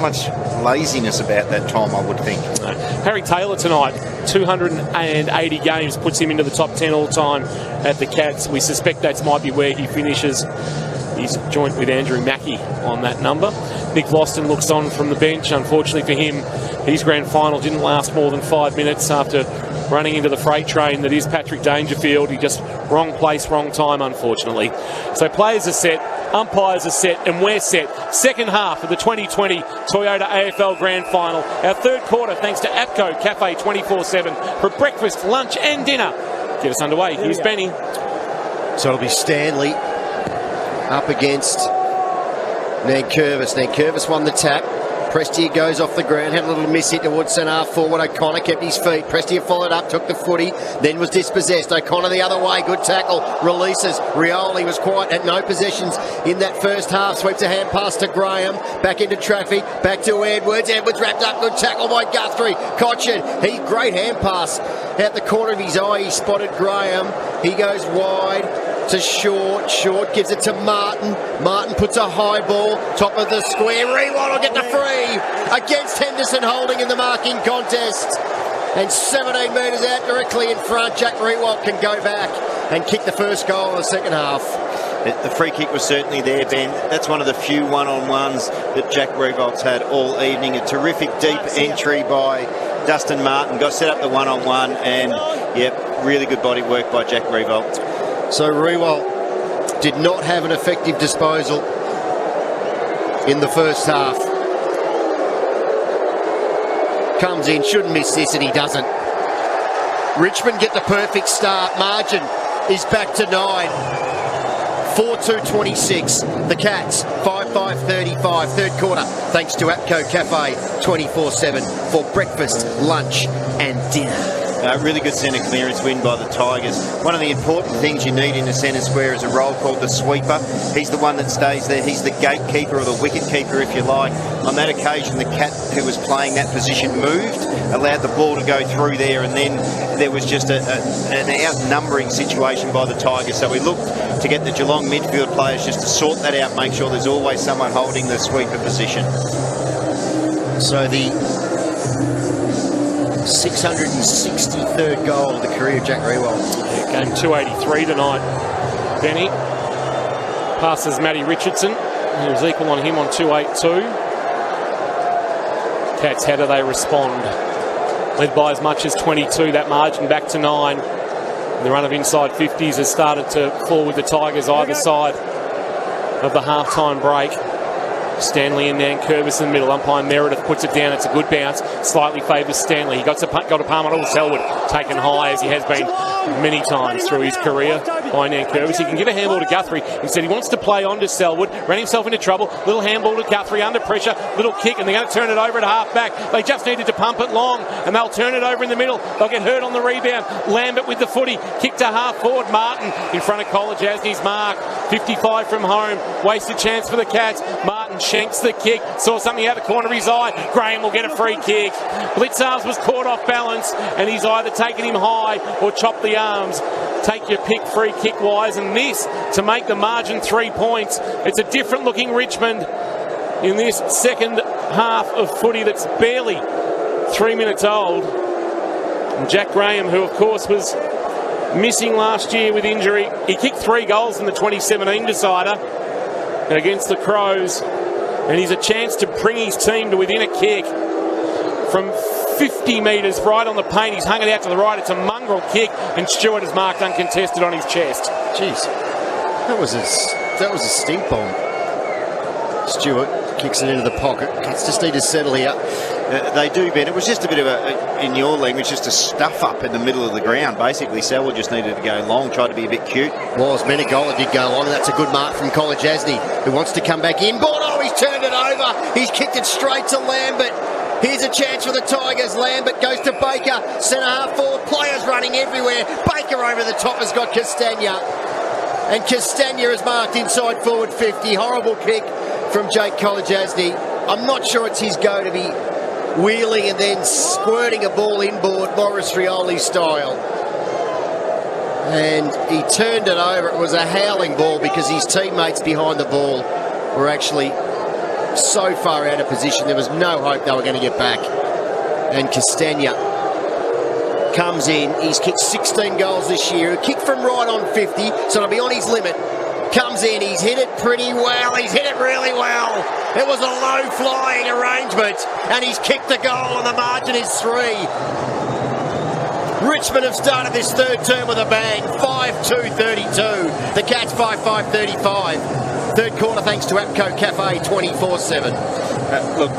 much laziness about that, Tom, I would think. No. Harry Taylor tonight, 280 games, puts him into the top 10 all-time at the Cats. We suspect that might be where he finishes. He's joint with Andrew Mackie on that number. Nick Vlauston looks on from the bench. Unfortunately for him, his grand final didn't last more than 5 minutes after running into the freight train that is Patrick Dangerfield. He just wrong place, wrong time, unfortunately. So players are set, umpires are set, and we're set. Second half of the 2020 Toyota AFL Grand Final. Our third quarter, thanks to APCO Cafe 24/7 for breakfast, lunch and dinner. Get us underway. Here's Benny. So it'll be Stanley up against Nankervis. Nankervis won the tap. Prestia goes off the ground, had a little miss hit towards centre half forward. O'Connor kept his feet. Prestia followed up, took the footy, then was dispossessed. O'Connor the other way, good tackle, releases. Rioli was quite at no possessions in that first half. Sweeps a hand pass to Graham, back into traffic, back to Edwards. Edwards wrapped up, good tackle by Guthrie. Cochin, great hand pass. Out the corner of his eye, he spotted Graham. He goes wide to Short. Short gives it to Martin. Martin puts a high ball, top of the square. Rewald will get the free against Henderson Holding in the marking contest. And 17 metres out directly in front. Jack Riewoldt can go back and kick the first goal in the second half. The free kick was certainly there, Ben. That's one of the few one-on-ones that Jack Riewoldt's had all evening. A terrific deep entry by Dustin Martin. Got set up the one-on-one, and, yep, really good body work by Jack Riewoldt. So Riewoldt did not have an effective disposal in the first half. Comes in, shouldn't miss this, and he doesn't. Richmond get the perfect start. Margin is back to 9. 4-2-26. The Cats, 5-5-35. Third quarter, thanks to APCO Cafe, 24/7 for breakfast, lunch and dinner. Really good centre clearance win by the Tigers. One of the important things you need in a centre square is a role called the sweeper. He's the one that stays there. He's the gatekeeper or the wicket keeper, if you like. On that occasion, the Cat who was playing that position moved, allowed the ball to go through there, and then there was just an outnumbering situation by the Tigers. So we looked to get the Geelong midfield players just to sort that out, make sure there's always someone holding the sweeper position. So the 663rd goal of the career of Jack Riewoldt. Yeah, game 283 tonight. Benny passes Matty Richardson. He was equal on him on 282. Cats, how do they respond? Led by as much as 22, that margin back to 9. The run of inside 50s has started to fall with the Tigers either side of the half-time break. Stanley and Nankervis in the middle. Umpire Meredith puts it down. It's a good bounce. Slightly favours Stanley. He got a palm on Selwood. Taken high as he has been many times through his career by Nankervis. He can give a handball to Guthrie. Instead, he wants to play on to Selwood. Ran himself into trouble. Little handball to Guthrie under pressure. Little kick, and they're going to turn it over at half-back. They just needed to pump it long, and they'll turn it over in the middle. They'll get hurt on the rebound. Lambert with the footy. Kick to half-forward. Martin in front of College Asney's mark. 55 from home. Wasted chance for the Cats. Martin shanks the kick. Saw something out the corner of his eye. Graham will get a free kick. Blitzarves was caught off balance, and he's either taken him high or chopped the arms. Take your pick free kick wise, and this to make the margin 3 points. It's a different looking Richmond in this second half of footy that's barely 3 minutes old. And Jack Graham, who of course was missing last year with injury, he kicked 3 goals in the 2017 decider against the Crows, and he's a chance to bring his team to within a kick from 50 metres right on the paint. He's hung it out to the right. It's a mongrel kick, and Stewart has marked uncontested on his chest. Jeez, that was a stink bomb. Stewart kicks it into the pocket. Cats just need to settle here. They do, Ben. It was just a bit of a, in your language, just a stuff up in the middle of the ground. Basically, Selwood just needed to go long, tried to be a bit cute. Was Menegola did go long, and that's a good mark from College Asney, who wants to come back in. Oh, he's turned it over. He's kicked it straight to Lambert. Here's a chance for the Tigers. Lambert goes to Baker. Centre half forward. Players running everywhere. Baker over the top has got Castagna. And Castagna is marked inside forward 50. Horrible kick from Jake College Asney. I'm not sure it's his go to be wheeling and then squirting a ball inboard, Maurice Rioli style. And he turned it over. It was a howling ball because his teammates behind the ball were actually so far out of position. There was no hope they were going to get back. And Castagna comes in. He's kicked 16 goals this year. A kick from right on 50, so it'll be on his limit. Comes in. He's hit it pretty well. He's hit it really well. It was a low-flying arrangement, and he's kicked the goal, and the margin is 3. Richmond have started this third term with a bang. 5-2-32. The Cats 5-5-35. Third quarter thanks to APCO Cafe 24/7. Look,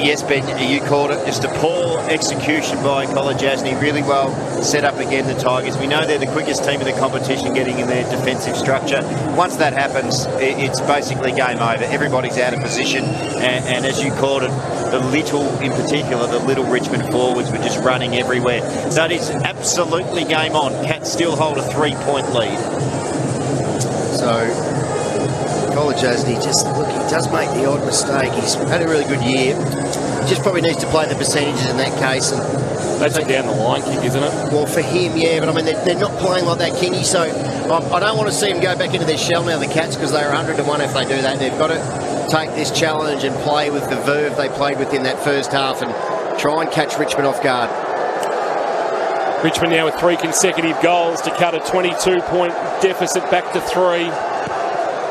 yes, Ben, you called it. Just a poor execution by College Asney. Really well set up again, the Tigers. We know they're the quickest team in the competition getting in their defensive structure. Once that happens, it's basically game over. Everybody's out of position. And as you called it, the little Richmond forwards were just running everywhere. So it is absolutely game on. Cats still hold a 3-point lead. So College Asney, he does make the odd mistake. He's had a really good year. He just probably needs to play the percentages in that case. And that's a down the line kick, isn't it? Well, for him, yeah, but I mean, they're not playing like that, Kingy, so I don't want to see him go back into their shell now, the Cats, because they're 100-1 if they do that. They've got to take this challenge and play with the verve they played with in that first half and try and catch Richmond off guard. Richmond now with 3 consecutive goals to cut a 22-point deficit back to 3.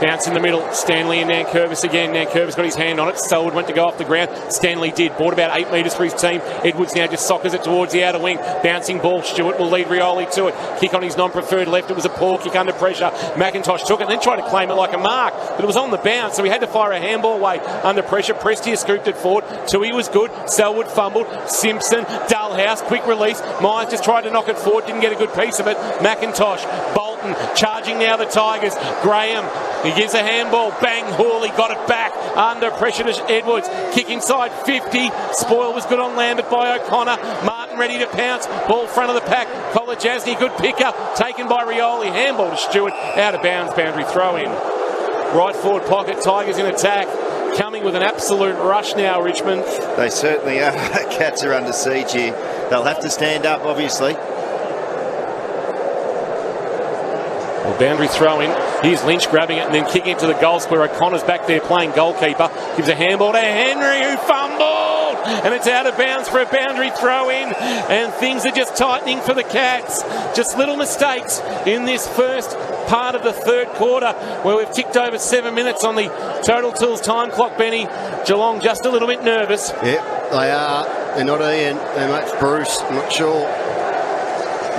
Bounce in the middle. Stanley and Nankervis again. Nankervis got his hand on it. Selwood went to go off the ground. Stanley did. Bought about 8 metres for his team. Edwards now just soccers it towards the outer wing. Bouncing ball. Stewart will lead Rioli to it. Kick on his non-preferred left. It was a poor kick under pressure. McIntosh took it and then tried to claim it like a mark. But it was on the bounce, so he had to fire a handball away under pressure. Prestia scooped it forward. Tui was good. Selwood fumbled. Simpson. Dullhouse. Quick release. Myers just tried to knock it forward. Didn't get a good piece of it. McIntosh. Bolton. Charging now the Tigers. Graham. He gives a handball. Bang. Hawley got it back. Under pressure to Edwards. Kick inside 50. Spoil was good on Lambert by O'Connor. Martin ready to pounce. Ball front of the pack. Kolajasny, good picker. Taken by Rioli. Handball to Stewart. Out of bounds. Boundary throw in. Right forward pocket. Tigers in attack. Coming with an absolute rush now, Richmond. They certainly are. Cats are under siege here. They'll have to stand up, obviously. Well, boundary throw in. Here's Lynch grabbing it and then kicking it to the goal square. O'Connor's back there playing goalkeeper. Gives a handball to Henry, who fumbled. And it's out of bounds for a boundary throw in. And things are just tightening for the Cats. Just little mistakes in this first part of the third quarter, where we've ticked over 7 minutes on the Total Tools time clock, Benny. Geelong just a little bit nervous. Yep, they are. They're not Ian. They're much Bruce. I'm not sure.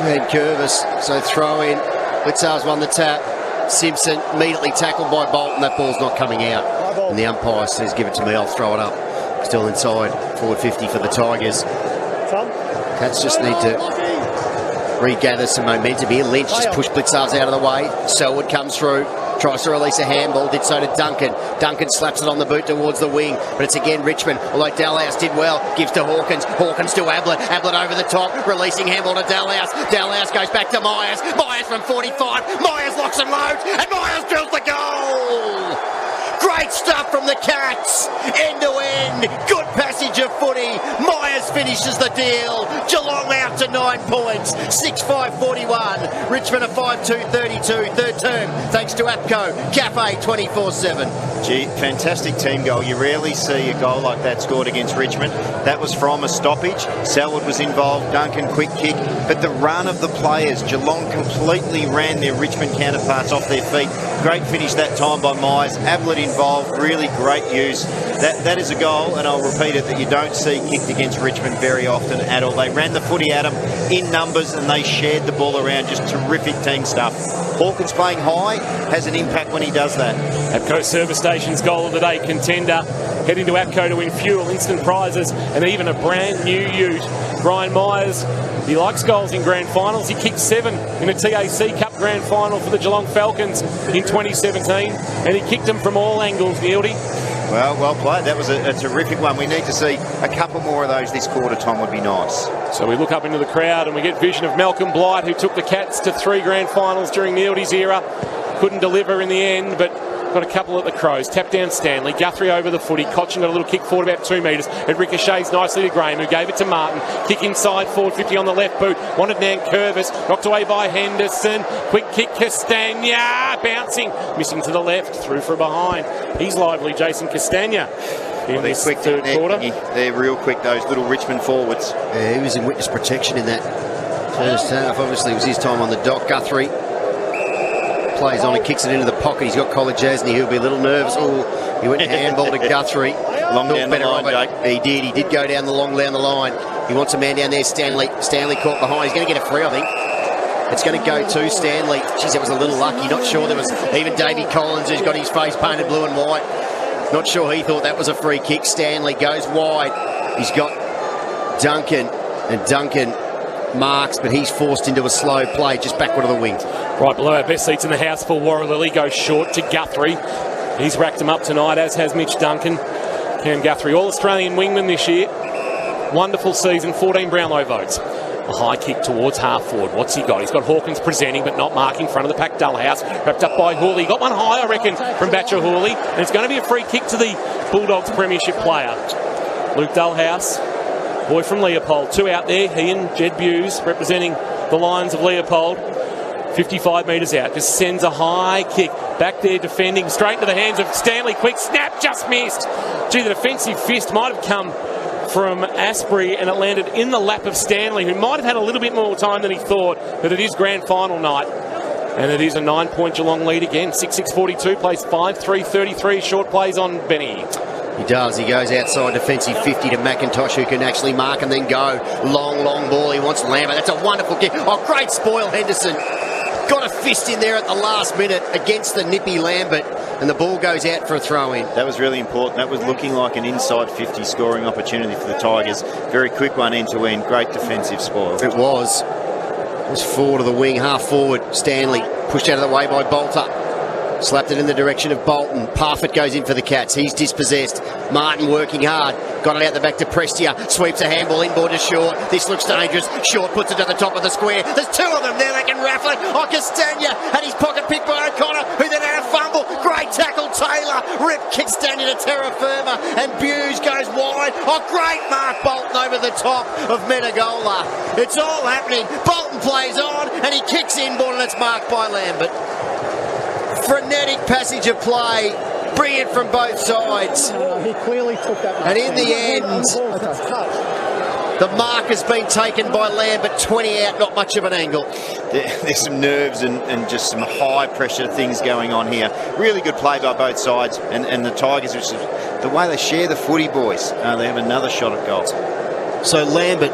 Had Curvis, so throw in. Blitzar's won the tap. Simpson immediately tackled by Bolton. That ball's not coming out. And the umpire says, give it to me, I'll throw it up. Still inside. Forward 50 for the Tigers. Cats just need to regather some momentum here. Lynch just pushed Blitzar's out of the way. Selwood comes through. Tries to release a handball, did so to Duncan. Duncan slaps it on the boot towards the wing, but it's again Richmond. Although Dalhouse did well, gives to Hawkins. Hawkins to Ablett. Ablett over the top, releasing handball to Dalhouse. Dalhouse goes back to Myers. Myers from 45. Myers locks and loads, and Myers drills the goal. Great stuff from the Cats. End to end. Good passage of footy. Myers finishes the deal. Geelong out to 9 points. 6-5-41. Richmond a 5-2-32. Third term thanks to APCO. Cafe 24/7. Gee, fantastic team goal. You rarely see a goal like that scored against Richmond. That was from a stoppage. Selwood was involved. Duncan, quick kick. But the run of the players, Geelong completely ran their Richmond counterparts off their feet. Great finish that time by Myers. Ablett involved. Really great use. That is a goal, and I'll repeat it, that you don't see kicked against Richmond very often at all. They ran the footy at them in numbers, and they shared the ball around. Just terrific team stuff. Hawkins playing high has an impact when he does that. APCO Service Station's goal of the day contender. Heading to APCO to win fuel, instant prizes, and even a brand new ute. Brian Myers, he likes goals in grand finals. He kicked 7 in a TAC Cup grand final for the Geelong Falcons in 2017, and he kicked them from all angles, Neildy. Well played. That was a terrific one. We need to see a couple more of those this quarter, Tom, would be nice. So we look up into the crowd and we get vision of Malcolm Blight, who took the Cats to 3 grand finals during Neildy's era. Couldn't deliver in the end, but got a couple at the Crows. Tap down Stanley. Guthrie over the footy. Cochin got a little kick forward about 2 metres. It ricochets nicely to Graham, who gave it to Martin. Kick inside, forward 50 on the left boot. Wanted Nankervis. Knocked away by Henderson. Quick kick, Castagna. Bouncing. Missing to the left. Through for behind. He's lively, Jason Castagna. In this quick third quarter. They're real quick, those little Richmond forwards. Yeah, he was in witness protection in that first half. Obviously, it was his time on the dock. Guthrie plays on and kicks it into the pocket. He's got Kolajasny, who'll be a little nervous. Oh, he went handball to Guthrie. Long down the line, Jake. He did. He did go down the line. He wants a man down there, Stanley. Stanley caught behind. He's going to get a free, I think. It's going to go to Stanley. Geez, that was a little lucky. Not sure there was even Davey Collins, who's got his face painted blue and white. Not sure he thought that was a free kick. Stanley goes wide. He's got Duncan, and Duncan marks, but he's forced into a slow play just backward of the wing. Right below our best seats in the house for Warralilly. Goes short to Guthrie. He's racked him up tonight, as has Mitch Duncan. Cam Guthrie, All-Australian wingman this year. Wonderful season, 14 Brownlow votes. A high kick towards half forward. What's he got? He's got Hawkins presenting, but not marking front of the pack. Dullhouse, wrapped up by Hawley. Got one high, I reckon, from Batcher Hawley. And it's going to be a free kick to the Bulldogs Premiership player. Luke Dullhouse, boy from Leopold. 2 out there. He and Jed Buse representing the Lions of Leopold. 55 metres out. Just sends a high kick. Back there defending. Straight into the hands of Stanley. Quick snap. Just missed. Gee, the defensive fist might have come from Asprey, and it landed in the lap of Stanley, who might have had a little bit more time than he thought, but it is grand final night. And it is a 9-point Geelong lead again. 6-6-42, plays 5-3-33, short plays on Benny. He does. He goes outside defensive 50 to McIntosh, who can actually mark and then go. Long ball. He wants Lambert. That's a wonderful kick. Oh, great spoil, Henderson. Got a fist in there at the last minute against the nippy Lambert, and the ball goes out for a throw-in. That was really important. That was looking like an inside 50 scoring opportunity for the Tigers. Very quick one end-to-end. Great defensive spoil. It was. It was forward of the wing, half forward. Stanley pushed out of the way by Bolter. Slapped it in the direction of Bolton. Parfitt goes in for the Cats. He's dispossessed. Martin working hard. Got it out the back to Prestia. Sweeps a handball inboard to Short. This looks dangerous. Short puts it to the top of the square. There's two of them there. They can raffle it. Oh, Castagna had his pocket picked by O'Connor, who then had a fumble. Great tackle, Taylor. Rip Castagna to terra firma. And Buse goes wide. Oh, great mark, Bolton over the top of Menegola. It's all happening. Bolton plays on and he kicks inboard, and it's marked by Lambert. Frenetic passage of play, brilliant from both sides. He clearly took that. And in the end, the mark has been taken by Lambert, 20 out, not much of an angle. There's some nerves and just some high pressure things going on here. Really good play by both sides, and the Tigers, which is the way they share the footy, boys. They have another shot at goal. So Lambert,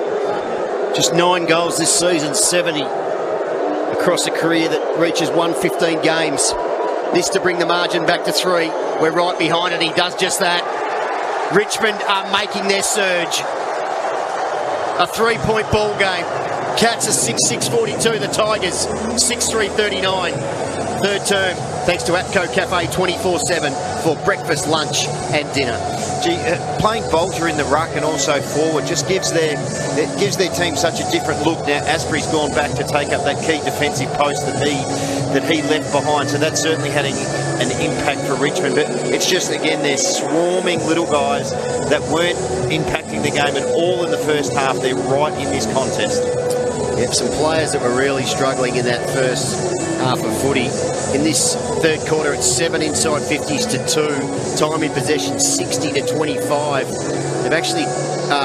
just 9 goals this season, 70 across a career that reaches 115 games. This to bring the margin back to 3. We're right behind it. He does just that. Richmond are making their surge. A 3-point ball game. Cats are 6-6-42. The Tigers 6-3-39. Third term, thanks to Atco Cafe 24/7 for breakfast, lunch and dinner. Gee, playing Bolter in the ruck and also forward just gives their team such a different look. Now Asprey's gone back to take up that key defensive post that he left behind, so that's certainly had an impact for Richmond. But it's just, again, they're swarming little guys that weren't impacting the game at all in the first half. They're right in this contest. Yep, some players that were really struggling in that first half of footy. In this third quarter, it's 7 inside 50s to 2. Time in possession 60 to 25. They've actually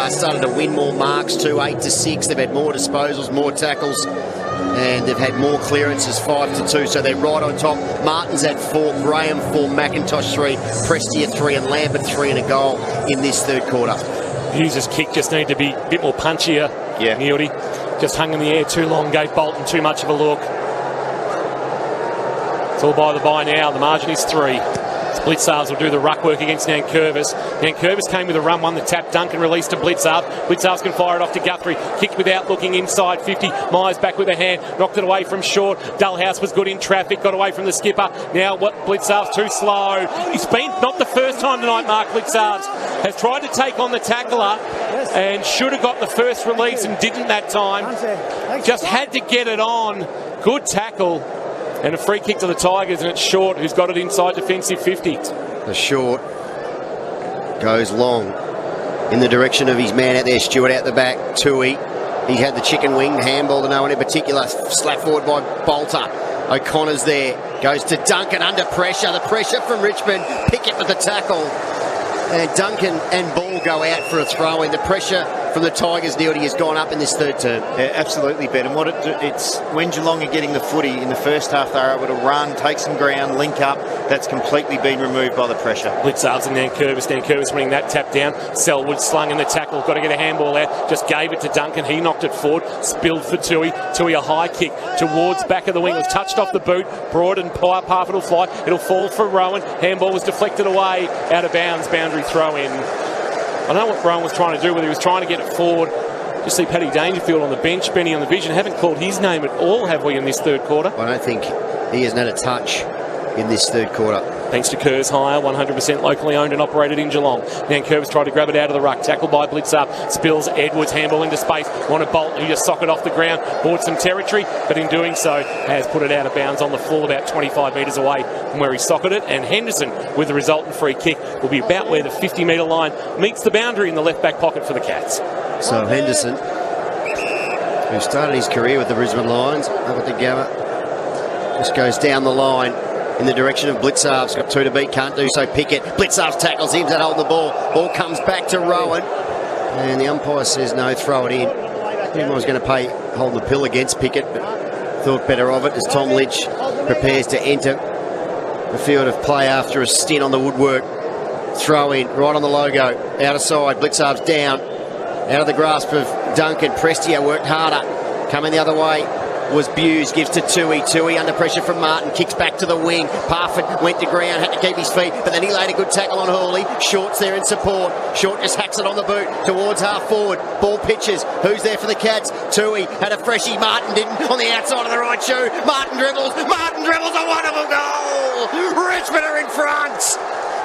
started to win more marks too, 8 to 6. They've had more disposals, more tackles, and they've had more clearances, 5 to 2. So they're right on top. Martin's at 4, Graham 4, McIntosh 3, Prestia 3, and Lambert 3 and a goal in this third quarter. Hughes' kick just needed to be a bit more punchier. Yeah, Neildy just hung in the air too long, gave Bolton too much of a look. It's all by the by now. The margin is 3. Blitzarves will do the ruck work against Nankervis. Nankervis came with a run, won the tap. Duncan released to Blitzarves. Blitzarves can fire it off to Guthrie. Kicked without looking inside 50. Myers back with a hand. Knocked it away from Short. Dullhouse was good in traffic. Got away from the skipper. Now what? Blitzarves too slow. He's been not the first time tonight. Mark Blitzarves has tried to take on the tackler and should have got the first release and didn't that time. Just had to get it on. Good tackle. And a free kick to the Tigers, and it's Short who's got it inside defensive 50. The Short goes long in the direction of his man out there, Stewart out the back, Tui. He had the chicken wing, handball to no one in particular, slap forward by Bolter. O'Connor's there, goes to Duncan under pressure. The pressure from Richmond, Pickett with the tackle. And Duncan and Ball go out for a throw-in. The pressure from the Tigers, Neildy, has gone up in this third term. Yeah, absolutely, Ben. And it's when Geelong are getting the footy in the first half, they're able to run, take some ground, link up. That's completely been removed by the pressure. Blitzarves and Nankervis. Nankervis winning that tap down. Selwood slung in the tackle. Got to get a handball out. Just gave it to Duncan. He knocked it forward. Spilled for Tui. Tui a high kick towards back of the wing. It was touched off the boot. Broad and half it'll fly. It'll fall for Rowan. Handball was deflected away. Out of bounds. Boundary throw in. I don't know what Rowan was trying to do, whether he was trying to get it forward. Just see Paddy Dangerfield on the bench, Benny on the vision. Haven't called his name at all, have we, in this third quarter? I don't think he hasn't had a touch in this third quarter. Thanks to Kerrs Hire, 100% locally owned and operated in Geelong. Nankervis tried to grab it out of the ruck. Tackled by Blitzarves. Spills Edwards, handball into space. Wanted Bolton, who just socked it off the ground. Bought some territory, but in doing so has put it out of bounds on the full, about 25 metres away from where he socketed it. And Henderson, with the resultant free kick, will be about where the 50-metre line meets the boundary in the left-back pocket for the Cats. So Henderson, who started his career with the Brisbane Lions, up at the Gabba, just goes down the line in the direction of Blitzarves. Got 2 to beat, can't do so. Pickett. Blitzarves tackles him, that holding the ball. Ball comes back to Rowan. And the umpire says no, throw it in. Everyone was going to hold the pill against Pickett, but thought better of it as Tom Lynch prepares to enter the field of play after a stint on the woodwork. Throw in, right on the logo, out of side, Blitzarv's down, out of the grasp of Duncan. Prestia worked harder, coming the other way was Buse, gives to Tui. Tui under pressure from Martin, kicks back to the wing. Parfitt went to ground, had to keep his feet, but then he laid a good tackle on Hurley. Short's there in support. Short just hacks it on the boot towards half forward. Ball pitches. Who's there for the Cats? Tui had a freshie. Martin didn't on the outside of the right shoe. Martin dribbles. Martin dribbles. A wonderful goal. Richmond are in front.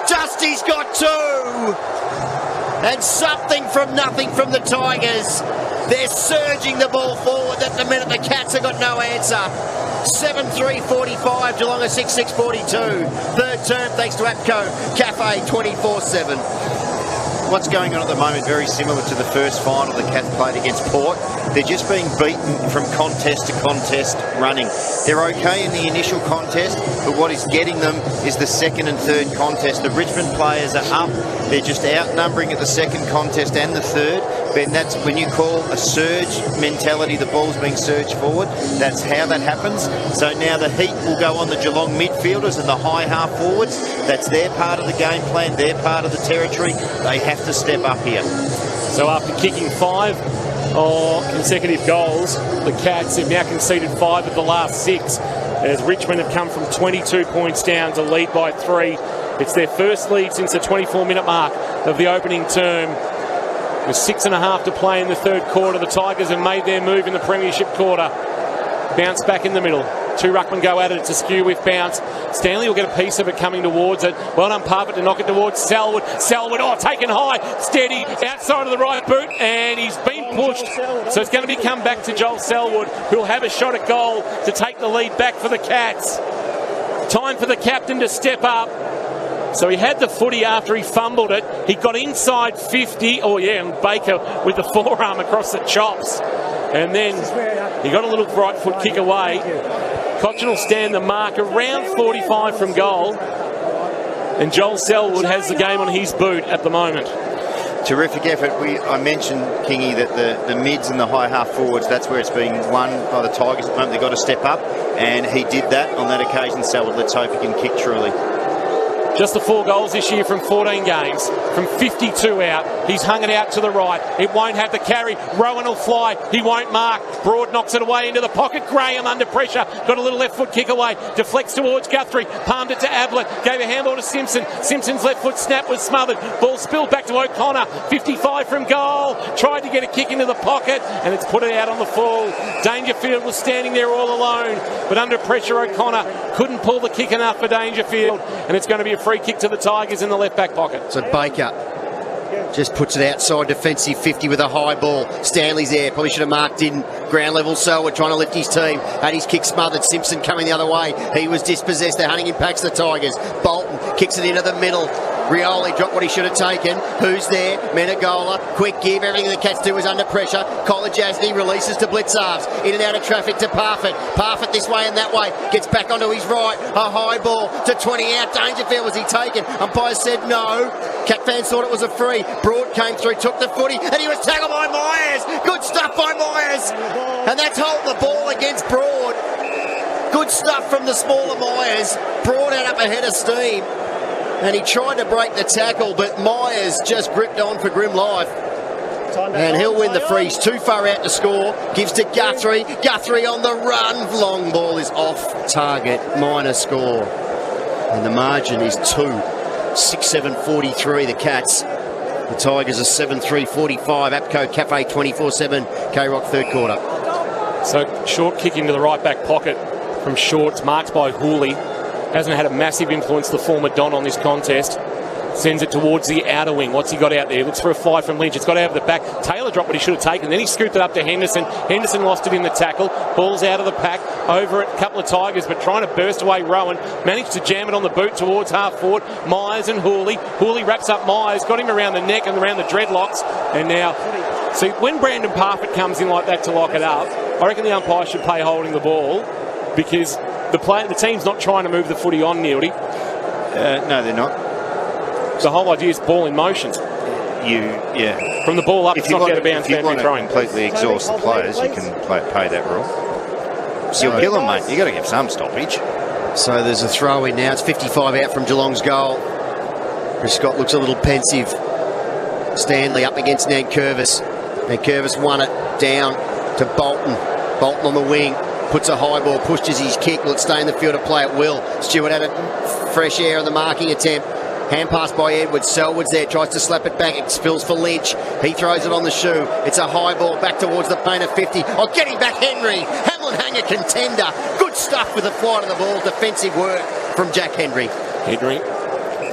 Dusty's got two. And something from nothing from the Tigers. They're surging the ball forward at the minute. The Cats have got no answer. 7-3-45, Geelong are 6-6-42. Third term thanks to APCO Cafe 24/7. What's going on at the moment, very similar to the first final the Cats played against Port. They're just being beaten from contest to contest running. They're okay in the initial contest, but what is getting them is the second and third contest. The Richmond players are up. They're just outnumbering at the second contest and the third. Ben, that's when you call a surge mentality, the ball's being surged forward. That's how that happens. So now the heat will go on the Geelong midfielders and the high half forwards. That's their part of the game plan, their part of the territory. They have to step up here. So after kicking 5 consecutive goals, the Cats have now conceded 5 of the last 6, as Richmond have come from 22 points down to lead by 3. It's their first lead since the 24-minute mark of the opening term. With 6.5 to play in the third quarter, the Tigers have made their move in the Premiership quarter. Bounce back in the middle. 2 ruckmen go at it. It's a skew with bounce. Stanley will get a piece of it coming towards it. Well done, Parfitt, to knock it towards Selwood. Selwood, taken high, steady, outside of the right boot, and he's been pushed. So it's going to be come back to Joel Selwood, who'll have a shot at goal to take the lead back for the Cats. Time for the captain to step up. So he had the footy after he fumbled it. He got inside 50. And Baker with the forearm across the chops. And then he got a little right foot kick away. Cochin will stand the mark around 45 from goal. And Joel Selwood has the game on his boot at the moment. Terrific effort. I mentioned, Kingy, that the mids and the high half forwards, that's where it's being won by the Tigers at the moment. They've got to step up, and he did that on that occasion. Selwood, let's hope he can kick truly. Just the 4 goals this year from 14 games. From 52 out, he's hung it out to the right. It won't have the carry. Rowan will fly. He won't mark. Broad knocks it away into the pocket. Graham under pressure. Got a little left foot kick away. Deflects towards Guthrie. Palmed it to Ablett. Gave a handball to Simpson. Simpson's left foot snap was smothered. Ball spilled back to O'Connor. 55 from goal. Tried to get a kick into the pocket, and it's put it out on the full. Dangerfield was standing there all alone, but under pressure O'Connor couldn't pull the kick enough for Dangerfield, and it's going to be a free kick to the Tigers in the left back pocket. So Baker just puts it outside, defensive 50 with a high ball. Stanley's there, probably should have marked, didn't. Ground level, Selwood trying to lift his team. Had his kick smothered. Simpson coming the other way. He was dispossessed. They're hunting impacts the Tigers. Bolton kicks it into the middle. Rioli dropped what he should have taken. Who's there? Menegola. Quick give. Everything the Cats do is under pressure. Kolajasny releases to Blitzarves. In and out of traffic to Parfitt. Parfitt this way and that way. Gets back onto his right. A high ball to 20 out. Dangerfield, was he taken? Umpire said no. Cat fans thought it was a free. Broad came through, took the footy, and he was tackled by Myers. Good stuff by Myers. And that's holding the ball against Broad. Good stuff from the smaller Myers. Broad out up ahead of steam. And he tried to break the tackle, but Myers just gripped on for grim life. And he'll win the freeze. Too far out to score. Gives to Guthrie. Guthrie on the run. Long ball is off target. Minor score. And the margin is 2. 6-7-43, the Cats. The Tigers are 7-3-45. APCO Cafe 24/7. K-Rock third quarter. So short kick into the right back pocket from Shorts, marked by Hooley. Hasn't had a massive influence, the former Don, on this contest. Sends it towards the outer wing. What's he got out there? Looks for a fly from Lynch. It's got out of the back. Taylor dropped what he should have taken. Then he scooped it up to Henderson. Henderson lost it in the tackle. Ball's out of the pack. Over it, a couple of Tigers, but trying to burst away Rowan. Managed to jam it on the boot towards half forward. Myers and Hooley. Hooley wraps up Myers. Got him around the neck and around the dreadlocks. And now, see, when Brandon Parfitt comes in like that to lock it up, I reckon the umpire should play holding the ball, because the team's not trying to move the footy on, Neildy. No, they're not. The whole idea is ball in motion. From the ball up, if it's you knocked want, out of bounds. if you Boundary want to throwing. completely exhaust the players, you can pay that rule. You'll kill them, mate. You've got to give some stoppage. So there's a throw in now. It's 55 out from Geelong's goal. Chris Scott looks a little pensive. Stanley up against Nankervis. Nankervis won it down to Bolton. Bolton on the wing. Puts a high ball, pushes his kick. Will it stay in the field to play at will? Stewart had a fresh air on the marking attempt. Hand pass by Edwards. Selwood's there, tries to slap it back. It spills for Lynch. He throws it on the shoe. It's a high ball back towards the paint of 50. Oh, getting back Henry. Hamlin Hanger contender. Good stuff with the flight of the ball. Defensive work from Jack Henry. Henry,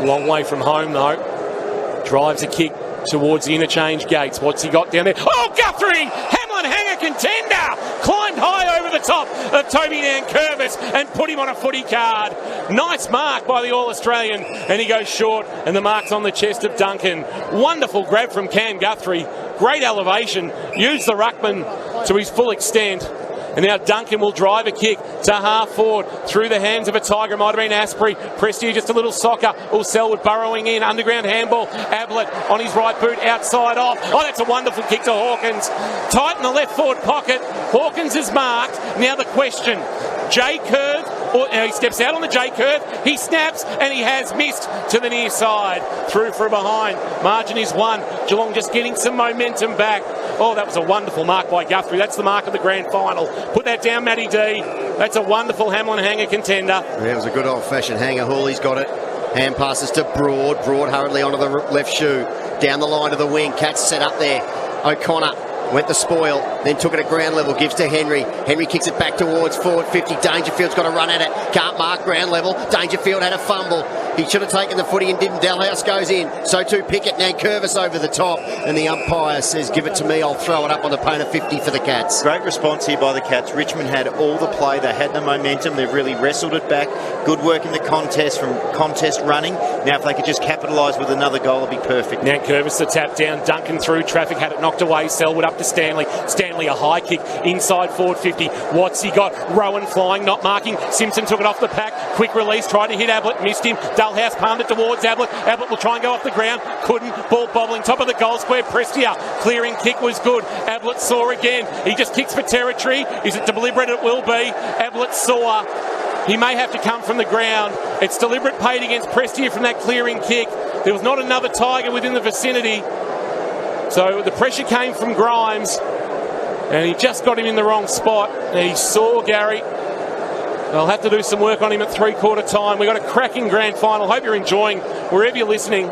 long way from home though. Drives a kick towards the interchange gates. What's he got down there? Oh, Guthrie! Hamlin Hanger contender! Climbed high over the top of Toby Nankervis and put him on a footy card. Nice mark by the All-Australian, and he goes short, and the mark's on the chest of Duncan. Wonderful grab from Cam Guthrie. Great elevation. Used the ruckman to his full extent. And now Duncan will drive a kick to half forward through the hands of a Tiger. Might have been Asprey. Prestia just a little soccer. Selwood burrowing in. Underground handball. Ablett on his right boot outside off. Oh, that's a wonderful kick to Hawkins. Tight in the left forward pocket. Hawkins is marked. Now the question. J curve. He steps out on the J curve. He snaps and he has missed to the near side. Through from behind. Margin is 1. Geelong just getting some momentum back. Oh, that was a wonderful mark by Guthrie. That's the mark of the grand final. Put that down, Matty D. That's a wonderful Hamlin Hanger contender. Yeah, it was a good old-fashioned hanger. Hawley's got it. Hand passes to Broad. Broad hurriedly onto the left shoe. Down the line to the wing. Cats set up there. O'Connor went the spoil, then took it at ground level, gives to Henry. Henry kicks it back towards forward 50. Dangerfield's got to run at it. Can't mark ground level. Dangerfield had a fumble. He should have taken the footy and didn't. Dalhouse goes in. So too Pickett. Nankervis over the top. And the umpire says, give it to me. I'll throw it up on the paint of 50 for the Cats. Great response here by the Cats. Richmond had all the play. They had the momentum. They've really wrestled it back. Good work in the contest from contest running. Now if they could just capitalise with another goal, it'd be perfect. Nankervis the tap down. Duncan through traffic. Had it knocked away. Selwood up to Stanley. Stanley a high kick inside forward 50. What's he got? Rowan flying, not marking. Simpson took it off the pack. Quick release. Tried to hit Ablett. Missed him. Dalhouse palmed it towards Ablett. Ablett will try and go off the ground. Couldn't. Ball bobbling. Top of the goal square. Prestia. Clearing kick was good. Ablett saw again. He just kicks for territory. Is it deliberate? It will be. Ablett saw. He may have to come from the ground. It's deliberate paid against Prestia from that clearing kick. There was not another Tiger within the vicinity. So the pressure came from Grimes. And he just got him in the wrong spot. And he saw Gary. They'll have to do some work on him at three-quarter time. We've got a cracking grand final. Hope you're enjoying wherever you're listening.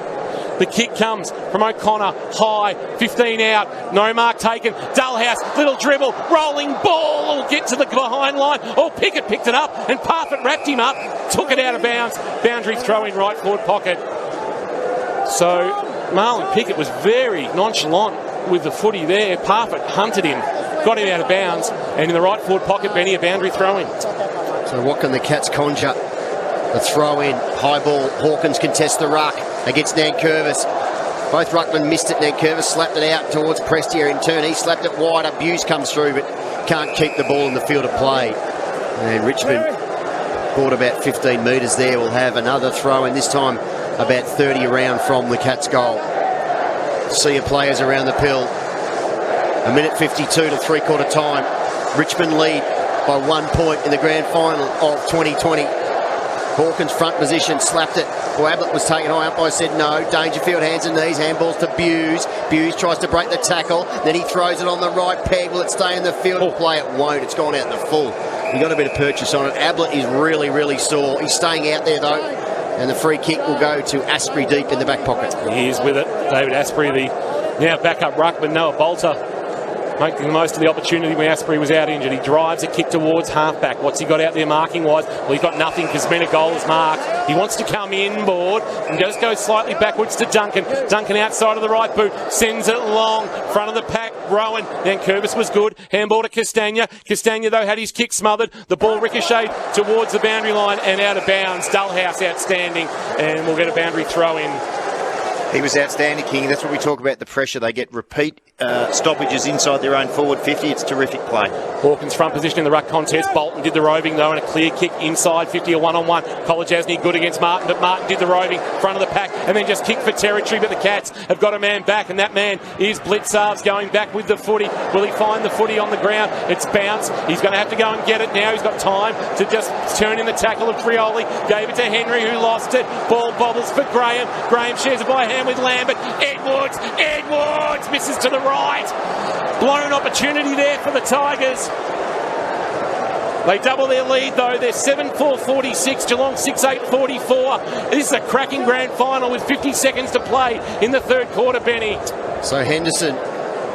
The kick comes from O'Connor. High, 15 out. No mark taken. Dalhouse, little dribble. Rolling ball. Will get to the behind line. Oh, Pickett picked it up. And Parfitt wrapped him up. Took it out of bounds. Boundary throw in right forward pocket. So Marlon Pickett was very nonchalant with the footy there. Parfitt hunted him. Got him out of bounds. And in the right forward pocket, Benny, a boundary throw in. So what can the Cats conjure? The throw in, high ball. Hawkins contests the ruck against Nankervis. Both ruckmen missed it. Nankervis slapped it out towards Prestia. In turn, he slapped it wide. Abuse comes through, but can't keep the ball in the field of play. And Richmond bought about 15 metres there. Will have another throw in, this time about 30 around from the Cats' goal. Sea of players around the pill. 1:52 to three-quarter time. Richmond lead by 1 point in the grand final of 2020. Hawkins front position, slapped it. Ablett was taken high up. I said no. Dangerfield hands and knees, handballs to Buse. Buse tries to break the tackle. Then he throws it on the right peg. Will it stay in the field of play? It won't. It's gone out in the full. He got a bit of purchase on it. Ablett is really, really sore. He's staying out there though. And the free kick will go to Asprey deep in the back pocket. He is with it. David Asprey, the now backup ruckman. Noah Bolter making the most of the opportunity when Asprey was out injured. He drives a kick towards halfback. What's he got out there marking wise? Well, he's got nothing because Menegol is marked. He wants to come inboard and just go slightly backwards to Duncan. Duncan outside of the right boot. Sends it long. Front of the pack. Rowan. Nankervis was good. Handball to Castagna. Castagna, though, had his kick smothered. The ball ricocheted towards the boundary line and out of bounds. Dalhouse outstanding. And we'll get a boundary throw in. He was outstanding, King. That's what we talk about, the pressure. They get repeat stoppages inside their own forward 50. It's terrific play. Hawkins front position in the ruck contest. Bolton did the roving though, and a clear kick inside 50, a one-on-one. Asney good against Martin, but Martin did the roving front of the pack and then just kicked for territory, but the Cats have got a man back, and that man is Blitzarves going back with the footy. Will he find the footy on the ground? It's bounced. He's going to have to go and get it now. He's got time to just turn in the tackle of Prioli. Gave it to Henry, who lost it. Ball bobbles for Graham. Graham shares it by hand with Lambert. Edwards misses to the right. Blown opportunity there for the Tigers. They double their lead though. They're 7-4-46, Geelong 6-8-44. This is a cracking grand final with 50 seconds to play in the third quarter, Benny. So Henderson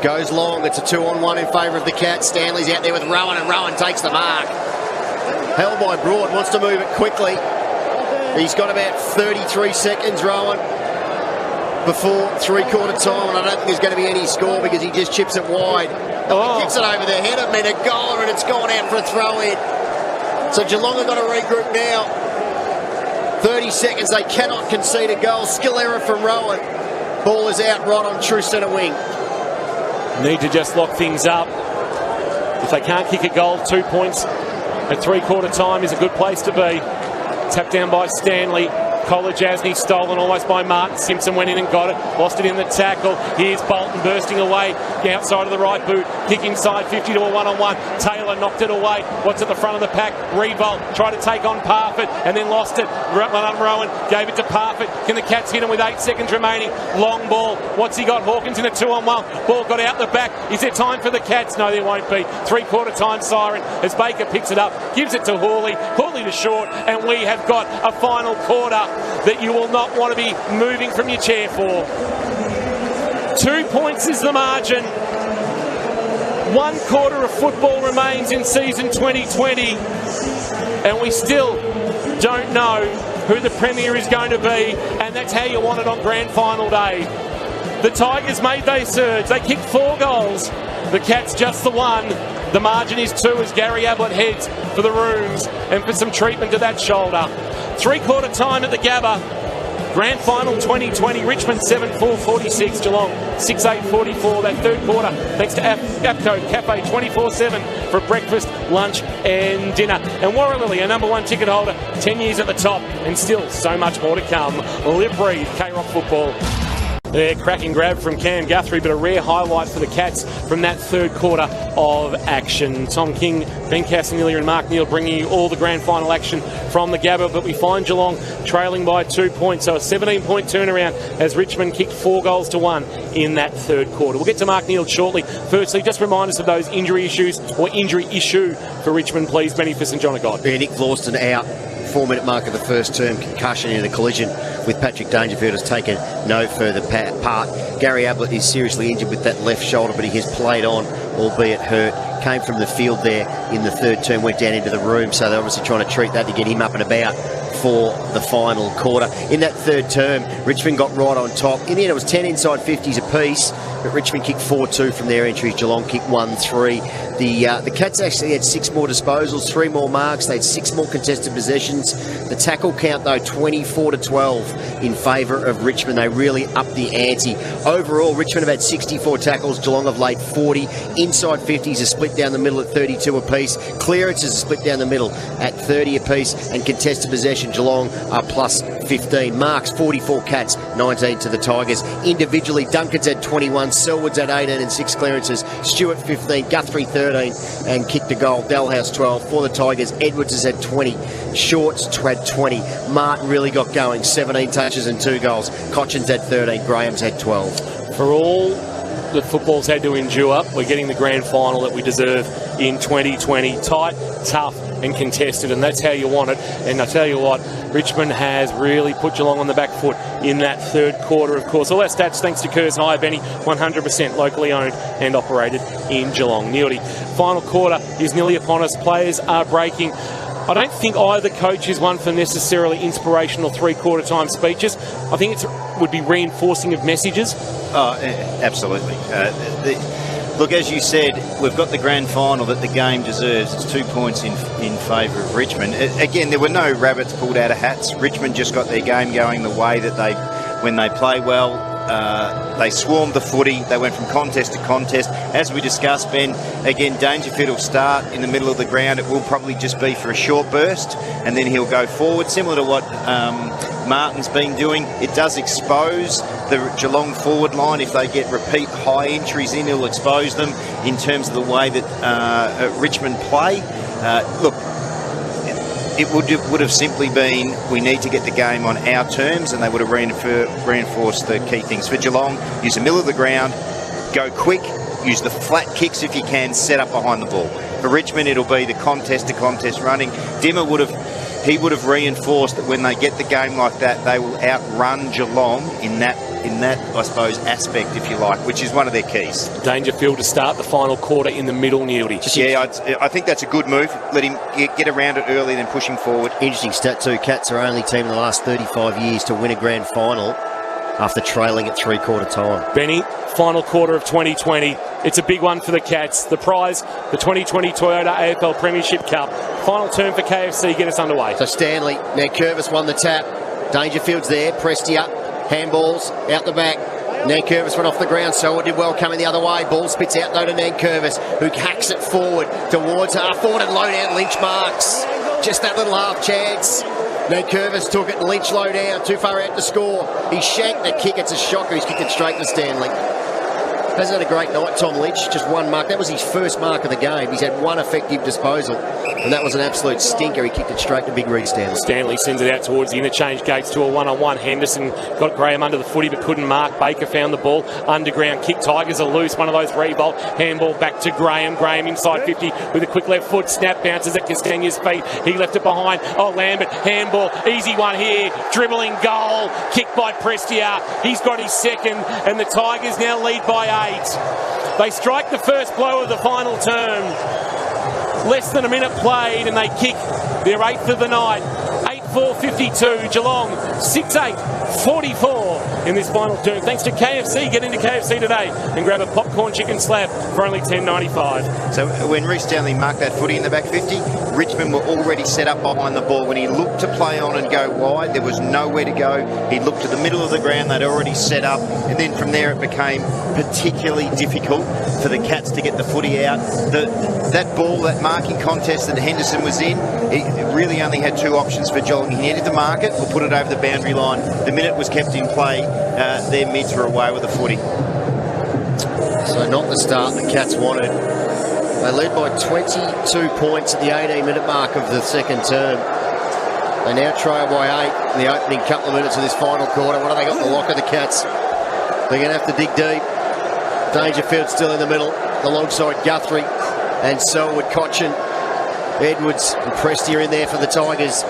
goes long. It's a 2-on-1 in favour of the Cats. Stanley's out there with Rowan, and Rowan takes the mark. Held by Broad, wants to move it quickly. He's got about 33 seconds, Rowan, before three-quarter time, and I don't think there's going to be any score because he just chips it wide. He kicks it over the head of Menegola, and it's gone out for a throw-in. So Geelong have got to regroup now. 30 seconds, they cannot concede a goal. Skill error from Rowan. Ball is out right on true centre wing. Need to just lock things up. If they can't kick a goal, 2 points at three-quarter time is a good place to be. Tapped down by Stanley. Asney stolen almost by Martin. Simpson went in and got it. Lost it in the tackle. Here's Bolton bursting away. Outside of the right boot. Kick inside 50 to a one-on-one. Taylor knocked it away. What's at the front of the pack? Revolt tried to take on Parfitt and then lost it. Rowan gave it to Parfitt. Can the Cats hit him with 8 seconds remaining? Long ball. What's he got? Hawkins in a 2-on-1. Ball got out the back. Is there time for the Cats? No, there won't be. Three-quarter time siren as Baker picks it up. Gives it to Hawley. Hawley to short. And we have got a final quarter that you will not want to be moving from your chair for. 2 points is the margin. 1 quarter of football remains in season 2020, and we still don't know who the Premier is going to be, and that's how you want it on grand final day. The Tigers made their surge. They kicked 4 goals. The Cats just the 1. The margin is 2 as Gary Ablett heads for the rooms and for some treatment to that shoulder. Three-quarter time at the Gabba. Grand Final 2020, Richmond 7-4-46, Geelong 6-8-44. That third quarter, thanks to APCO Cafe 24/7 for breakfast, lunch and dinner. And Warralilly, a number 1 ticket holder, 10 years at the top, and still so much more to come. Live, breathe, K-Rock football. There, cracking grab from Cam Guthrie, but a rare highlight for the Cats from that third quarter of action. Tom King, Ben Castanilla and Mark Neal bringing you all the grand final action from the Gabba, but we find Geelong trailing by 2 points, so a 17-point turnaround as Richmond kicked 4 goals to 1 in that third quarter. We'll get to Mark Neal shortly. Firstly, just remind us of those injury issues or injury issue for Richmond, please, Benny for St John of God. Nick Vlauston out. 4-minute mark of the first term, concussion in a collision with Patrick Dangerfield has taken no further part. Gary Ablett is seriously injured with that left shoulder, but he has played on, albeit hurt. Came from the field there in the third term, went down into the room, so they're obviously trying to treat that to get him up and about for the final quarter. In that third term, Richmond got right on top. In the end, it was 10 inside 50s apiece, but Richmond kicked 4-2 from their entries. Geelong kicked 1-3. The Cats actually had 6 more disposals, 3 more marks. They had 6 more contested possessions. The tackle count, though, 24-12 in favour of Richmond. They really upped the ante. Overall, Richmond have had 64 tackles. Geelong have laid 40. Inside 50s are split down the middle at 32 apiece. Clearances are split down the middle at 30 apiece. And contested possession, Geelong are plus 15. Marks, 44 Cats, 19 to the Tigers. Individually, Duncan's had 21. Selwood's had 18 and 6 clearances. Stewart, 15. Guthrie, 13 and kicked a goal. Dalhouse, 12 for the Tigers. Edwards has had 20. Shorts had 20. Martin really got going. 17 touches and 2 goals. Cochin's had 13. Graham's had 12. For all that football's had to endure, we're getting the grand final that we deserve in 2020. Tight, tough and contested, and that's how you want it. And I tell you what, Richmond has really put Geelong on the back foot in that third quarter, of course. All our stats thanks to Kerr's Hire, Benny, 100% locally owned and operated in Geelong. Nearly final quarter is nearly upon us. Players are breaking. I don't think either coach is one for necessarily inspirational three-quarter time speeches. I think it would be reinforcing of messages. Oh, absolutely. Look, as you said, we've got the grand final that the game deserves. It's 2 points in favour of Richmond. Again, there were no rabbits pulled out of hats. Richmond just got their game going the way that when they play well, they swarmed the footy. They went from contest to contest. As we discussed, Ben, again, Dangerfield will start in the middle of the ground. It will probably just be for a short burst, and then he'll go forward, similar to what Martin's been doing. It does expose the Geelong forward line. If they get repeat high entries in, it'll expose them in terms of the way that Richmond play. Look, it would have simply been, we need to get the game on our terms, and they would have reinforced the key things. For Geelong, use the middle of the ground, go quick, use the flat kicks if you can, set up behind the ball. For Richmond, it'll be the contest-to-contest running. Dimmer would have reinforced that when they get the game like that, they will outrun Geelong in that, I suppose, aspect, if you like, which is one of their keys. Dangerfield to start the final quarter in the middle, Neildy. Yeah, I think that's a good move. Let him get around it early, then push him forward. Interesting stat too. Cats are only team in the last 35 years to win a grand final after trailing at three-quarter time. Benny, final quarter of 2020. It's a big one for the Cats. The prize, the 2020 Toyota AFL Premiership Cup. Final turn for KFC. Get us underway. So Stanley, Nankervis won the tap. Dangerfield's there. Prestia. Handballs out the back. Nankervis went off the ground, so it did well coming the other way. Ball spits out though to Nankervis, who hacks it forward towards half forward and low down. Lynch marks. Just that little half chance. Nankervis took it and Lynch low down, too far out to score. He shanked the kick. It's a shocker. He's kicked it straight to Stanley. Hasn't had a great night, Tom Lynch. Just one mark. That was his first mark of the game. He's had one effective disposal, and that was an absolute stinker. He kicked it straight to Big Reed Stanley. Stanley sends it out towards the interchange gates to a one-on-one. Henderson got Graham under the footy but couldn't mark. Baker found the ball. Underground kick. Tigers are loose. One of those revolt. Handball back to Graham. Graham inside 50 with a quick left foot. Snap bounces at Castagna's feet. He left it behind. Oh, Lambert. Handball. Easy one here. Dribbling goal. Kicked by Prestia. He's got his second, and the Tigers now lead by 8. They strike the first blow of the final term. Less than a minute played, and they kick their 8th of the night. 8-4-52. Geelong 6-8-44 in this final term. Thanks to KFC. Get into KFC today and grab a popcorn chicken slab for only $10.95. So when Reece Stanley marked that footy in the back 50, Richmond were already set up behind the ball. When he looked to play on and go wide, there was nowhere to go. He looked to the middle of the ground. They'd already set up, and then from there it became particularly difficult for the Cats to get the footy out. That ball, that marking contest that Henderson was in, it really only had two options for Geelong. He needed to mark it or put it over the boundary line. The minute it was kept in play, their mids were away with the footy. So not the start the Cats wanted. They lead by 22 points at the 18-minute mark of the second term. They now trail by 8 in the opening couple of minutes of this final quarter. What have they got in the lock of the Cats? They're going to have to dig deep. Dangerfield still in the middle, alongside Guthrie and Selwood, Cochin, Edwards and Prestia in there for the Tigers.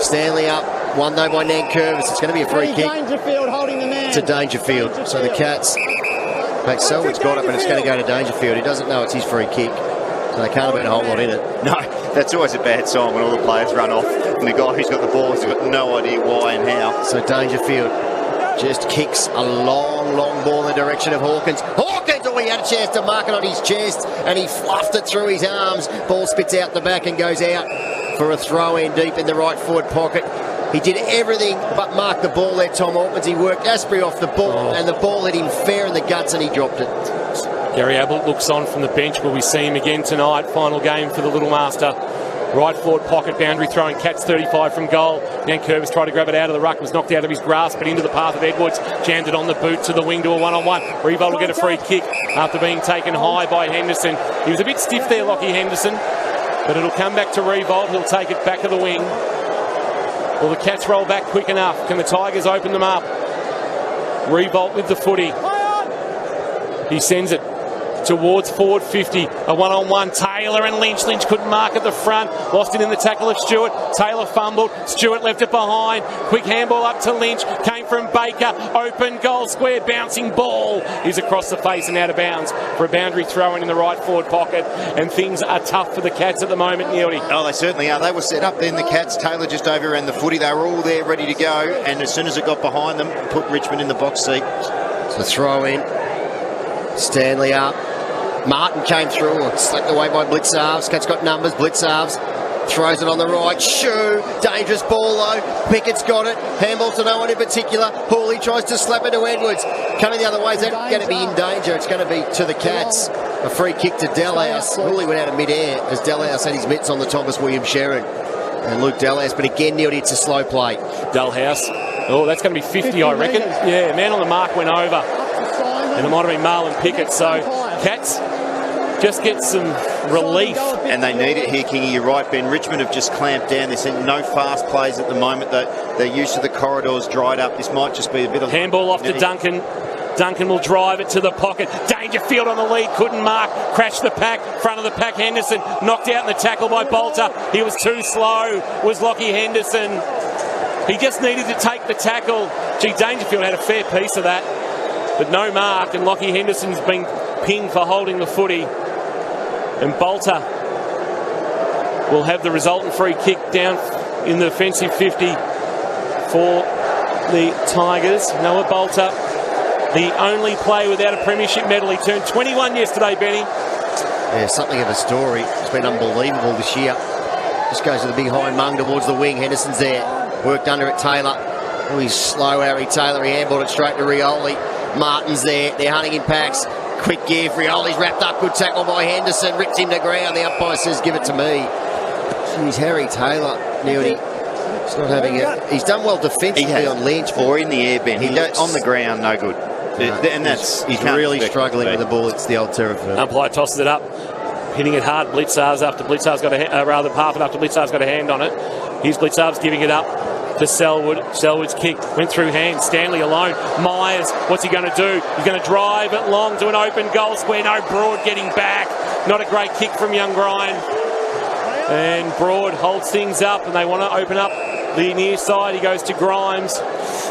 Stanley up, one though by Nankervis. It's going to be a free kick. Dangerfield holding the man. To Dangerfield. So the Cats, in fact, Selwood's got it, but it's going to go to Dangerfield. He doesn't know it's his free kick, so they can't have been a whole lot in it. No, that's always a bad sign when all the players run off and the guy who's got the ball has got no idea why and how. So Dangerfield just kicks a long ball in the direction of Hawkins. Hawkins, he had a chance to mark it on his chest, and he fluffed it through his arms. Ball spits out the back and goes out for a throw-in deep in the right forward pocket. He did everything but mark the ball there, Tom Hawkins. He worked Asprey off the ball, and the ball hit him fair in the guts, and he dropped it. Gary Ablett looks on from the bench. Will we see him again tonight? Final game for the Little Master. Right forward pocket boundary throwing. Cats 35 from goal. Nankervis tried to grab it out of the ruck. Was knocked out of his grasp, but into the path of Edwards. Jammed it on the boot to the wing to a one-on-one. Revolt will get a free kick after being taken high by Henderson. He was a bit stiff there, Lockie Henderson, but it'll come back to Revolt. He'll take it back of the wing. Will the Cats roll back quick enough? Can the Tigers open them up? Revolt with the footy. He sends it towards forward 50, a one-on-one. Taylor and Lynch. Lynch couldn't mark at the front. Lost it in the tackle of Stewart. Taylor fumbled. Stewart left it behind. Quick handball up to Lynch. Came from Baker. Open goal square. Bouncing ball is across the face and out of bounds for a boundary throw-in the right forward pocket. And things are tough for the Cats at the moment, Neildy. Oh, they certainly are. They were set up then, the Cats. Taylor just overran the footy. They were all there ready to go. And as soon as it got behind them, put Richmond in the box seat. So throw in. Stanley up. Martin came through, slapped away by Blitzarves. Cats got numbers. Blitzarves Throws it on the right. Shoe. Dangerous ball though. Pickett's got it. Handball to no one in particular. Hawley tries to slap it to Edwards. Coming the other way. Is that going to be in danger? It's going to be to the Cats. A free kick to Dalhouse. Hawley went out of mid-air as Dalhouse had his mitts on the Thomas Williams Sherrin. And Luke Dalhouse, but again, Neil, it's a slow play. Dalhouse. Oh, that's going to be 50, I reckon. Yeah, man on the mark went over. And it might have been Marlon Pickett. So, Cats just get some relief. And they need it here, Kingy. You're right, Ben. Richmond have just clamped down. They're sending no fast plays at the moment. They're used to the corridors dried up. This might just be a bit of... Handball off to Duncan. Duncan will drive it to the pocket. Dangerfield on the lead, couldn't mark. Crashed the pack, front of the pack. Henderson knocked out in the tackle by Bolter. He was too slow, was Lockie Henderson. He just needed to take the tackle. Gee, Dangerfield had a fair piece of that, but no mark, and Lockie Henderson's been pinged for holding the footy. And Bolter will have the resultant free kick down in the offensive 50 for the Tigers. Noah Bolter, the only player without a premiership medal. He turned 21 yesterday, Benny. Yeah, something of a story. It's been unbelievable this year. Just goes to the big high mung towards the wing. Henderson's there. Worked under it, Taylor. Oh, he's slow, Harry Taylor. He handballed it straight to Rioli. Martin's there. They're hunting in packs. Quick give. Rioli's wrapped up. Good tackle by Henderson. Ripped him to ground. The umpire says, give it to me. Jeez, Harry Taylor, Neildy. He's not having it. He's done well defensively on Lynch. Or in the air, Ben. On the ground, no good. And he's really struggling with the ball. It's the old Terraford. Umpire tosses it up, hitting it hard. Blitzar's after Blitzar's got rather Parfitt after Blitzar's got a hand on it. Here's Blitzar's giving it up to Selwood. Selwood's kick went through hands. Stanley alone. Myers, what's he going to do? He's going to drive it long to an open goal square. No, Broad getting back. Not a great kick from young Grind. And Broad holds things up, and they want to open up the near side. He goes to Grimes,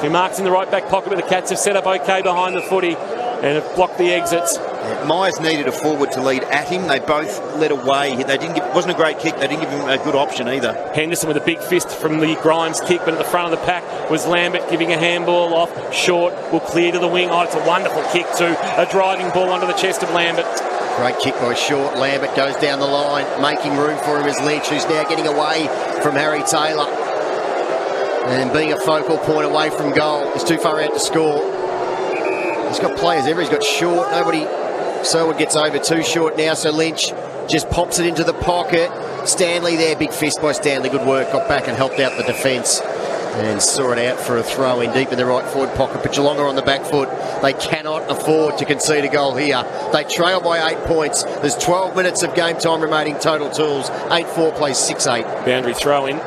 who marks in the right back pocket, but the Cats have set up okay behind the footy and have blocked the exits. Myers needed a forward to lead at him. They both led away. They didn't give, it wasn't a great kick. They didn't give him a good option either. Henderson with a big fist from the Grimes kick, but at the front of the pack was Lambert giving a handball off. Short will clear to the wing. Oh, it's a wonderful kick too. A driving ball under the chest of Lambert. Great kick by Short. Lambert goes down the line, making room for him as Lynch, who's now getting away from Harry Taylor. And being a focal point away from goal. He's too far out to score. He's got players ever. He's got Short. Nobody. Selwood gets over too short now, so Lynch just pops it into the pocket. Stanley there. Big fist by Stanley. Good work. Got back and helped out the defence. And saw it out for a throw in deep in the right forward pocket. But Geelong are on the back foot. They cannot afford to concede a goal here. They trail by 8 points. There's 12 minutes of game time remaining. Total tools. 8-4 plays 6-8. Boundary throw in.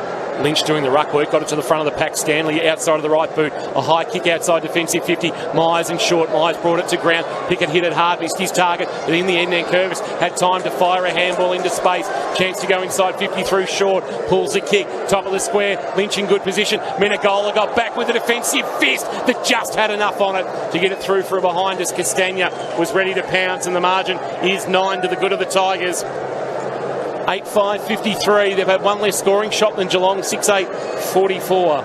Lynch doing the ruck work, got it to the front of the pack. Stanley outside of the right boot. A high kick outside defensive 50. Myers and Short. Myers brought it to ground. Pickett hit it hard, missed his target. But in the end, Nankervis had time to fire a handball into space. Chance to go inside 50 through Short. Pulls the kick. Top of the square. Lynch in good position. Menegola got back with a defensive fist that just had enough on it to get it through from behind us. Castagna was ready to pounce, and the margin is 9 to the good of the Tigers. 8-5-53. They've had one less scoring shot than Geelong. 6-8-44.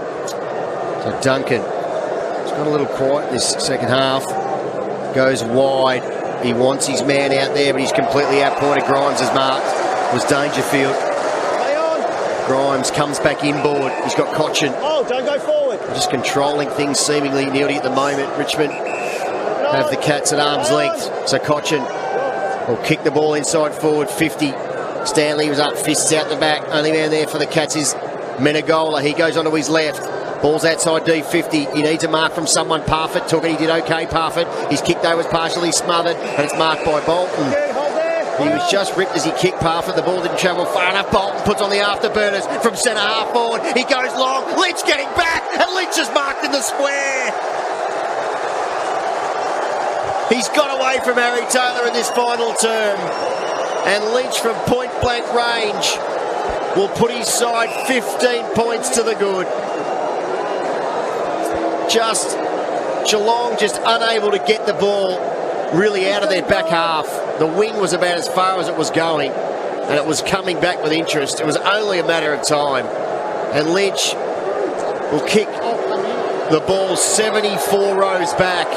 So Duncan has got a little quiet this second half. Goes wide. He wants his man out there, but he's completely outpointed. Grimes is marked. Was Dangerfield. Grimes comes back inboard. He's got Cochin. Oh, don't go forward. Just controlling things seemingly nearly at the moment. Richmond have the Cats at arm's length. So Cochin will kick the ball inside forward 50. Stanley was up, fists out the back. Only man there for the Cats is Menegola. He goes onto his left. Ball's outside D50. He needs a mark from someone. Parfitt took it. He did okay, Parfitt. His kick, though, was partially smothered, and it's marked by Bolton. He was just ripped as he kicked Parfitt. The ball didn't travel far enough. Bolton puts on the afterburners from centre half forward. He goes long. Lynch getting back, and Lynch is marked in the square. He's got away from Harry Taylor in this final term. And Lynch from point-blank range will put his side 15 points to the good. Geelong just unable to get the ball really out of their back half. The wing was about as far as it was going, and it was coming back with interest. It was only a matter of time. And Lynch will kick the ball 74 rows back,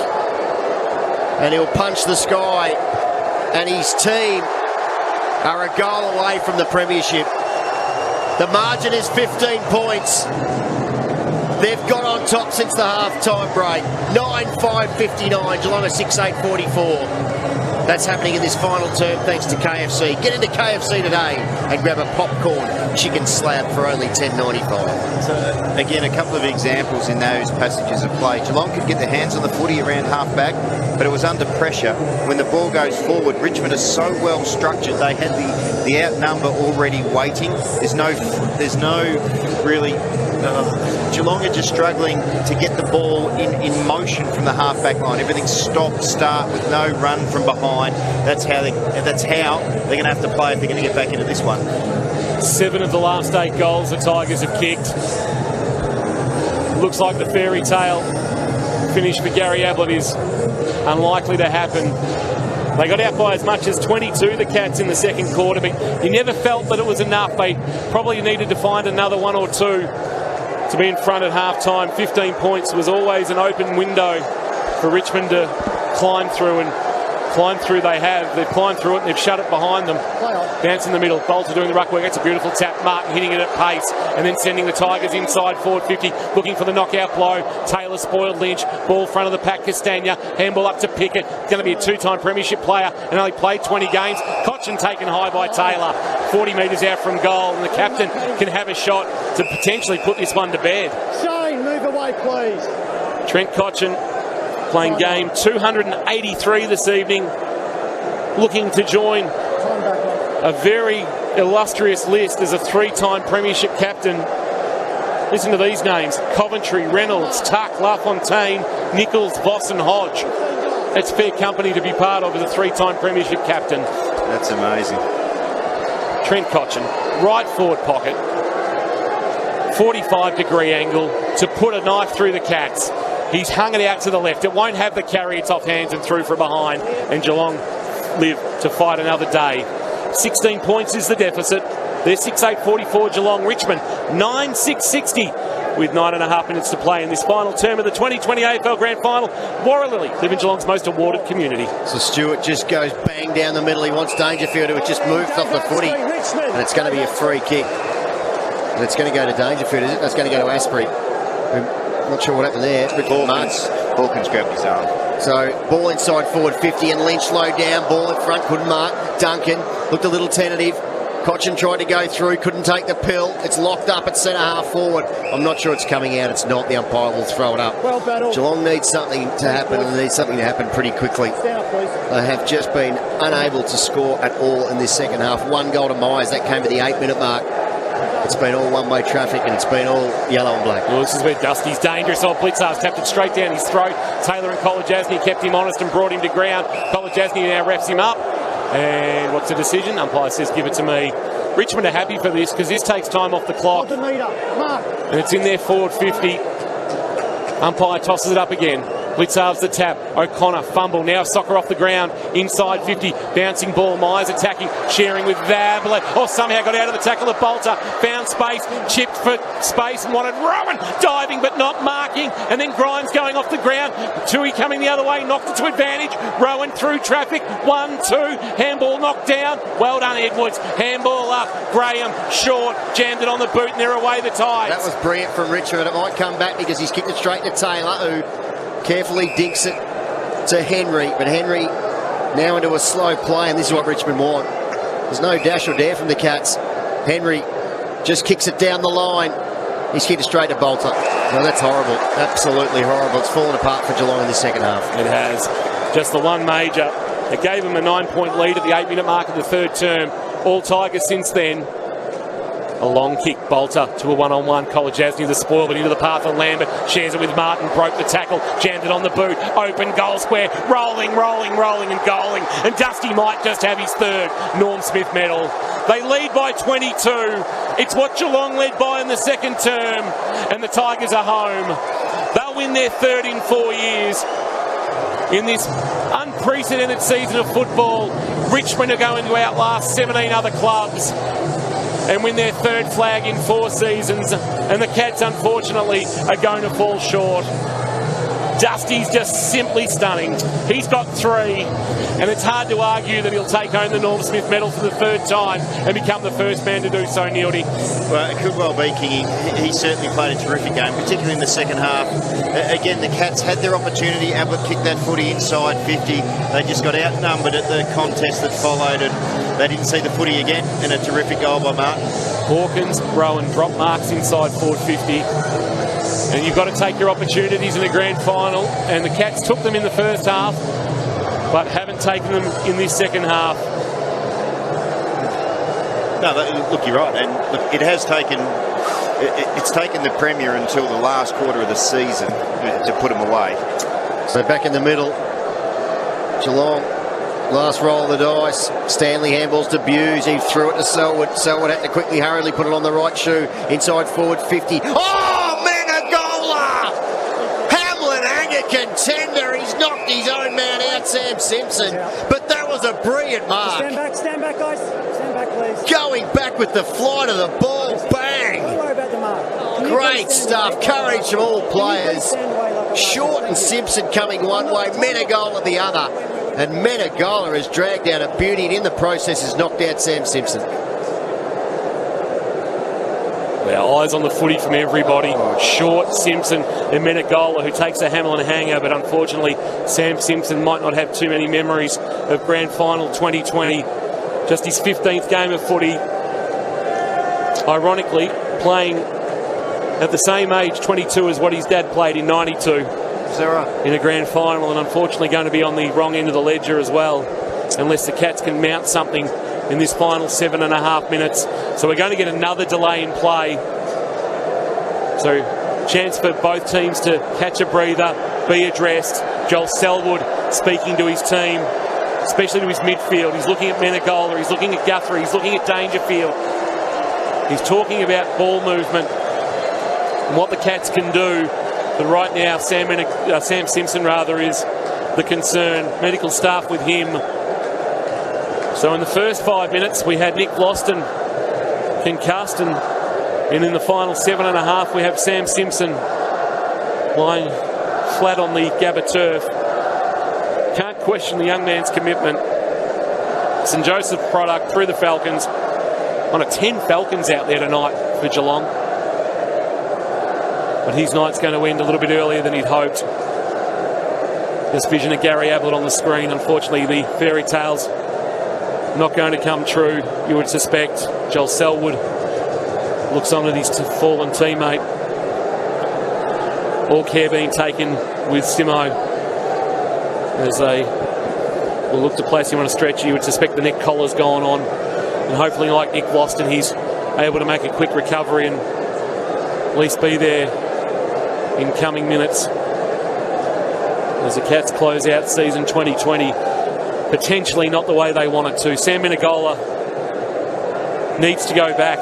and he'll punch the sky, and his team are a goal away from the Premiership. The margin is 15 points. They've got on top since the half-time break. 9-5-59, Geelong are 6-8-44. That's happening in this final term thanks to KFC. Get into KFC today and grab a popcorn chicken slab for only $10.95. So, again, a couple of examples in those passages of play. Geelong could get their hands on the footy around half-back, but it was under pressure. When the ball goes forward, Richmond is so well structured. They had the outnumber already waiting. There's no really... Geelong are just struggling to get the ball in motion from the half-back line. Everything's stop-start with no run from behind. That's how they're going to have to play if they're going to get back into this one. 7 of the last 8 goals the Tigers have kicked. Looks like the fairy tale finish for Gary Ablett is unlikely to happen. They got out by as much as 22, the Cats, in the second quarter, but you never felt that it was enough. They probably needed to find another 1 or 2 to be in front at half-time. 15 points was always an open window for Richmond to climb through, and climb through they have. They've climbed through it and they've shut it behind them. Bounce in the middle. Bolter doing the ruck work. It's a beautiful tap. Martin hitting it at pace and then sending the Tigers inside forward 50, looking for the knockout blow. Taylor spoiled Lynch. Ball front of the pack, Castagna. Handball up to Pickett. Going to be a 2-time premiership player and only played 20 games. Cochin taken high by Taylor. 40 metres out from goal, and the captain can have a shot to potentially put this one to bed. Shane, move away, please. Trent Cochin playing game 283 this evening, looking to join a very illustrious list as a 3-time premiership captain. Listen to these names: Coventry, Reynolds, Tuck, LaFontaine, Nichols, Voss and Hodge. It's fair company to be part of as a 3-time premiership captain. That's amazing. Trent Cochin, right forward pocket, 45-degree angle to put a knife through the Cats. He's hung it out to the left. It won't have the carry. It's off hands and through from behind. And Geelong live to fight another day. 16 points is the deficit. They're 6-8-44 Geelong. Richmond 9-6-60 with 9.5 minutes to play in this final term of the 2020 AFL Grand Final. Warralilly live in Geelong's most awarded community. So Stewart just goes bang down the middle. He wants Dangerfield, who just moved off the footy. And it's going to be a free kick. And it's going to go to Dangerfield, is it? That's going to go to Asprey. Not sure what happened there. Hawkins grabbed his arm. So, ball inside forward 50 and Lynch low down. Ball in front, couldn't mark. Duncan looked a little tentative. Cochin tried to go through, couldn't take the pill. It's locked up at centre half forward. I'm not sure it's coming out. It's not. The umpire will throw it up. Well battled. Geelong needs something to happen, and needs something to happen pretty quickly. Stand up, please. They have just been unable to score at all in this second half. 1 goal to Myers. That came to the 8-minute mark. It's been all one-way traffic and it's been all yellow and black. Well, this is where Dusty's dangerous. Old Blitzar's tapped it straight down his throat. Taylor and Kolajasny kept him honest and brought him to ground. Kolajasny now wraps him up. And what's the decision? Umpire says, give it to me. Richmond are happy for this because this takes time off the clock. And it's in their forward 50. Umpire tosses it up again. Blitzar's the tap. O'Connor fumble. Now soccer off the ground. Inside 50. Bouncing ball. Myers attacking. Sharing with Vabler. Oh, somehow got out of the tackle of Bolter. Found space. Chipped for space and wanted Rowan diving but not marking. And then Grimes going off the ground. Tui coming the other way. Knocked it to advantage. Rowan through traffic. 1-2. Handball knocked down. Well done, Edwards. Handball up. Graham short. Jammed it on the boot and they're away the Tides. That was brilliant from Richmond. It might come back because he's kicked it straight to Taylor, who carefully dinks it to Henry, but Henry now into a slow play, and this is what Richmond want. There's no dash or dare from the Cats. Henry just kicks it down the line. He's kicked it straight to Bolter. No, that's horrible. Absolutely horrible. It's fallen apart for Geelong in the second half. It has. Just the one major. It gave him a 9-point lead at the 8-minute mark of the third term. All Tigers since then. A long kick, Bolter to a one-on-one. Kolajasny the spoil, but into the path of Lambert. Shares it with Martin, broke the tackle, jammed it on the boot. Open goal square, rolling and goaling. And Dusty might just have his third Norm Smith medal. They lead by 22. It's what Geelong led by in the second term. And the Tigers are home. They'll win their third in 4 years. In this unprecedented season of football, Richmond are going to outlast 17 other clubs and win their third flag in 4 seasons. And the Cats, unfortunately, are going to fall short. Dusty's just simply stunning. He's got 3, and it's hard to argue that he'll take home the Norm Smith medal for the 3rd time and become the first man to do so, Neildy. Well, it could well be, Kingy. He certainly played a terrific game, particularly in the second half. Again, the Cats had their opportunity. Ablett kicked that footy inside 50. They just got outnumbered at the contest that followed, and they didn't see the footy again, and a terrific goal by Martin. Hawkins, Rowan drop marks inside forward 50. And you've got to take your opportunities in the grand final, and the Cats took them in the first half, but haven't taken them in this second half. No, look, you're right, and look, it has taken. It's taken the Premier until the last quarter of the season to put them away. So back in the middle, Geelong, last roll of the dice. Stanley handballs to Buse. He threw it to Selwood. Selwood had to quickly, hurriedly put it on the right shoe. Inside forward 50. Oh, Menegola! Hamlin Anger contender. He's knocked his own man out, Sam Simpson. But that was a brilliant mark. Stand back, guys. Stand back, please. Going back with the flight of the ball. Bang! Don't worry about the mark. Great stuff. Courage from all players. Short and Simpson coming one way, Menegola the other. And Menegola has dragged out a beauty, and in the process has knocked out Sam Simpson. Well, eyes on the footy from everybody. Short, Simpson and Menegola, who takes a Hamlin hanger, but unfortunately Sam Simpson might not have too many memories of Grand Final 2020. Just his 15th game of footy. Ironically, playing at the same age, 22, as what his dad played in 92. In a grand final, and unfortunately going to be on the wrong end of the ledger as well, unless the Cats can mount something in this final 7.5 minutes. So we're going to get another delay in play. So chance for both teams to catch a breather, be addressed. Joel Selwood speaking to his team, especially to his midfield. He's looking at Menegola, he's looking at Guthrie, he's looking at Dangerfield. He's talking about ball movement and what the Cats can do. But right now, Sam Simpson is the concern. Medical staff with him. So in the first 5 minutes, we had Nick Vlauston concussed, and in the final 7.5, we have Sam Simpson lying flat on the Gabba turf. Can't question the young man's commitment. St Joseph product through the Falcons. On a 10 Falcons out there tonight for Geelong. But his night's going to end a little bit earlier than he'd hoped. This vision of Gary Ablett on the screen, unfortunately the fairy tale's not going to come true, you would suspect. Joel Selwood looks on at his fallen teammate. All care being taken with Simo as they will look to place him on a stretcher. You would suspect the neck collar's gone on, and hopefully, like Nick Vlauston, he's able to make a quick recovery and at least be there in coming minutes as the Cats close out season 2020. Potentially not the way they wanted to. Sam Menegola needs to go back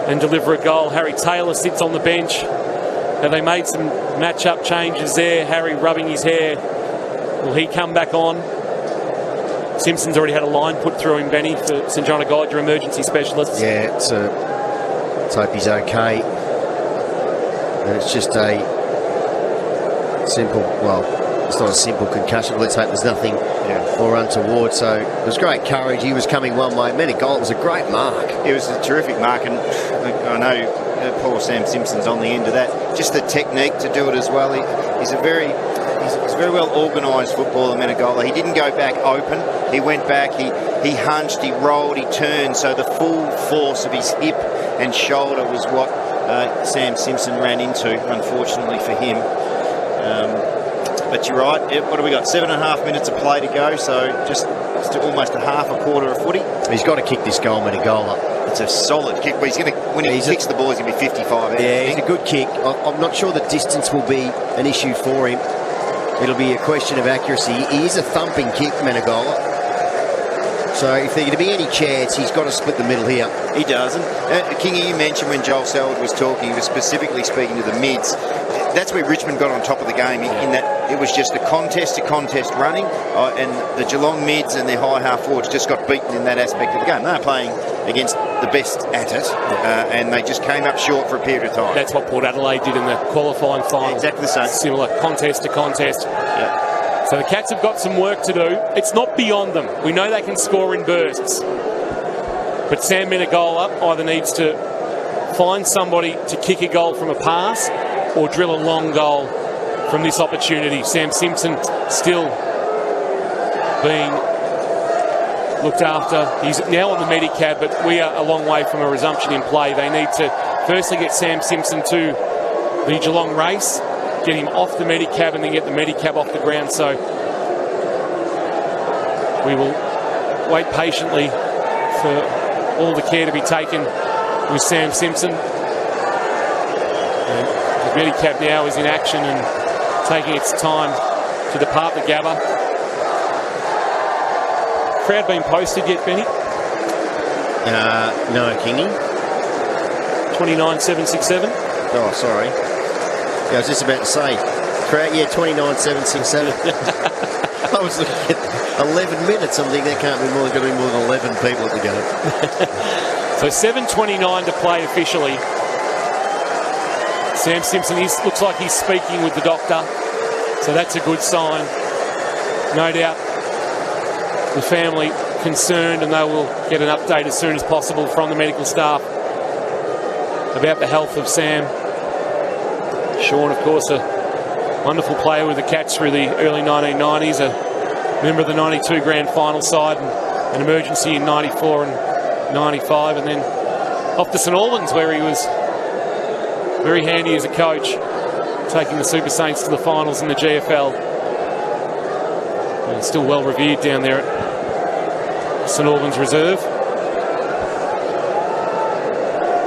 and deliver a goal. Harry Taylor sits on the bench. Have they made some match-up changes there? Harry rubbing his hair. Will he come back on? Simpson's already had a line put through him, Benny, for St John of God, your emergency specialist. Yeah, let's hope he's okay. And it's just a simple, well, it's not a simple concussion, but let's hope there's nothing more untoward. So it was great courage. He was coming one way. Menegola was a great mark. It was a terrific mark, and I know poor Sam Simpson's on the end of that. Just the technique to do it as well. He's very well organised footballer, Menegola. He didn't go back open. He went back, he hunched, he rolled, he turned. So the full force of his hip and shoulder was what Sam Simpson ran into, unfortunately for him. But you're right. What have we got? 7.5 minutes of play to go. So just almost a half a quarter of footy. He's got to kick this goal, Menegola. It's a solid kick. But he's going to, when he kicks the ball, he's going to be 55. Yeah, he's a good kick. I'm not sure the distance will be an issue for him. It'll be a question of accuracy. He is a thumping kick, Menegola. So if there's going to be any chance, he's got to split the middle here. He doesn't. Kingy, you mentioned when Joel Selwood was talking, he was specifically speaking to the mids. that's where Richmond got on top of the game in that it was just a contest-to-contest running, and the Geelong mids and their high half forwards just got beaten in that aspect of the game. They were playing against the best at it, and they just came up short for a period of time. That's what Port Adelaide did in the qualifying final. Exactly the same. Similar, contest-to-contest. Yeah. So the Cats have got some work to do. It's not beyond them. We know they can score in bursts. But Sam Menegola either needs to find somebody to kick a goal from a pass or drill a long goal from this opportunity. Sam Simpson still being looked after. He's now on the Medicab, but we are a long way from a resumption in play. They need to firstly get Sam Simpson to the Geelong race, get him off the Medicab, and then get the Medicab off the ground. So we will wait patiently for all the care to be taken with Sam Simpson. And the Medicab now is in action and taking its time to depart the Gabba. Crowd been posted yet, Benny? No, Kingy. 29,767. Oh, sorry. Yeah, I was just about to say. Crowd, 29,767. I was looking at 11 minutes. I'm thinking that can't be going to be more than 11 people at the game. So 7:29 to play officially. Sam Simpson looks like he's speaking with the doctor, so that's a good sign. No doubt the family concerned, and they will get an update as soon as possible from the medical staff about the health of Sam. Sean, of course, a wonderful player with the Cats through the early 1990s, a member of the 92 grand final side, and an emergency in 94 and 95, and then off to St Albans, where he was very handy as a coach, taking the Super Saints to the finals in the GFL. And still well revered down there at St Albans Reserve.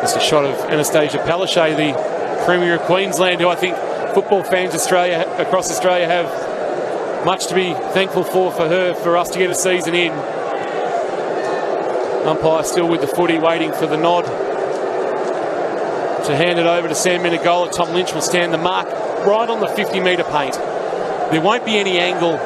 Just a shot of Anastasia Palaszczuk, the Premier of Queensland, who I think football fans across Australia have much to be thankful for her, for us to get a season in. Umpire still with the footy, waiting for the nod to hand it over to Sam Menegola. Tom Lynch will stand the mark right on the 50-metre paint. There won't be any angle.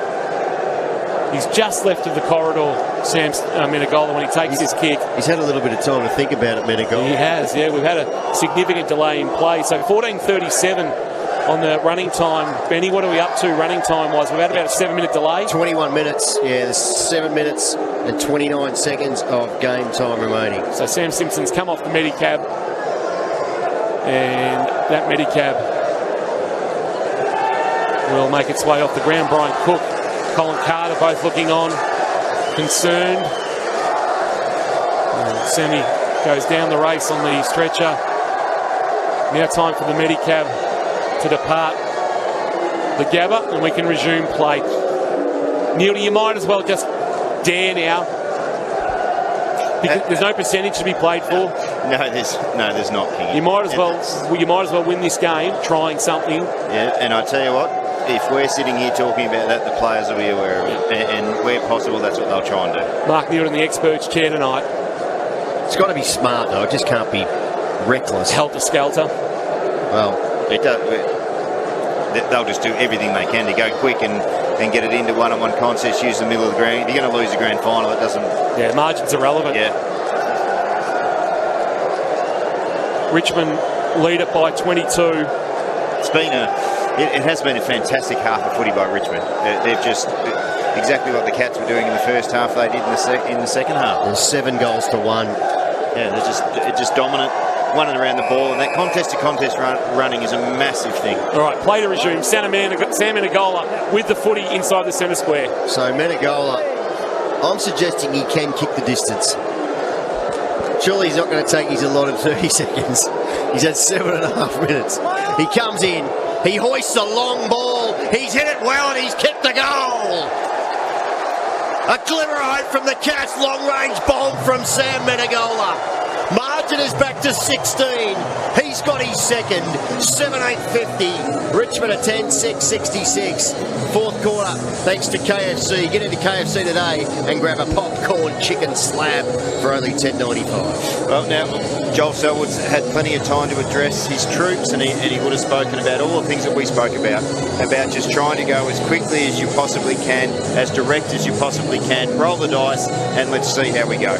He's just left of the corridor, Sam Menegola, when he takes his kick. He's had a little bit of time to think about it, Menegola. He has, yeah. We've had a significant delay in play. So 14:37 on the running time. Benny, what are we up to running time-wise? We've had about a 7-minute delay. 21 minutes. Yeah, there's 7 minutes and 29 seconds of game time remaining. So Sam Simpson's come off the Medicab, and that Medicab will make its way off the ground. Brian Cook, Colin Carter both looking on, concerned. Sammy goes down the race on the stretcher. Now time for the Medicab to depart the Gabba, and we can resume play. Neil, you might as well just dare now. There's no percentage to be played for. No, there's not. Kingy. You might as well win this game trying something. Yeah, and I tell you what, if we're sitting here talking about that, the players will be aware of it, and where possible, that's what they'll try and do. Mark Neal in the experts chair tonight. It's got to be smart though. It just can't be reckless. Helter skelter. Well, it does. They'll just do everything they can to go quick and get it into one-on-one contests, use the middle of the ground. If you're going to lose the grand final, it doesn't... Yeah, margins are relevant. Yeah. Richmond lead it by 22. It has been a fantastic half of footy by Richmond. They've just... exactly what the Cats were doing in the first half, they did in the second half. There's 7 goals to 1. Yeah, they're just dominant. One and around the ball, and that contest-to-contest running is a massive thing. All right, play to resume. Sam Menegola with the footy inside the centre square. So Menegola, I'm suggesting he can kick the distance. Surely he's not going to take his allotted 30 seconds. He's had 7.5 minutes. He comes in, he hoists a long ball, he's hit it well, and he's kicked the goal. A glimmer of hope from the Cats, long-range bomb from Sam Menegola. Margin Tigers back to 16. He's got his second. 7-8-50. Richmond at 10-6-66. Fourth quarter, thanks to KFC. Get into KFC today and grab a popcorn chicken slab for only $10.95. Well, now, Joel Selwood's had plenty of time to address his troops, and he would have spoken about all the things that we spoke about just trying to go as quickly as you possibly can, as direct as you possibly can, roll the dice, and let's see how we go.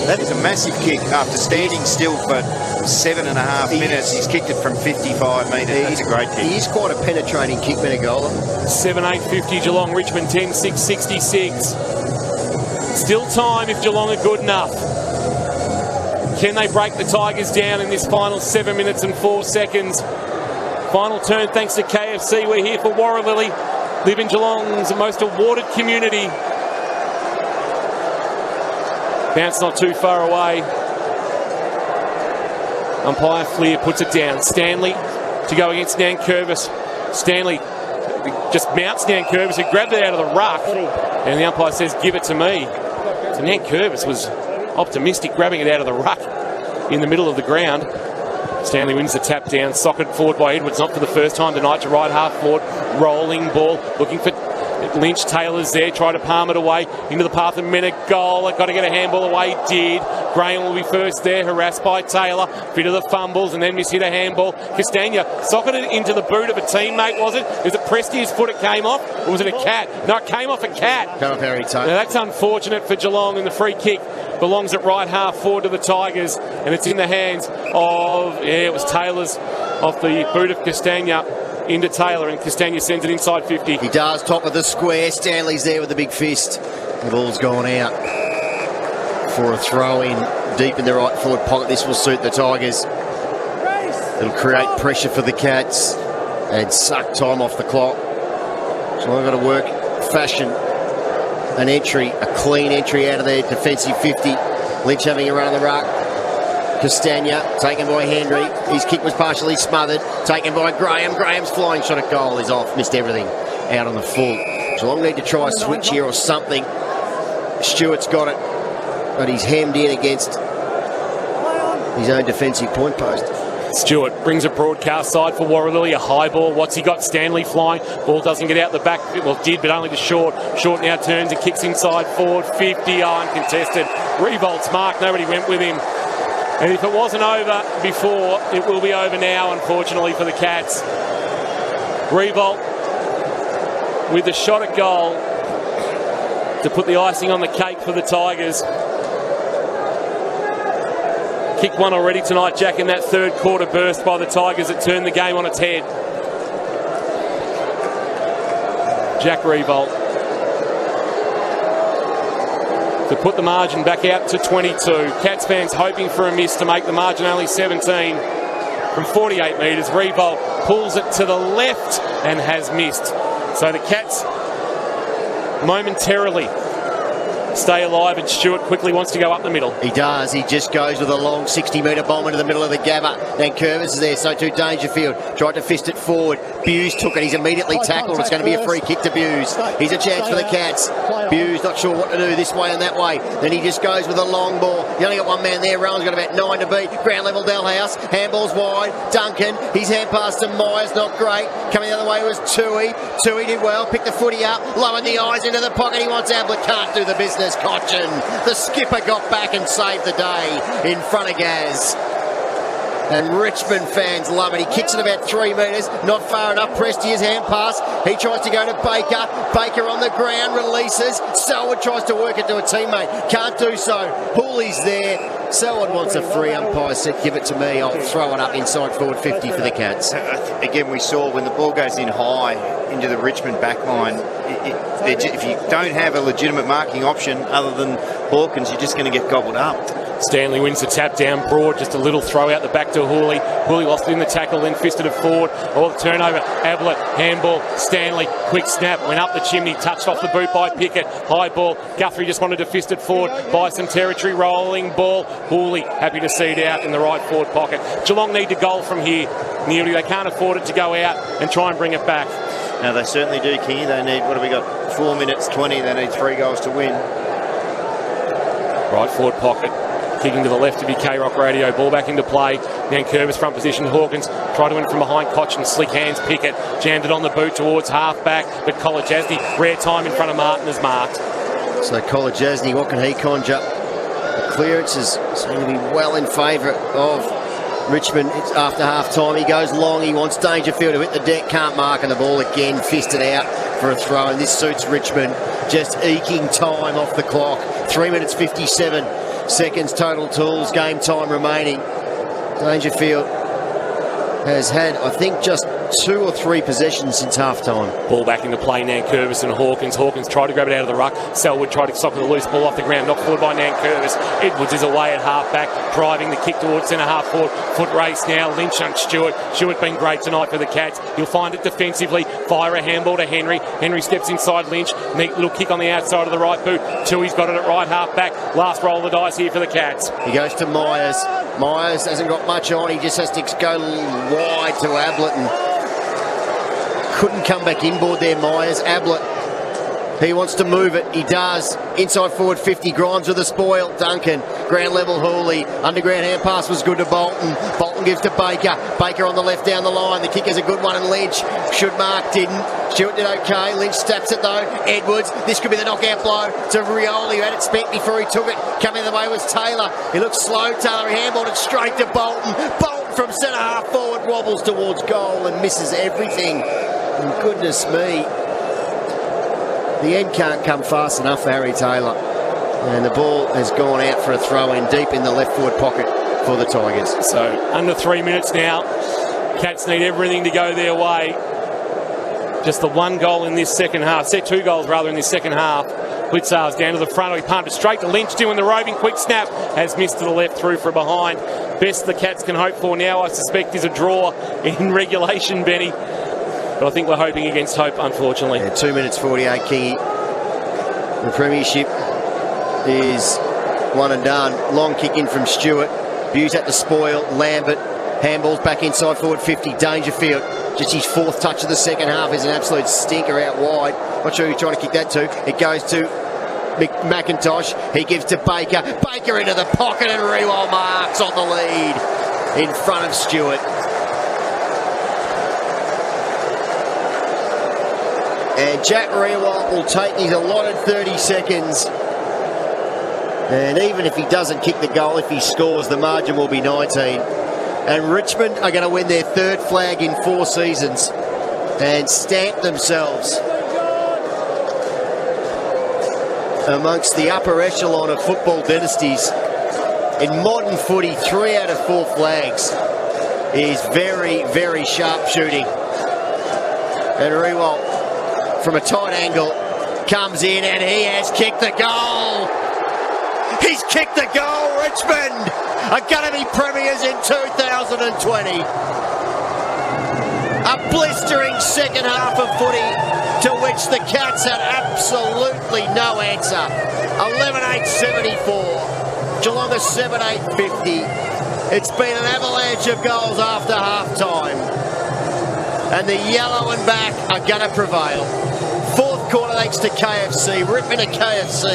That is a massive kick after standing still for 7.5 minutes. He's kicked it from 55 metres. That's a great kick. He is quite a penetrating kick, Menegola. 7-8-50 Geelong, Richmond 10-6-66. Still time if Geelong are good enough. Can they break the Tigers down in this final 7 minutes and 4 seconds? Final turn thanks to KFC. We're here for Warralilly. Live in Geelong's most awarded community. Bounce not too far away. Umpire Fleer puts it down. Stanley to go against Nankervis. Stanley just mounts Nankervis, who grabbed it out of the ruck. And the umpire says, give it to me. So Nankervis was optimistic, grabbing it out of the ruck in the middle of the ground. Stanley wins the tap down, socket forward by Edwards, not for the first time tonight, to right half forward, rolling ball, looking for Lynch. Taylor's there, try to palm it away into the path of Menegola. Got to get a handball away, did. Graham will be first there, harassed by Taylor. Bit of the fumbles and then mishit a handball. Castagna socketed it into the boot of a teammate, was it? Was it Presti's foot it came off? Or was it a cat? No, it came off a cat. Came off very tight. Now that's unfortunate for Geelong, and the free kick belongs at right half forward to the Tigers, and it's in the hands of, it was Taylor's off the boot of Castagna into Taylor, and Castagna sends it inside 50. He does, top of the square. Stanley's there with the big fist. The ball's gone out for a throw in deep in the right forward pocket. This will suit the Tigers. It'll create pressure for the Cats and suck time off the clock. So I've got to work, fashion an entry, a clean entry out of their defensive 50. Lynch having a run on the ruck. Castagna taken by Henry. His kick was partially smothered. Taken by Graham. Graham's flying shot at goal is off. Missed everything out on the full. Geelong need to try a switch here or something. Stewart's got it, but he's hemmed in against his own defensive point post. Stewart brings a broadcast side for Warralilly, a high ball. What's he got? Stanley flying. Ball doesn't get out the back. Well, it did, but only to Short. Short now turns and kicks inside forward. 50, uncontested. Revolt's mark. Nobody went with him. And if it wasn't over before, it will be over now, unfortunately, for the Cats. Revolt with the shot at goal to put the icing on the cake for the Tigers. Kick one already tonight, Jack, in that third quarter burst by the Tigers that turned the game on its head. Jack Revolt to put the margin back out to 22. Cats fans hoping for a miss to make the margin only 17 from 48 metres. Revolt pulls it to the left and has missed. So the Cats momentarily stay alive, and Stewart quickly wants to go up the middle. He does. He just goes with a long 60-metre bomb into the middle of the Gabba. Then Curvis is there, so too Dangerfield. Tried to fist it forward. Buse took it. He's immediately tackled. It's going to be a free kick to Buse. Here's a chance for the Cats. Buse not sure what to do this way and that way. Then he just goes with a long ball. You only got one man there. Rowan's got about 9 to beat. Ground level Dalhouse. Handball's wide. Duncan. His hand pass to Myers. Not great. Coming the other way was Tui. Tui did well. Picked the footy up. Lowered the eyes into the pocket. He wants Ablett. Can't do the business. Cochin. The skipper got back and saved the day in front of Gaz. And Richmond fans love it. He kicks it about 3 metres, not far enough. Presti's hand pass. He tries to go to Baker. Baker on the ground, releases. Selwood tries to work it to a teammate. Can't do so. Hooley's there. Selwood wants a free. Umpire said, give it to me. I'll throw it up inside forward 50 for the Cats. Again, we saw when the ball goes in high into the Richmond backline, if you don't have a legitimate marking option other than Hawkins, you're just going to get gobbled up. Stanley wins the tap down broad, just a little throw out the back to Hooley. Hooley lost it in the tackle, then fisted it forward. Oh, the turnover. Ablett, handball. Stanley, quick snap, went up the chimney, touched off the boot by Pickett. High ball. Guthrie just wanted to fist it forward, buy some territory, rolling ball. Hooley happy to see it out in the right forward pocket. Geelong need to goal from here. Nearly, they can't afford it to go out and try and bring it back. No, they certainly do, Kingy. They need, what have we got? 4 minutes 20. They need 3 goals to win. Right forward pocket. Kicking to the left to be K-Rock Radio. Ball back into play. Nankervis front position. Hawkins tried to win from behind. Cochin, slick hands, Pickett. Jammed it on the boot towards half-back. But Kolajasny, rare time in front of Martin, is marked. So Kolajasny, what can he conjure? The clearances seem to be well in favour of Richmond. It's after half-time. He goes long. He wants Dangerfield to hit the deck. Can't mark, and the ball again fisted out for a throw. And this suits Richmond. Just eking time off the clock. 3 minutes 57 seconds total tools. Game time remaining. Dangerfield has had, I think, just 2 or 3 possessions since half-time. Ball back into play, Nankervis and Hawkins. Hawkins tried to grab it out of the ruck. Selwood tried to stop the loose ball off the ground, knocked forward by Nankervis. Edwards is away at half-back, driving the kick towards centre-half forward. Foot race now, Lynch and Stewart. Stewart been great tonight for the Cats. You'll find it defensively. Fire a handball to Henry. Henry steps inside Lynch. Neat little kick on the outside of the right boot. Tui's got it at right half-back. Last roll of the dice here for the Cats. He goes to Myers. Myers hasn't got much on. He just has to go wide to Ablett, and couldn't come back inboard there, Myers. Ablett, he wants to move it. He does. Inside forward 50. Grimes with the spoil. Duncan. Ground level Hooley. Underground hand pass was good to Bolton. Bolton gives to Baker. Baker on the left down the line. The kick is a good one, and Lynch should mark, didn't. Stewart did okay. Lynch steps it though. Edwards. This could be the knockout blow to Rioli, who had it spent before he took it. Coming the way was Taylor. He looks slow. Taylor handballed it straight to Bolton. Bolton from centre half forward wobbles towards goal and misses everything. And goodness me, the end can't come fast enough for Harry Taylor. And the ball has gone out for a throw-in deep in the left forward pocket for the Tigers. So under 3 minutes now. Cats need everything to go their way. Just the one goal in this second half. Set 2 goals rather in this second half. Blitzar's down to the front. He pumped it straight to Lynch, doing the roving quick snap. Has missed to the left, through for behind. Best the Cats can hope for now, I suspect, is a draw in regulation, Benny. But I think we're hoping against hope, unfortunately. Yeah, 2 minutes 48, Kingy. The Premiership is one and done. Long kick in from Stewart. Buse at the spoil. Lambert. Handballs back inside forward 50. Dangerfield. Just his 4th touch of the second half is an absolute stinker out wide. Not sure who you're trying to kick that to. It goes to McIntosh. He gives to Baker. Baker into the pocket, and Rewell marks on the lead in front of Stewart. And Jack Rewalt will take his allotted 30 seconds. And even if he doesn't kick the goal, if he scores, the margin will be 19. And Richmond are going to win their 3rd flag in 4 seasons and stamp themselves amongst the upper echelon of football dynasties. In modern footy, 3 out of 4 flags is very, very sharp shooting. And Rewalt, from a tight angle, comes in, and he has kicked the goal. He's kicked the goal. Richmond are going to be premiers in 2020. A blistering second half of footy to which the Cats had absolutely no answer. 11-8-74. Geelong is 7-8-50. It's been an avalanche of goals after half-time. And the yellow and black are going to prevail. 4th quarter thanks to KFC. Rip into KFC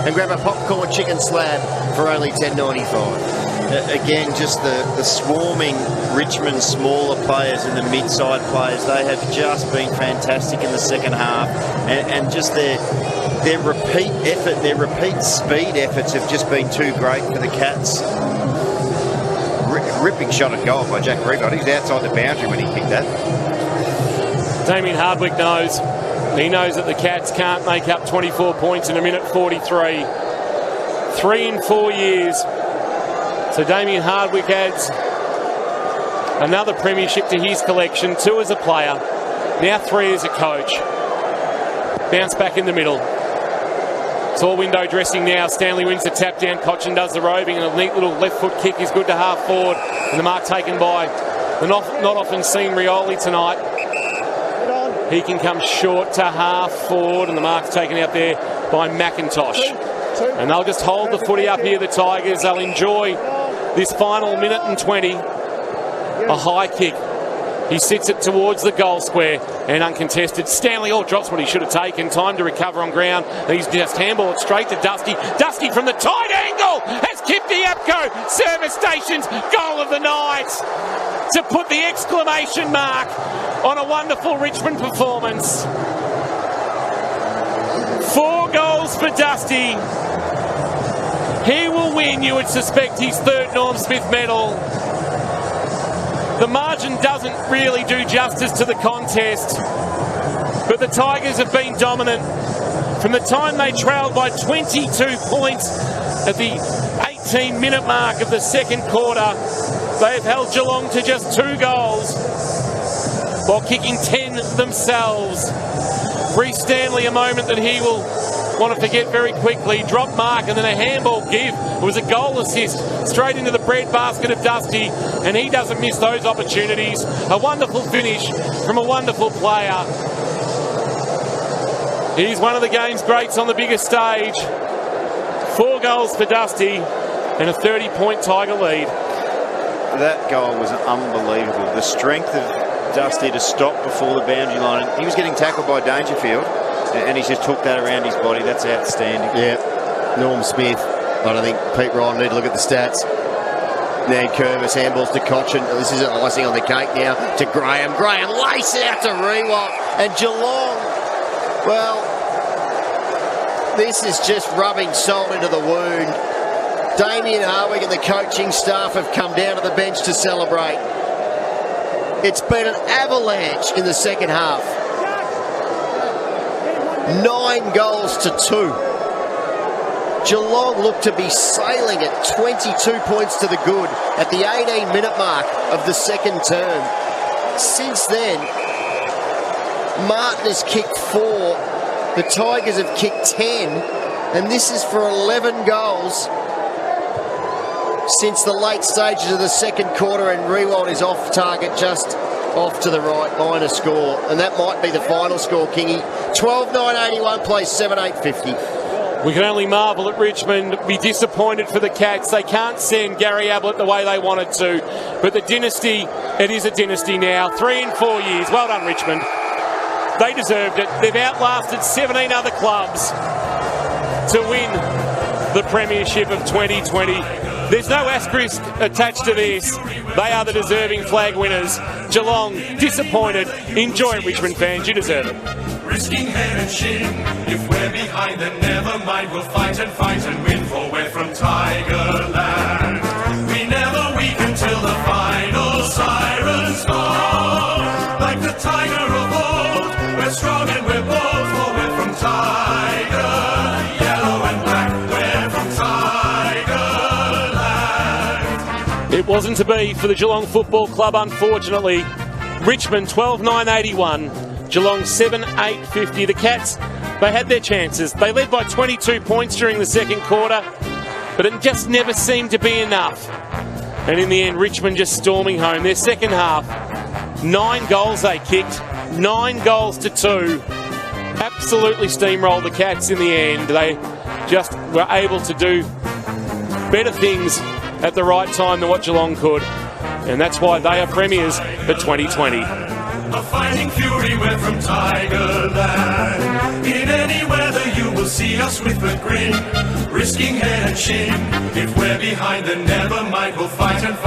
and grab a popcorn chicken slab for only $10.95. Again, just the swarming Richmond smaller players and the mid-side players, they have just been fantastic in the second half. And just their repeat effort, their repeat speed efforts have just been too great for the Cats. Ripping shot at goal by Jack Rewalt. He's outside the boundary when he kicked that. Damien Hardwick knows. He knows that the Cats can't make up 24 points in a minute 43. 3 in 4 years. So Damien Hardwick adds another premiership to his collection. 2 as a player. Now 3 as a coach. Bounce back in the middle. It's all window dressing now. Stanley wins the tap down. Cochin does the roving, and a neat little left foot kick is good to half forward. And the mark taken by the not often seen Rioli tonight. He can come short to half forward, and the mark's taken out there by McIntosh. And they'll just hold the footy up here, the Tigers. They'll enjoy this final minute and 20. A high kick. He sits it towards the goal square and uncontested. Stanley Orr drops what he should have taken. Time to recover on ground. He's just handballed straight to Dusty. Dusty from the tight angle has kicked the Apco service station's goal of the night to put the exclamation mark on a wonderful Richmond performance. 4 goals for Dusty. He will win, you would suspect, his 3rd Norm Smith medal. The margin doesn't really do justice to the contest, but the Tigers have been dominant. From the time they trailed by 22 points at the 18-minute mark of the second quarter, they have held Geelong to just 2 goals while kicking 10 themselves. Reece Stanley, a moment that he will want to forget very quickly. Drop mark and then a handball give. It was a goal assist straight into the breadbasket of Dusty, and he doesn't miss those opportunities. A wonderful finish from a wonderful player. He's one of the game's greats on the biggest stage. 4 goals for Dusty and a 30-point Tiger lead. That goal was unbelievable. The strength of Dusty to stop before the boundary line. He was getting tackled by Dangerfield, and he just took that around his body. That's outstanding. Yeah, Norm Smith. I don't think Pete Ryan need to look at the stats. Nan Curvis, handballs to Cochin. This is icing on the cake now to Graham. Graham lace it out to Rewalt. And Geelong, well, this is just rubbing salt into the wound. Damien Harwick and the coaching staff have come down to the bench to celebrate. It's been an avalanche in the second half. 9 goals to 2. Geelong looked to be sailing at 22 points to the good at the 18-minute mark of the second term. Since then, Martin has kicked 4. The Tigers have kicked 10. And this is for 11 goals since the late stages of the second quarter, and Rewalt is off target, just off to the right, minor score. And that might be the final score, Kingy. 12-9-81 plays 7-8-50. We can only marvel at Richmond, be disappointed for the Cats. They can't send Gary Ablett the way they wanted to. But the dynasty, it is a dynasty now. 3 in 4 years. Well done, Richmond. They deserved it. They've outlasted 17 other clubs to win the Premiership of 2020. There's no asterisk attached to this. They are the deserving flag winners. Geelong, disappointed. Enjoy it, Richmond fans. You deserve it. Risking head and shin. If we're behind, then never mind. We'll fight and win, for we're from Tigerland. We never weaken till the final siren's gone. Like the tiger of old, we're strong and we're bold, for we're from Tiger. Yellow and black, we're from Tigerland. It wasn't to be for the Geelong Football Club, unfortunately. Richmond 12-9-81. Geelong 7-8-50. The Cats, they had their chances. They led by 22 points during the second quarter, but it just never seemed to be enough. And in the end, Richmond just storming home. Their second half, 9 goals they kicked, 9 goals to 2. Absolutely steamrolled the Cats in the end. They just were able to do better things at the right time than what Geelong could. And that's why they are premiers for 2020. A fighting fury, we're from Tigerland. In any weather you will see us with a grin, risking head and shin. If we're behind, then never mind, we'll fight and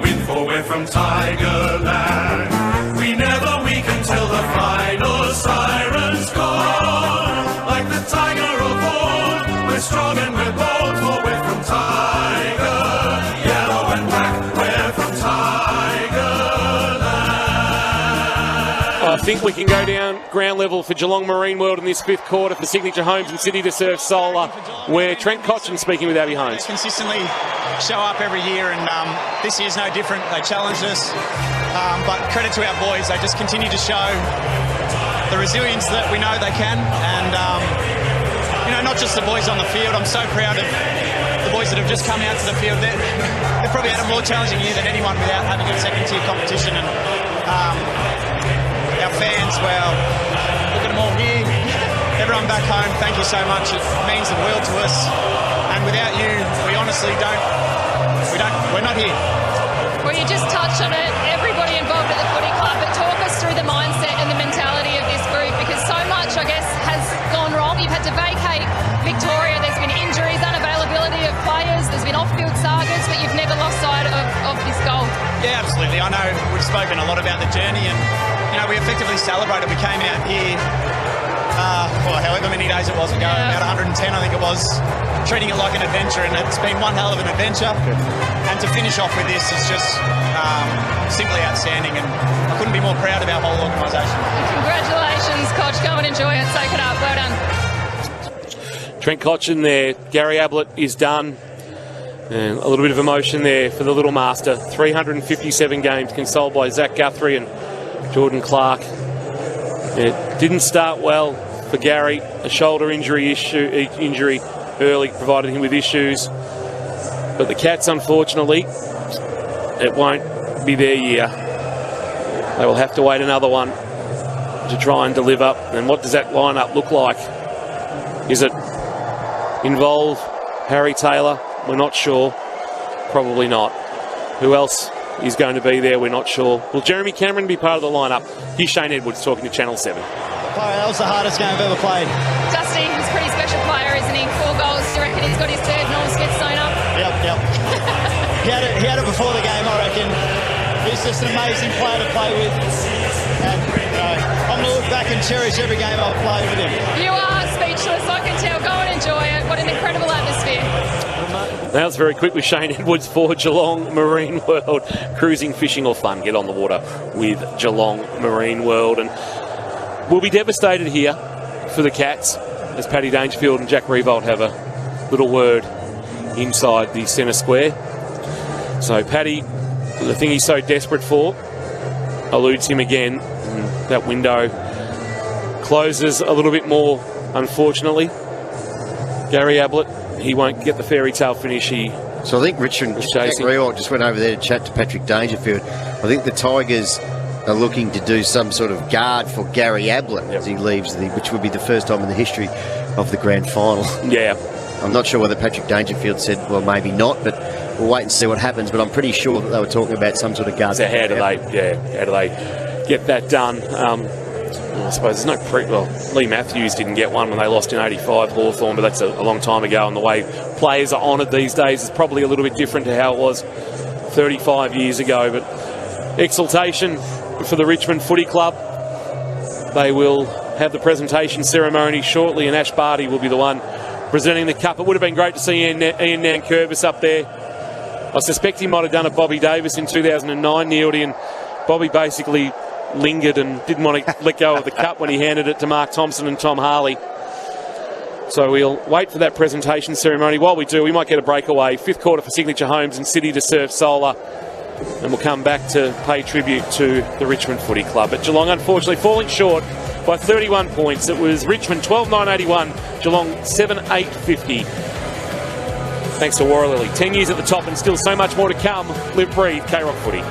win, for we're from Tigerland. We never weaken till the final siren's gone. Like the tiger of old, we're strong and we're bold, for we're from Tiger. Yellow and black, we're from Tigerland. I think we can go down ground level for Geelong Marine World in this fifth quarter for Signature Homes and City to Serve Solar, where Trent Cotchin speaking with Abby Holmes. Consistently show up every year, and this year's no different. They challenged us, but credit to our boys. They just continue to show the resilience that we know they can, and not just the boys on the field. I'm so proud of the boys that have just come out to the field. They've probably had a more challenging year than anyone without having a second-tier competition, and our fans, well, look at them all here. Everyone back home, thank you so much. It means the world to us. And without you, we honestly we're not here. Well, you just touched on it. Everybody involved at the footy club, but Yeah, absolutely. I know we've spoken a lot about the journey, and we effectively celebrated. We came out here, however many days it was ago, about 110, I think it was, treating it like an adventure, and it's been one hell of an adventure. And to finish off with this is just simply outstanding, and I couldn't be more proud of our whole organisation. Congratulations, Koch. Go and enjoy it. Soak it up. Well done. Trent Cotchin there. Gary Ablett is done. And a little bit of emotion there for the little master. 357 games consoled by Zach Guthrie and Jordan Clark. It didn't start well for Gary. A shoulder injury early provided him with issues. But the Cats, unfortunately, it won't be their year. They will have to wait another one to try and deliver. And what does that lineup look like? Is it involve Harry Taylor? We're not sure. Probably not. Who else is going to be there? We're not sure. Will Jeremy Cameron be part of the lineup? Here's Shane Edwards talking to Channel 7. That was the hardest game I've ever played. Dusty, he's a pretty special player, isn't he? 4 goals. Do you reckon he's got his third Norm Smith sewn up? Yep. he had it before the game, I reckon. He's just an amazing player to play with. And I'm going to look back and cherish every game I've played with him. You are speechless, I can tell. Go and enjoy it. What an incredible atmosphere. That was very quick with Shane Edwards for Geelong Marine World. Cruising, fishing or fun. Get on the water with Geelong Marine World. And we'll be devastated here for the Cats as Paddy Dangerfield and Jack Revolt have a little word inside the centre square. So Paddy, the thing he's so desperate for, eludes him again. And that window closes a little bit more, unfortunately. Gary Ablett, he won't get the fairy tale finish. So I think Richmond, Jack Revolt just went over there to chat to Patrick Dangerfield. I think the Tigers are looking to do some sort of guard for Gary Ablett as he leaves, which would be the first time in the history of the grand final. Yeah. I'm not sure whether Patrick Dangerfield said, well, maybe not, but we'll wait and see what happens. But I'm pretty sure that they were talking about some sort of guard. So how do they get that done? I suppose there's no Lee Matthews didn't get one when they lost in 85 Hawthorn, but that's a long time ago, and the way players are honoured these days is probably a little bit different to how it was 35 years ago. But exultation for the Richmond Footy Club. They will have the presentation ceremony shortly, and Ash Barty will be the one presenting the cup. It would have been great to see Ian Nankervis up there. I suspect he might have done a Bobby Davis in 2009, Neildy, and Bobby basically lingered and didn't want to let go of the cup when he handed it to Mark Thompson and Tom Harley. So we'll wait for that presentation ceremony. While we do, we might get a breakaway. 5th quarter for Signature Homes and City to serve Solar. And we'll come back to pay tribute to the Richmond Footy Club. But Geelong, unfortunately, falling short by 31 points. It was Richmond 12,981, Geelong 7,850. Thanks to Warralilly. 10 years at the top and still so much more to come. Live, breathe, K-Rock Footy.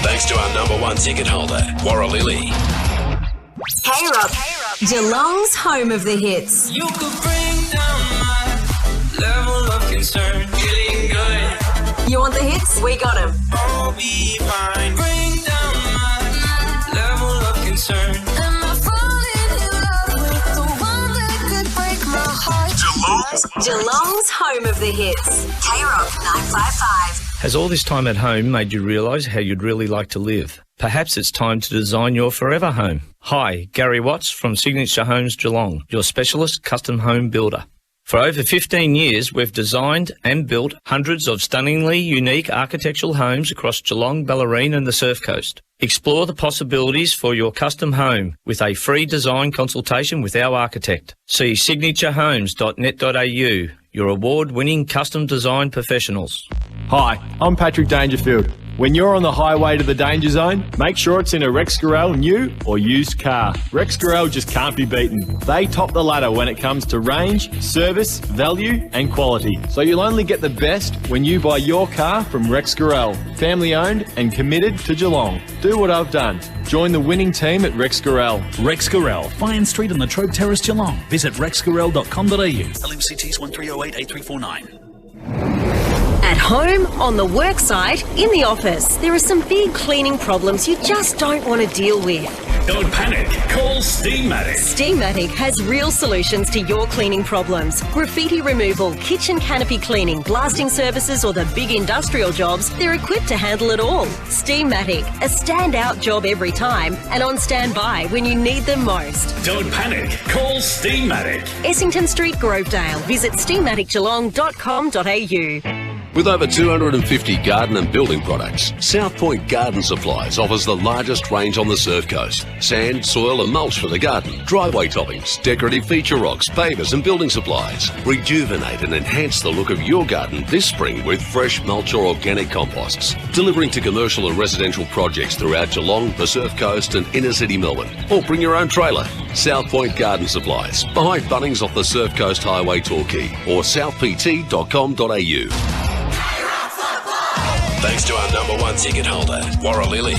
Thanks to our number 1 ticket holder, Warralilly. K-Rock, Geelong's home of the hits. You could bring down my level of concern. Feeling good. You want the hits? We got them. I'll be fine. Bring down my level of concern. Am I falling in love with the one that could break my heart? Geelong's home of the hits. K-Rock 955. Has all this time at home made you realise how you'd really like to live? Perhaps it's time to design your forever home. Hi, Gary Watts from Signature Homes Geelong, your specialist custom home builder. For over 15 years, we've designed and built hundreds of stunningly unique architectural homes across Geelong, Bellarine and the Surf Coast. Explore the possibilities for your custom home with a free design consultation with our architect. See signaturehomes.net.au, your award-winning custom design professionals. Hi, I'm Patrick Dangerfield. When you're on the highway to the danger zone, make sure it's in a Rex Gorell new or used car. Rex Gorell just can't be beaten. They top the ladder when it comes to range, service, value and quality. So you'll only get the best when you buy your car from Rex Gorell. Family owned and committed to Geelong. Do what I've done. Join the winning team at Rex Gorell. Rex Gorell, Fine Street on the Trobe Terrace, Geelong. Visit rexgorell.com.au. LMCTs 1308 8349. At home, on the work site, in the office, there are some big cleaning problems you just don't want to deal with. Don't panic. Call Steamatic. Steamatic has real solutions to your cleaning problems. Graffiti removal, kitchen canopy cleaning, blasting services or the big industrial jobs, they're equipped to handle it all. Steamatic, a standout job every time and on standby when you need them most. Don't panic. Call Steamatic. Essington Street, Grovedale. Visit steamaticgeelong.com.au. With over 250 garden and building products, South Point Garden Supplies offers the largest range on the Surf Coast. Sand, soil and mulch for the garden, driveway toppings, decorative feature rocks, pavers and building supplies. Rejuvenate and enhance the look of your garden this spring with fresh mulch or organic composts. Delivering to commercial and residential projects throughout Geelong, the Surf Coast and inner city Melbourne. Or bring your own trailer. South Point Garden Supplies, behind Bunnings off the Surf Coast Highway Torquay or southpt.com.au. Thanks to our number one ticket holder, Warralilly.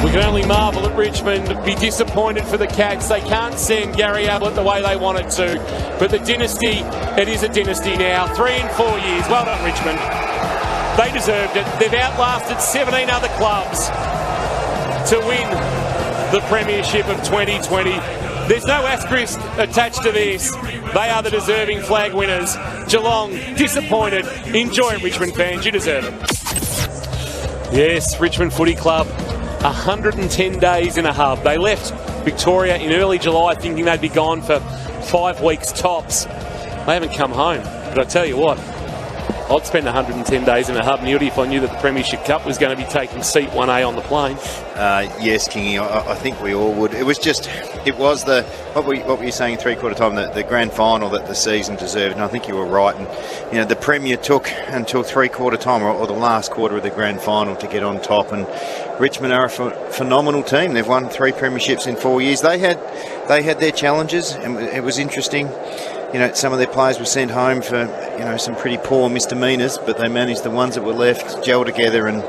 We can only marvel at Richmond, be disappointed for the Cats. They can't send Gary Ablett the way they wanted to. But the dynasty, it is a dynasty now. 3 in 4 years. Well done, Richmond. They deserved it. They've outlasted 17 other clubs to win the Premiership of 2020. There's no asterisk attached to this. They are the deserving flag winners. Geelong, disappointed. Enjoy it, Richmond fans. You deserve it. Yes, Richmond Footy Club, 110 days in a hub. They left Victoria in early July thinking they'd be gone for 5 weeks tops. They haven't come home. But I tell you what, I'd spend 110 days in a hub, Newty, if I knew that the Premiership Cup was going to be taking seat 1A on the plane. Yes, Kingy, I think we all would. It was the, what were you saying, three-quarter time, the grand final that the season deserved, and I think you were right. And, the Premier took until three-quarter time or the last quarter of the grand final to get on top, and Richmond are a phenomenal team. They've won 3 premierships in 4 years. They had their challenges, and it was interesting. Some of their players were sent home for, some pretty poor misdemeanours, but they managed the ones that were left, gel together, and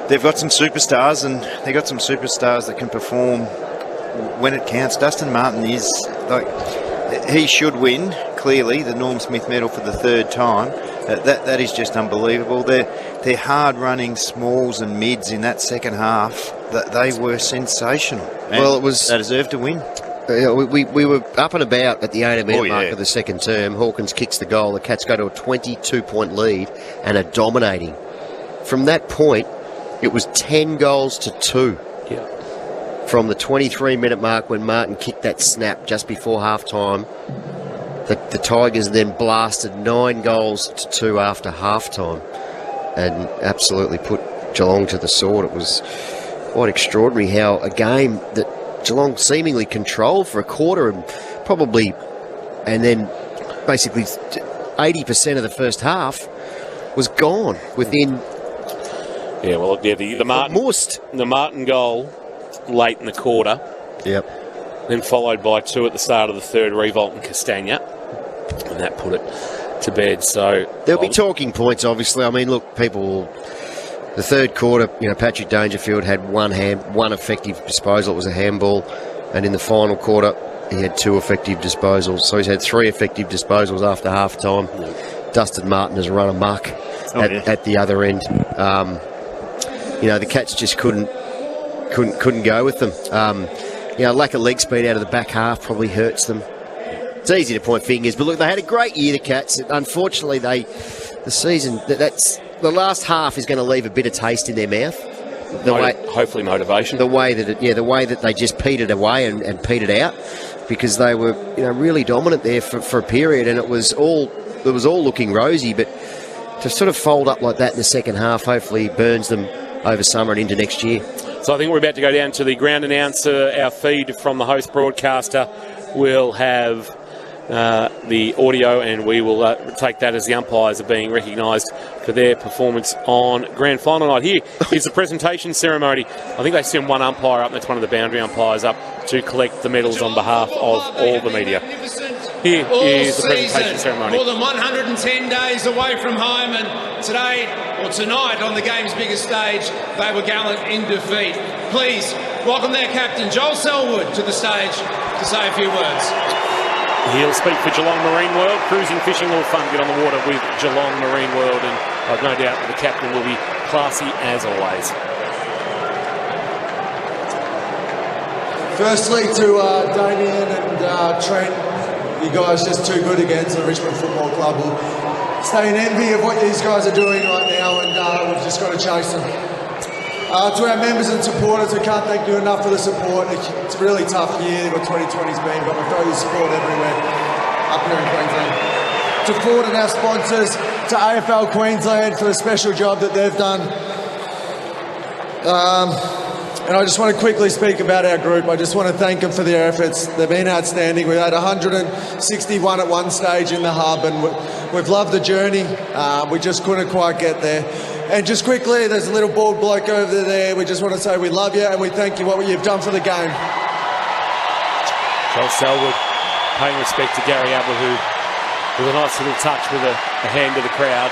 they've got some superstars, and they've got some superstars that can perform when it counts. Dustin Martin is, he should win, clearly, the Norm Smith medal for the 3rd time. That is just unbelievable. They're hard-running smalls and mids in that second half. They were sensational. Well, they deserved to win. We were up and about at the 80-minute mark of the second term. Hawkins kicks the goal. The Cats go to a 22-point lead and are dominating. From that point, it was 10 goals to 2. Yeah. From the 23-minute mark when Martin kicked that snap just before half-time, the Tigers then blasted 9 goals to 2 after half-time and absolutely put Geelong to the sword. It was quite extraordinary how a game that Geelong seemingly controlled for a quarter and then basically 80% of the first half was gone within. Yeah, well, the Martin goal late in the quarter. Yep. Then followed by 2 at the start of the third, Revolt and Castagna, and that put it to bed. So there'll be talking points, obviously. I mean, look, people. The third quarter, Patrick Dangerfield had one effective disposal. It was a handball. And in the final quarter, he had 2 effective disposals. So he's had 3 effective disposals after half-time. Dustin Martin has run amok at the other end. The Cats just couldn't go with them. Lack of leg speed out of the back half probably hurts them. It's easy to point fingers, but look, they had a great year, the Cats. Unfortunately, the last half is going to leave a bitter taste in their mouth. Hopefully motivation. The way that they just petered away and petered out, because they were really dominant there for a period, and it was all looking rosy. But to sort of fold up like that in the second half, hopefully burns them over summer and into next year. So I think we're about to go down to the ground announcer. Our feed from the host broadcaster will have the audio, and we will take that as the umpires are being recognised for their performance on grand final night. Here is the presentation ceremony. I think they send one umpire up, and that's one of the boundary umpires up to collect the medals on behalf of all the media. Here is the presentation ceremony. More than 110 days away from home, and tonight on the game's biggest stage, they were gallant in defeat. Please welcome their captain, Joel Selwood, to the stage to say a few words. He'll speak for Geelong Marine World. Cruising, fishing, all fun. Get on the water with Geelong Marine World, and I've no doubt that the captain will be classy as always. Firstly to Damien and Trent, you guys just too good against the Richmond Football Club. We'll stay in envy of what these guys are doing right now, and we've just got to chase them. To our members and supporters, I can't thank you enough for the support. It's a really tough year what 2020's been, but we throw your support everywhere up here in Queensland. To Ford and our sponsors, to AFL Queensland for the special job that they've done. And I just want to quickly speak about our group. I just want to thank them for their efforts. They've been outstanding. We had 161 at one stage in the hub, and we've loved the journey. We just couldn't quite get there. And just quickly, there's a little bald bloke over there. We just want to say we love you and we thank you what you've done for the game. Joel Selwood paying respect to Gary Ablett, who with a nice little touch with a hand to the crowd.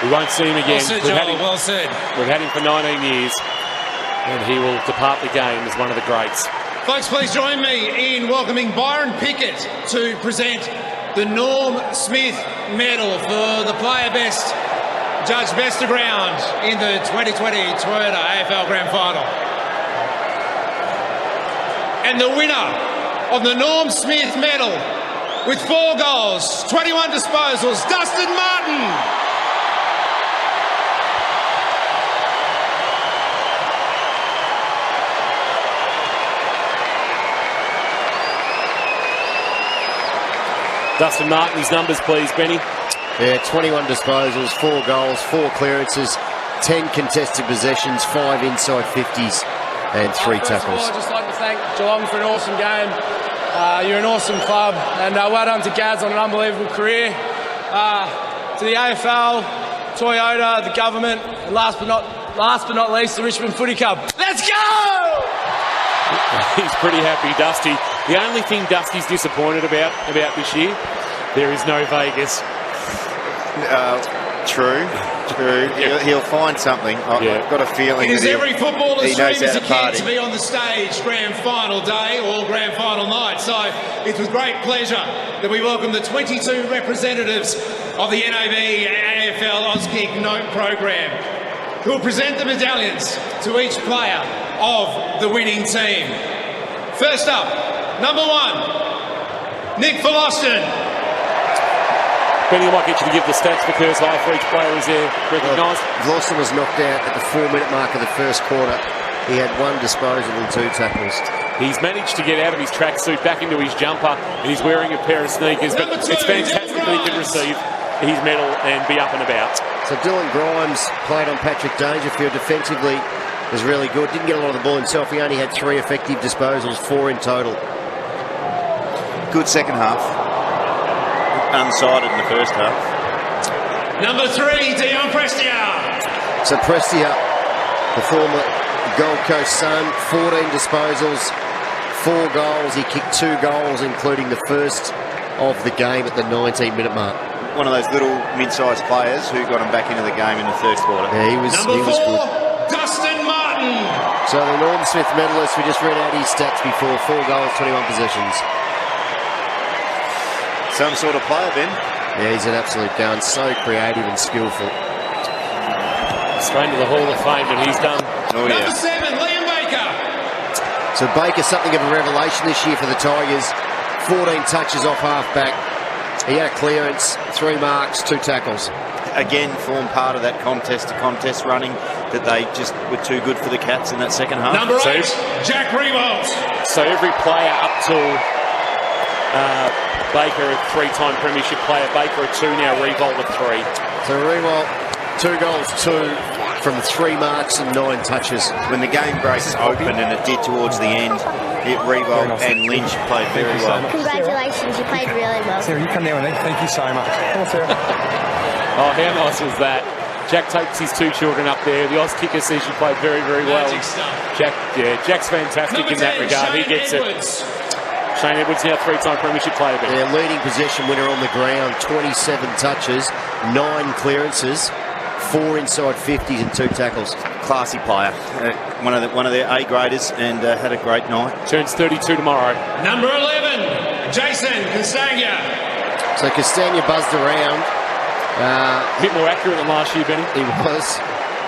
We won't see him again. Well said, Joel. Well said. We've had him for 19 years, and he will depart the game as one of the greats. Folks, please join me in welcoming Byron Pickett to present the Norm Smith Medal for the player best, judged best of ground in the 2020 Toyota AFL Grand Final. And the winner of the Norm Smith Medal with 4 goals, 21 disposals, Dustin Martin. Dustin Martin, his numbers please, Benny. Yeah, 21 disposals, 4 goals, 4 clearances, 10 contested possessions, 5 inside 50s and 3 tackles. First of all, I'd just like to thank Geelong for an awesome game. You're an awesome club, and well done to Gaz on an unbelievable career. To the AFL, Toyota, the government, and last but not least, the Richmond Footy Club. Let's go! He's pretty happy, Dusty. The only thing Dusty's disappointed about this year, there is no Vegas. True. He'll find something. I've got a feeling. It is every footballer's dream as a kid party to be on the stage grand final day or grand final night. So it's with great pleasure that we welcome the 22 representatives of the NAB and AFL Auskick Note program, who will present the medallions to each player of the winning team. First up, number 1, Nick Voloston. Benny, I might get you to give the stats because high for each player is there recognised. Voloston was knocked out at the 4-minute mark of the first quarter. He had 1 disposal and 2 tackles. He's managed to get out of his tracksuit, back into his jumper, and he's wearing a pair of sneakers. But it's fantastic that he can receive his medal and be up and about. So Dylan Grimes played on Patrick Dangerfield defensively. Was really good. Didn't get a lot of the ball himself. He only had 3 effective disposals, 4 in total. Good second half. Unsided in the first half. Number 3, Dion Prestia. So Prestia, the former Gold Coast Sun, 14 disposals, 4 goals. He kicked 2 goals, including the first of the game at the 19-minute mark. One of those little mid-sized players who got him back into the game in the third quarter. Yeah, he was Number 4, good. Dustin Martin. So the Norm Smith medalist, we just read out his stats before, 4 goals, 21 possessions. Some sort of player, Ben. Yeah, he's an absolute gun, so creative and skillful. Straight into the Hall of Fame, and he's done. Oh, yeah. Number 7, Liam Baker. So Baker, something of a revelation this year for the Tigers. 14 touches off half-back. He had a clearance, 3 marks, 2 tackles. Again, formed part of that contest-to-contest running that they just were too good for the Cats in that second half. Number 8, Jack Riewoldt. So every player up till Baker, a 3-time Premiership player. Baker, a 2 now, Riewoldt, a 3. So Riewoldt, 2 goals, 2 from 3 marks and 9 touches. When the game breaks open, and it did towards the end, Riewoldt and Lynch played very well. Congratulations, you played really well. Sarah, you come down with me. Thank you so much. Come on, Sarah. Oh, how nice was that? Jack takes his 2 children up there. The Oz kicker says you played very, very well. Jack's fantastic in that regard. He gets it. Shane Edwards, now 3-time Premiership player. Their leading possession winner on the ground, 27 touches, 9 clearances, 4 inside 50s and 2 tackles. Classy player. One of their A-graders, and had a great night. Turns 32 tomorrow. Number 11, Jason Castagna. So Castagna buzzed around. A bit more accurate than last year, Benny. He was.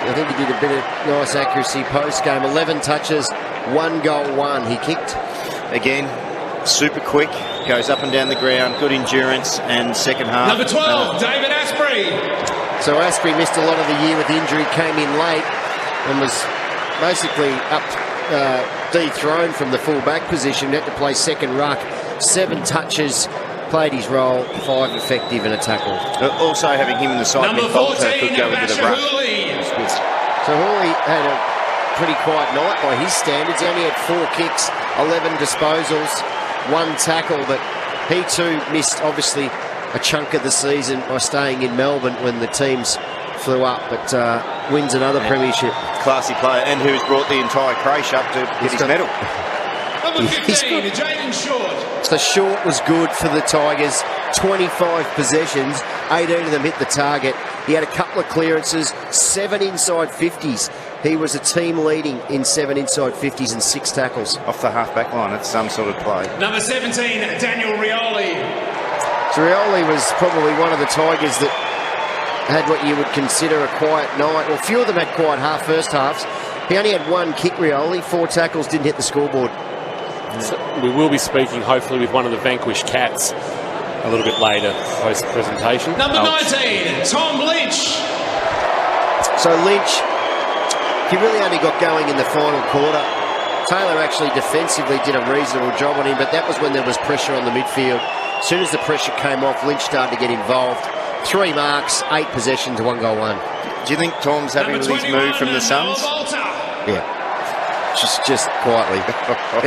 I think he did a bit of nice accuracy post-game. 11 touches, 1 goal 1 he kicked. Again, super quick, goes up and down the ground, good endurance, and second half. Number 12, David Asprey. So Asprey missed a lot of the year with injury, came in late and was basically dethroned from the full-back position. Had to play second ruck, 7 touches, played his role, 5 effective and a tackle. Also having him in the side Number with Bolter 14, could go into the ruck. So Hooley had a pretty quiet night by his standards. He only had 4 kicks, 11 disposals, 1 tackle, but he too missed obviously a chunk of the season by staying in Melbourne when the teams flew up, but wins another premiership. Classy player, and who's brought the entire creche up to get his medal. Number 15, Jaden Short. So Short was good for the Tigers. 25 possessions, 18 of them hit the target. He had a couple of clearances, 7 inside 50s. He was a team leading in 7 inside 50s and 6 tackles. Off the half-back line, it's some sort of play. Number 17, Daniel Rioli. So Rioli was probably one of the Tigers that had what you would consider a quiet night. Well, a few of them had quiet first halves. He only had 1 kick, Rioli, 4 tackles, didn't hit the scoreboard. So we will be speaking hopefully with one of the vanquished Cats a little bit later post-presentation. Number 19, Tom Lynch. So Lynch, he really only got going in the final quarter. Taylor actually defensively did a reasonable job on him, but that was when there was pressure on the midfield. As soon as the pressure came off, Lynch started to get involved. 3 marks, 8 possessions, 1 goal 1. Do you think Tom's happy with his move from the Suns? Yeah. Just quietly.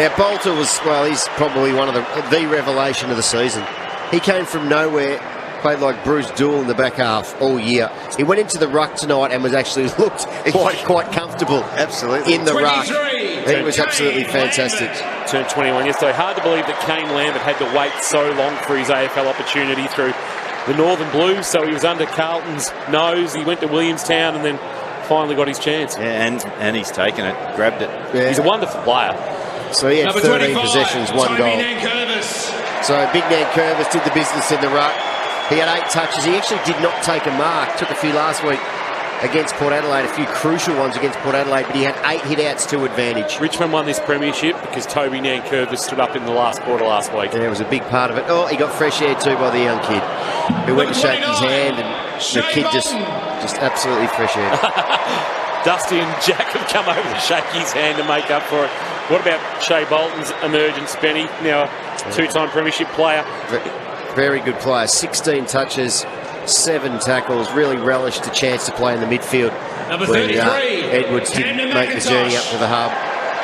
Yeah, Bolter was, well, he's probably one of the revelation of the season. He came from nowhere, played like Bruce Dool in the back half all year. He went into the ruck tonight and was actually looked quite comfortable. Absolutely. In the ruck. He was absolutely fantastic. Turned 21 yesterday. Hard to believe that Kane Lambert had to wait so long for his AFL opportunity through the Northern Blues. So he was under Carlton's nose. He went to Williamstown and then finally got his chance. Yeah, and he's taken it, grabbed it. Yeah. He's a wonderful player. So he had 13 possessions, 1 goal. So Big Man Curvis did the business in the ruck. He had 8 touches. He actually did not take a mark. Took a few last week against Port Adelaide, a few crucial ones against Port Adelaide, but he had 8 hit-outs to advantage. Richmond won this premiership because Toby Nankervis stood up in the last quarter last week. Yeah, it was a big part of it. Oh, he got fresh air too by the young kid who went to shake his hand, and the kid just absolutely fresh air. Dusty and Jack have come over to shake his hand to make up for it. What about Shea Bolton's emergence, Benny? Now a 2-time premiership player. Very good player. 16 touches, 7 tackles. Really relished the chance to play in the midfield. Number 33, Edwards didn't make the journey up to the hub.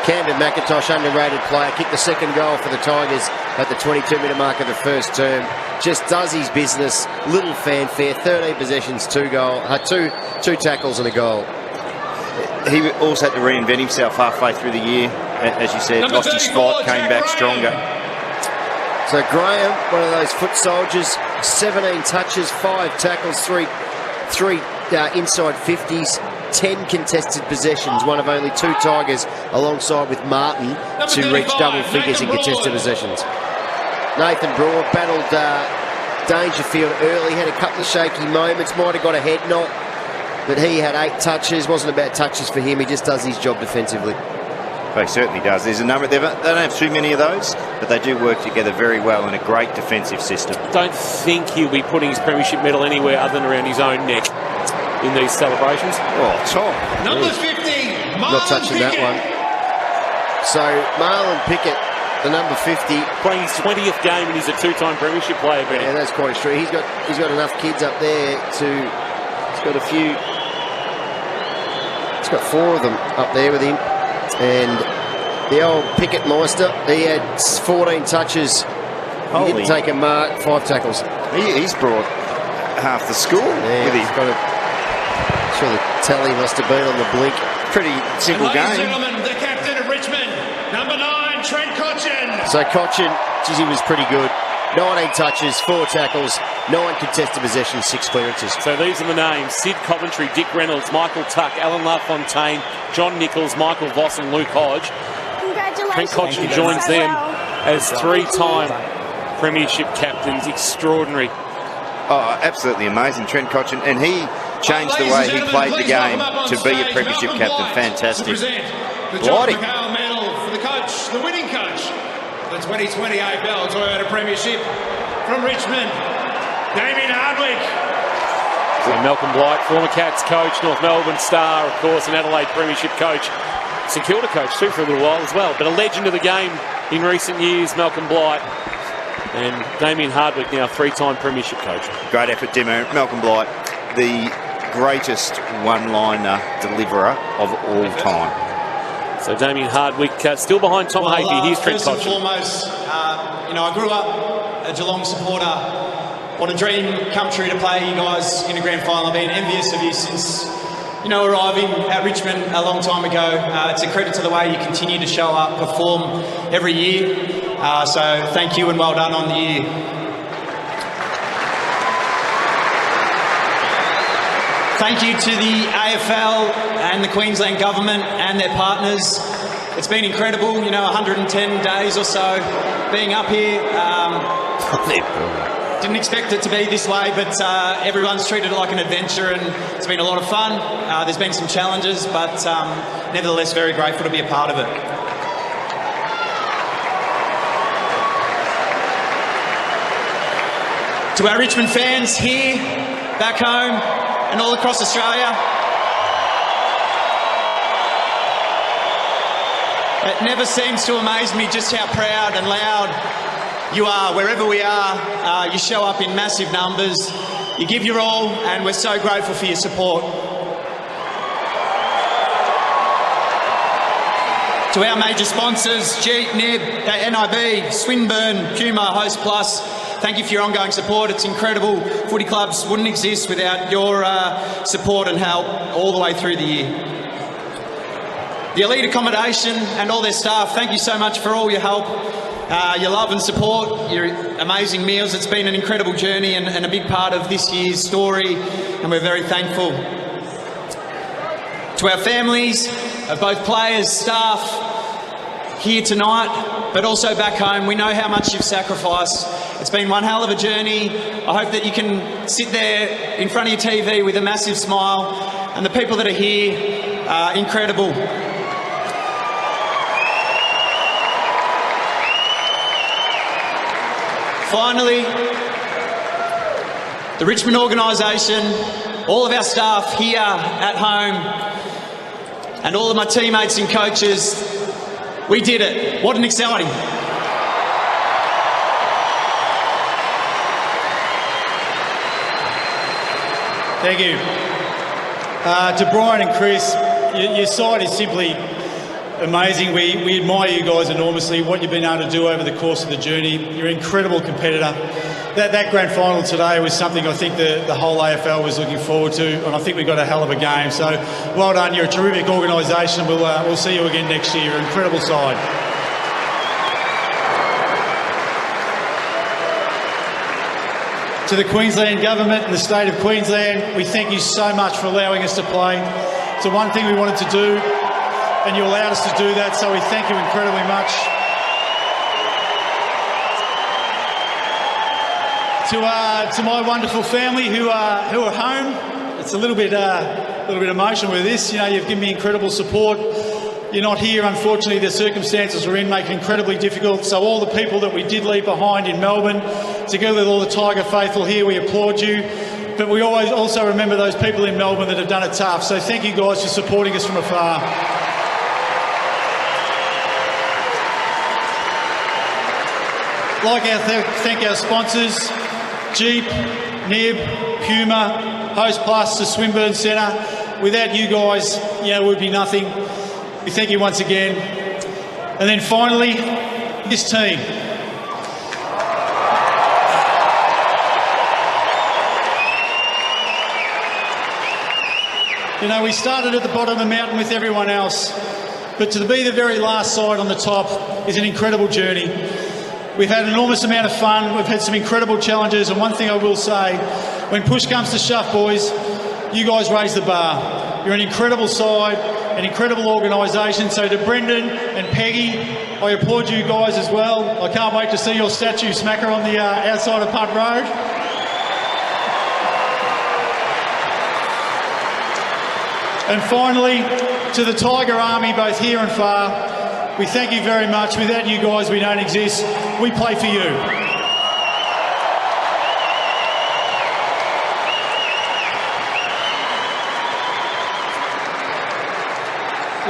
Camden McIntosh, underrated player, kicked the 2nd goal for the Tigers at the 22-minute mark of the first term. Just does his business, little fanfare, 13 possessions, 2 tackles and a goal. He also had to reinvent himself halfway through the year. As you said, lost his spot, came back stronger. So Graham, one of those foot soldiers, 17 touches, 5 tackles, 3 inside 50s, 10 contested possessions, one of only 2 Tigers alongside with Martin to reach double figures in contested possessions. Nathan Broad battled Dangerfield early, had a couple of shaky moments, might have got a head knock, but he had 8 touches. Wasn't about touches for him, he just does his job defensively. He certainly does. There's a number. They don't have too many of those, but they do work together very well in a great defensive system. Don't think he'll be putting his premiership medal anywhere other than around his own neck in these celebrations. Oh, Tom. Number 50, not touching that one. So Marlon Pickett, the number 50, playing his 20th game, and he's a 2-time premiership player. Benny. Yeah, that's quite true. He's got enough kids up there to. He's got a few. He's got 4 of them up there with him. And the old Pickett Meister, he had 14 touches. He didn't take a mark, 5 tackles. He's brought half the school with him. Sure, the tally must have been on the blink. Pretty simple game. Ladies and gentlemen, the captain of Richmond, number 9, Trent Cotchin. So Cotchin, geez, he was pretty good. 19 touches, 4 tackles, 9 contested possessions, 6 clearances. So these are the names: Sid Coventry, Dick Reynolds, Michael Tuck, Alan LaFontaine, John Nichols, Michael Voss and Luke Hodge. Congratulations. Trent Cotchin joins them as 3-time premiership captains. Extraordinary. Oh, absolutely amazing, Trent Cotchin. And he changed the way he played the game to be a premiership captain. Fantastic. The John McHale Medal for the winning coach for the 2020 AFL Toyota Premiership from Richmond, Damien Hardwick. So Malcolm Blight, former Cats coach, North Melbourne star, of course, an Adelaide Premiership coach, St Kilda coach too for a little while as well, but a legend of the game in recent years, Malcolm Blight. And Damien Hardwick, now three-time Premiership coach. Great effort, Demo. Malcolm Blight, the greatest one-liner deliverer of all time. So Damien Hardwick still behind Tom Hagee. Here's Trent First and Cotchin. foremost, I grew up a Geelong supporter. What a dream come true to play you guys in a grand final. I've been envious of you since, arriving at Richmond a long time ago. It's a credit to the way you continue to show up, perform every year. So thank you and well done on the year. Thank you to the AFL and the Queensland government and their partners. It's been incredible, 110 days or so being up here. Didn't expect it to be this way, but everyone's treated it like an adventure and it's been a lot of fun. There's been some challenges, but nevertheless very grateful to be a part of it. To our Richmond fans here, back home, and all across Australia, it never seems to amaze me just how proud and loud you are. Wherever we are, you show up in massive numbers, you give your all, and we're so grateful for your support. To our major sponsors, Jeep, NIB, NIB, Swinburne, Puma, Host Plus, thank you for your ongoing support. It's incredible. Footy clubs wouldn't exist without your support and help all the way through the year. The Elite Accommodation and all their staff, thank you so much for all your help, your love and support, your amazing meals. It's been an incredible journey and a big part of this year's story, and we're very thankful. To our families of both players, staff, here tonight, but also back home, we know how much you've sacrificed. It's been one hell of a journey. I hope that you can sit there in front of your TV with a massive smile, and the people that are here are incredible. Finally, the Richmond organisation, all of our staff here at home, and all of my teammates and coaches, we did it. What an exciting. Thank you. To Brian and Chris, your side is simply amazing. We admire you guys enormously, what you've been able to do over the course of the journey. You're an incredible competitor. That grand final today was something I think the whole AFL was looking forward to, and I think we got a hell of a game. So well done. You're a terrific organisation. We'll see you again next year. You're an incredible side. To the Queensland Government and the State of Queensland, we thank you so much for allowing us to play. It's the one thing we wanted to do, and you allowed us to do that, so we thank you incredibly much. To my wonderful family who are home, it's a little bit emotional with this. You've given me incredible support. You're not here, unfortunately. The circumstances we're in make it incredibly difficult. So all the people that we did leave behind in Melbourne, together with all the Tiger faithful here, we applaud you. But we always also remember those people in Melbourne that have done it tough. So thank you guys for supporting us from afar. Thank our sponsors, Jeep, NIB, Puma, Host Plus, the Swinburne Centre. Without you guys, we'd be nothing. We thank you once again. And then finally, this team. We started at the bottom of the mountain with everyone else, but to be the very last side on the top is an incredible journey. We've had an enormous amount of fun. We've had some incredible challenges, and one thing I will say, when push comes to shove, boys, you guys raise the bar. You're an incredible side, an incredible organisation. So to Brendan and Peggy, I applaud you guys as well. I can't wait to see your statue smacker on the outside of Punt Road. And finally, to the Tiger Army, both here and far, We thank you very much. Without you guys, we don't exist. We play for you.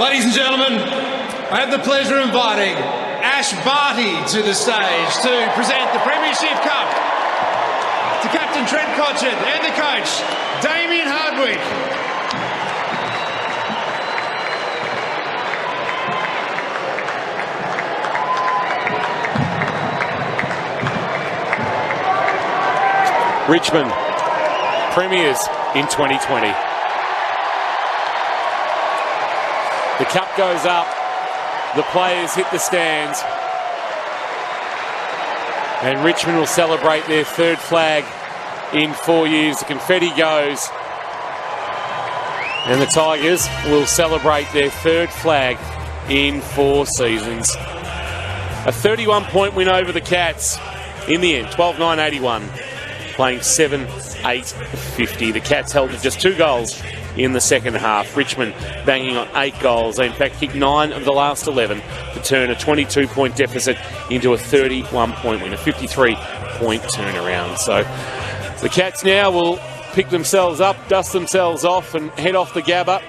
Ladies and gentlemen, I have the pleasure of inviting Ash Barty to the stage to present the Premiership Cup to Captain Trent Cotchett and the coach, Damien Hardwick. Richmond, premiers in 2020. The cup goes up, the players hit the stands, and Richmond will celebrate their third flag in 4 years. The confetti goes, and the Tigers will celebrate their third flag in 4 seasons. A 31-point win over the Cats in the end, 12-9-81. Playing 7-8-50. The Cats held to just 2 goals in the second half. Richmond banging on 8 goals. They in fact kicked 9 of the last 11 to turn a 22-point deficit into a 31-point win, a 53-point turnaround. So the Cats now will pick themselves up, dust themselves off and head off the Gabba.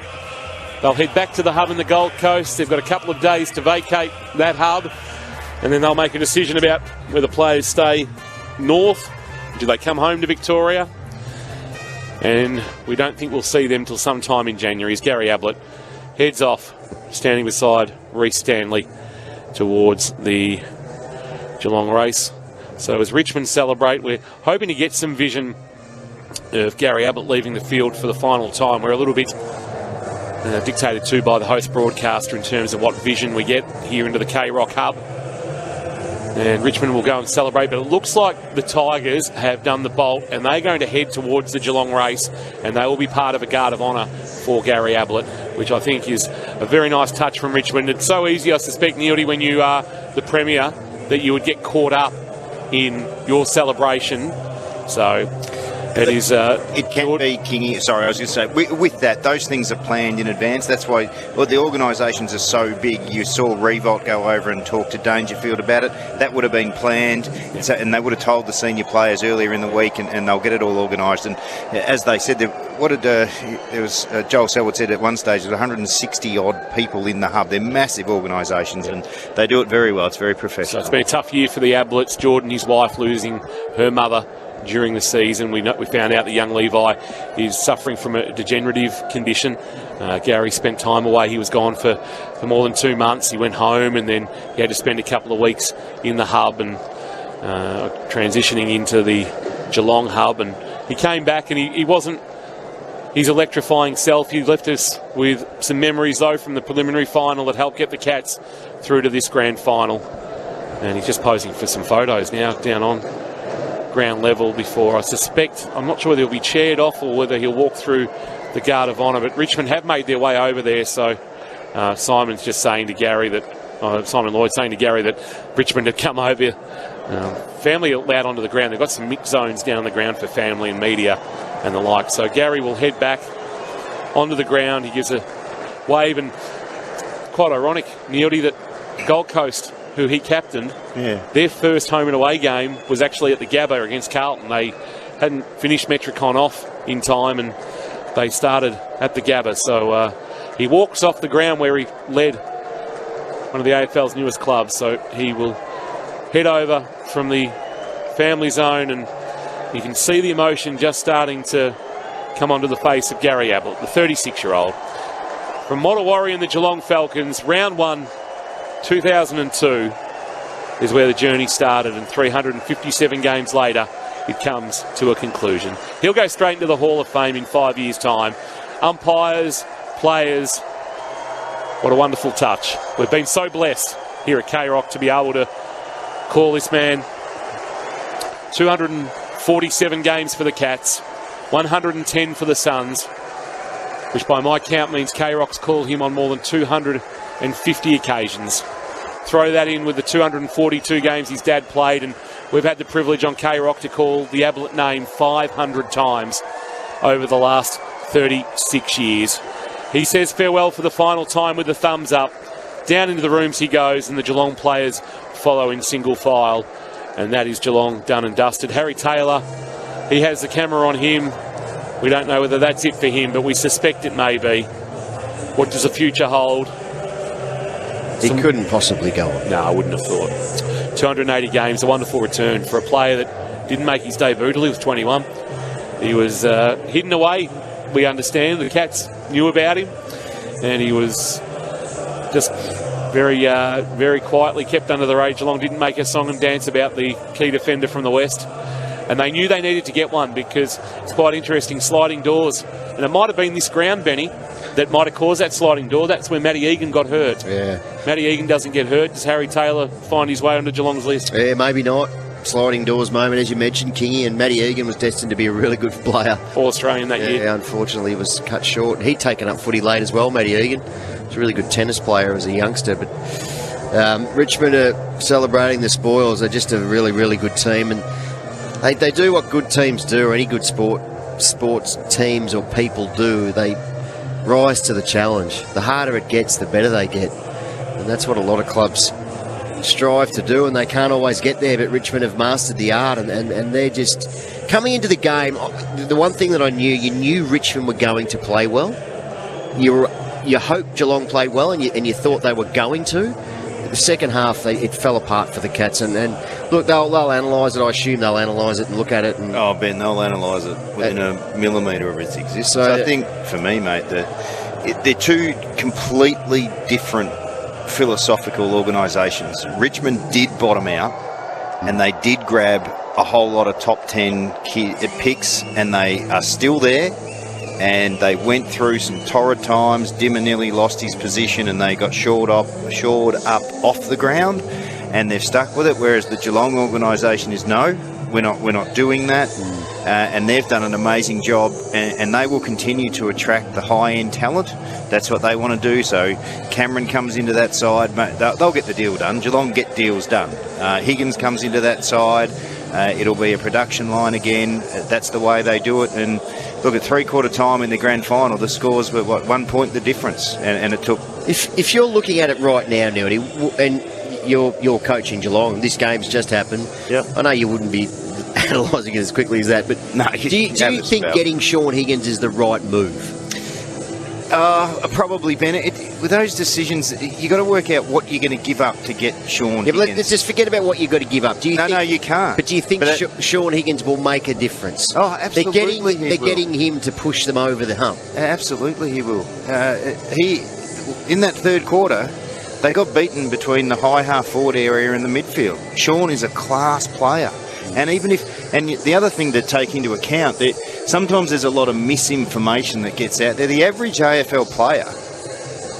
They'll head back to the hub in the Gold Coast. They've got a couple of days to vacate that hub, and then they'll make a decision about whether players stay north. Do they come home to Victoria? And we don't think we'll see them till sometime in January as Gary Ablett heads off, standing beside Reece Stanley towards the Geelong race. So as Richmond celebrate, we're hoping to get some vision of Gary Ablett leaving the field for the final time. We're a little bit dictated to by the host broadcaster in terms of what vision we get here into the K-Rock hub. And Richmond will go and celebrate, but it looks like the Tigers have done the bolt and they're going to head towards the Geelong race, and they will be part of a guard of honour for Gary Ablett, which I think is a very nice touch from Richmond. It's so easy, I suspect, Neildy, when you are the Premier, that you would get caught up in your celebration. So it is. It can be, Kingy. Sorry, I was going to say, with that, those things are planned in advance. That's why the organisations are so big. You saw Revolt go over and talk to Dangerfield about it. That would have been planned, and they would have told the senior players earlier in the week, and they'll get it all organised. And as they said, Joel Selwood said at one stage there's 160 odd people in the hub. They're massive organisations, and they do it very well. It's very professional. So it's been a tough year for the Abletts. Jordan, his wife, losing her mother during the season. We found out that young Levi is suffering from a degenerative condition. Gary spent time away. He was gone for more than 2 months. He went home, and then he had to spend a couple of weeks in the hub and transitioning into the Geelong hub. And he came back, and he wasn't his electrifying self. He left us with some memories, though, from the preliminary final that helped get the Cats through to this grand final. And he's just posing for some photos now down on ground level before, I suspect, I'm not sure whether he'll be chaired off or whether he'll walk through the guard of honour, but Richmond have made their way over there. So Simon's just saying to Gary that Simon Lloyd saying to Gary that Richmond had come over. Family allowed onto the ground. They've got some mixed zones down on the ground for family and media and the like. So Gary will head back onto the ground. He gives a wave, and quite ironic, Neildy, that Gold Coast, who he captained, their first home and away game was actually at the Gabba against Carlton. They hadn't finished Metricon off in time, and they started at the Gabba. So he walks off the ground where he led one of the AFL's newest clubs. So he will head over from the family zone, and you can see the emotion just starting to come onto the face of Gary Ablett, the 36-year-old. From Mottawarri and the Geelong Falcons, round 1, 2002 is where the journey started, and 357 games later it comes to a conclusion. He'll go straight into the Hall of Fame in 5 years' time. Umpires, players, what a wonderful touch. We've been so blessed here at K-Rock to be able to call this man. 247 games for the Cats, 110 for the Suns, which by my count means K-Rock's called him on more than 250 occasions. Throw that in with the 242 games his dad played, and we've had the privilege on K-Rock to call the Ablett name 500 times over the last 36 years. He says farewell for the final time with the thumbs up. Down into the rooms he goes, and the Geelong players follow in single file, and that is Geelong done and dusted. Harry Taylor, he has the camera on him. We don't know whether that's it for him, but we suspect it may be. What does the future hold? He couldn't possibly go on. No, I wouldn't have thought. 280 games, a wonderful return for a player that didn't make his debut till he was 21. He was hidden away, we understand. The Cats knew about him, and he was just very quietly kept under the radar. Geelong didn't make a song and dance about the key defender from the West, and they knew they needed to get one because it's quite interesting, sliding doors. And it might have been this ground, Benny, that might have caused that sliding door. That's where Matty Egan got hurt. Yeah. Matty Egan doesn't get hurt. Does Harry Taylor find his way onto Geelong's list? Yeah, maybe not. Sliding doors moment, as you mentioned, Kingy, and Matty Egan was destined to be a really good player. All-Australian that year. Yeah, unfortunately he was cut short. He'd taken up footy late as well, Matty Egan. He's a really good tennis player as a youngster. But Richmond are celebrating the spoils. They're just a really, really good team. And they do what good teams do, or any good sports teams or people do. They rise to the challenge. The harder it gets, the better they get. And that's what a lot of clubs strive to do, and they can't always get there, but Richmond have mastered the art, and they're just coming into the game. The one thing that I knew, you knew Richmond were going to play well. You hoped Geelong played well, and you thought they were going to. But the second half, it fell apart for the Cats, and look, they'll analyse it. I assume they'll analyse it and look at it. And Ben, they'll analyse it within a millimetre of its existence. So I think, for me, mate, that they're two completely different philosophical organisations. Richmond did bottom out, and they did grab a whole lot of top 10 picks, and they are still there. And they went through some torrid times. Dimmer nearly lost his position, and they got shored up off the ground, and they've stuck with it. Whereas the Geelong organisation is no, we're not doing that. And they've done an amazing job, and they will continue to attract the high-end talent. That's what they want to do. So Cameron comes into that side. They'll get the deal done. Geelong get deals done. Higgins comes into that side. It'll be a production line again. That's the way they do it. And look, at three-quarter time in the grand final, the scores were, 1 point the difference. And it took... If you're looking at it right now, Newty, and you're coaching Geelong, this game's just happened. Yep. I know you wouldn't be analysing it as quickly as that, but no, do you think getting Shaun Higgins is the right move? Probably, Bennett. With those decisions, you got to work out what you're going to give up to get Shaun Higgins. Let's just forget about what you've got to give up. No, you can't. But do you think Shaun Higgins will make a difference? Oh, absolutely. They're getting him to push them over the hump. Absolutely, he will. In that third quarter, they got beaten between the high half forward area and the midfield. Shaun is a class player. And the other thing to take into account, that sometimes there's a lot of misinformation that gets out there. The average AFL player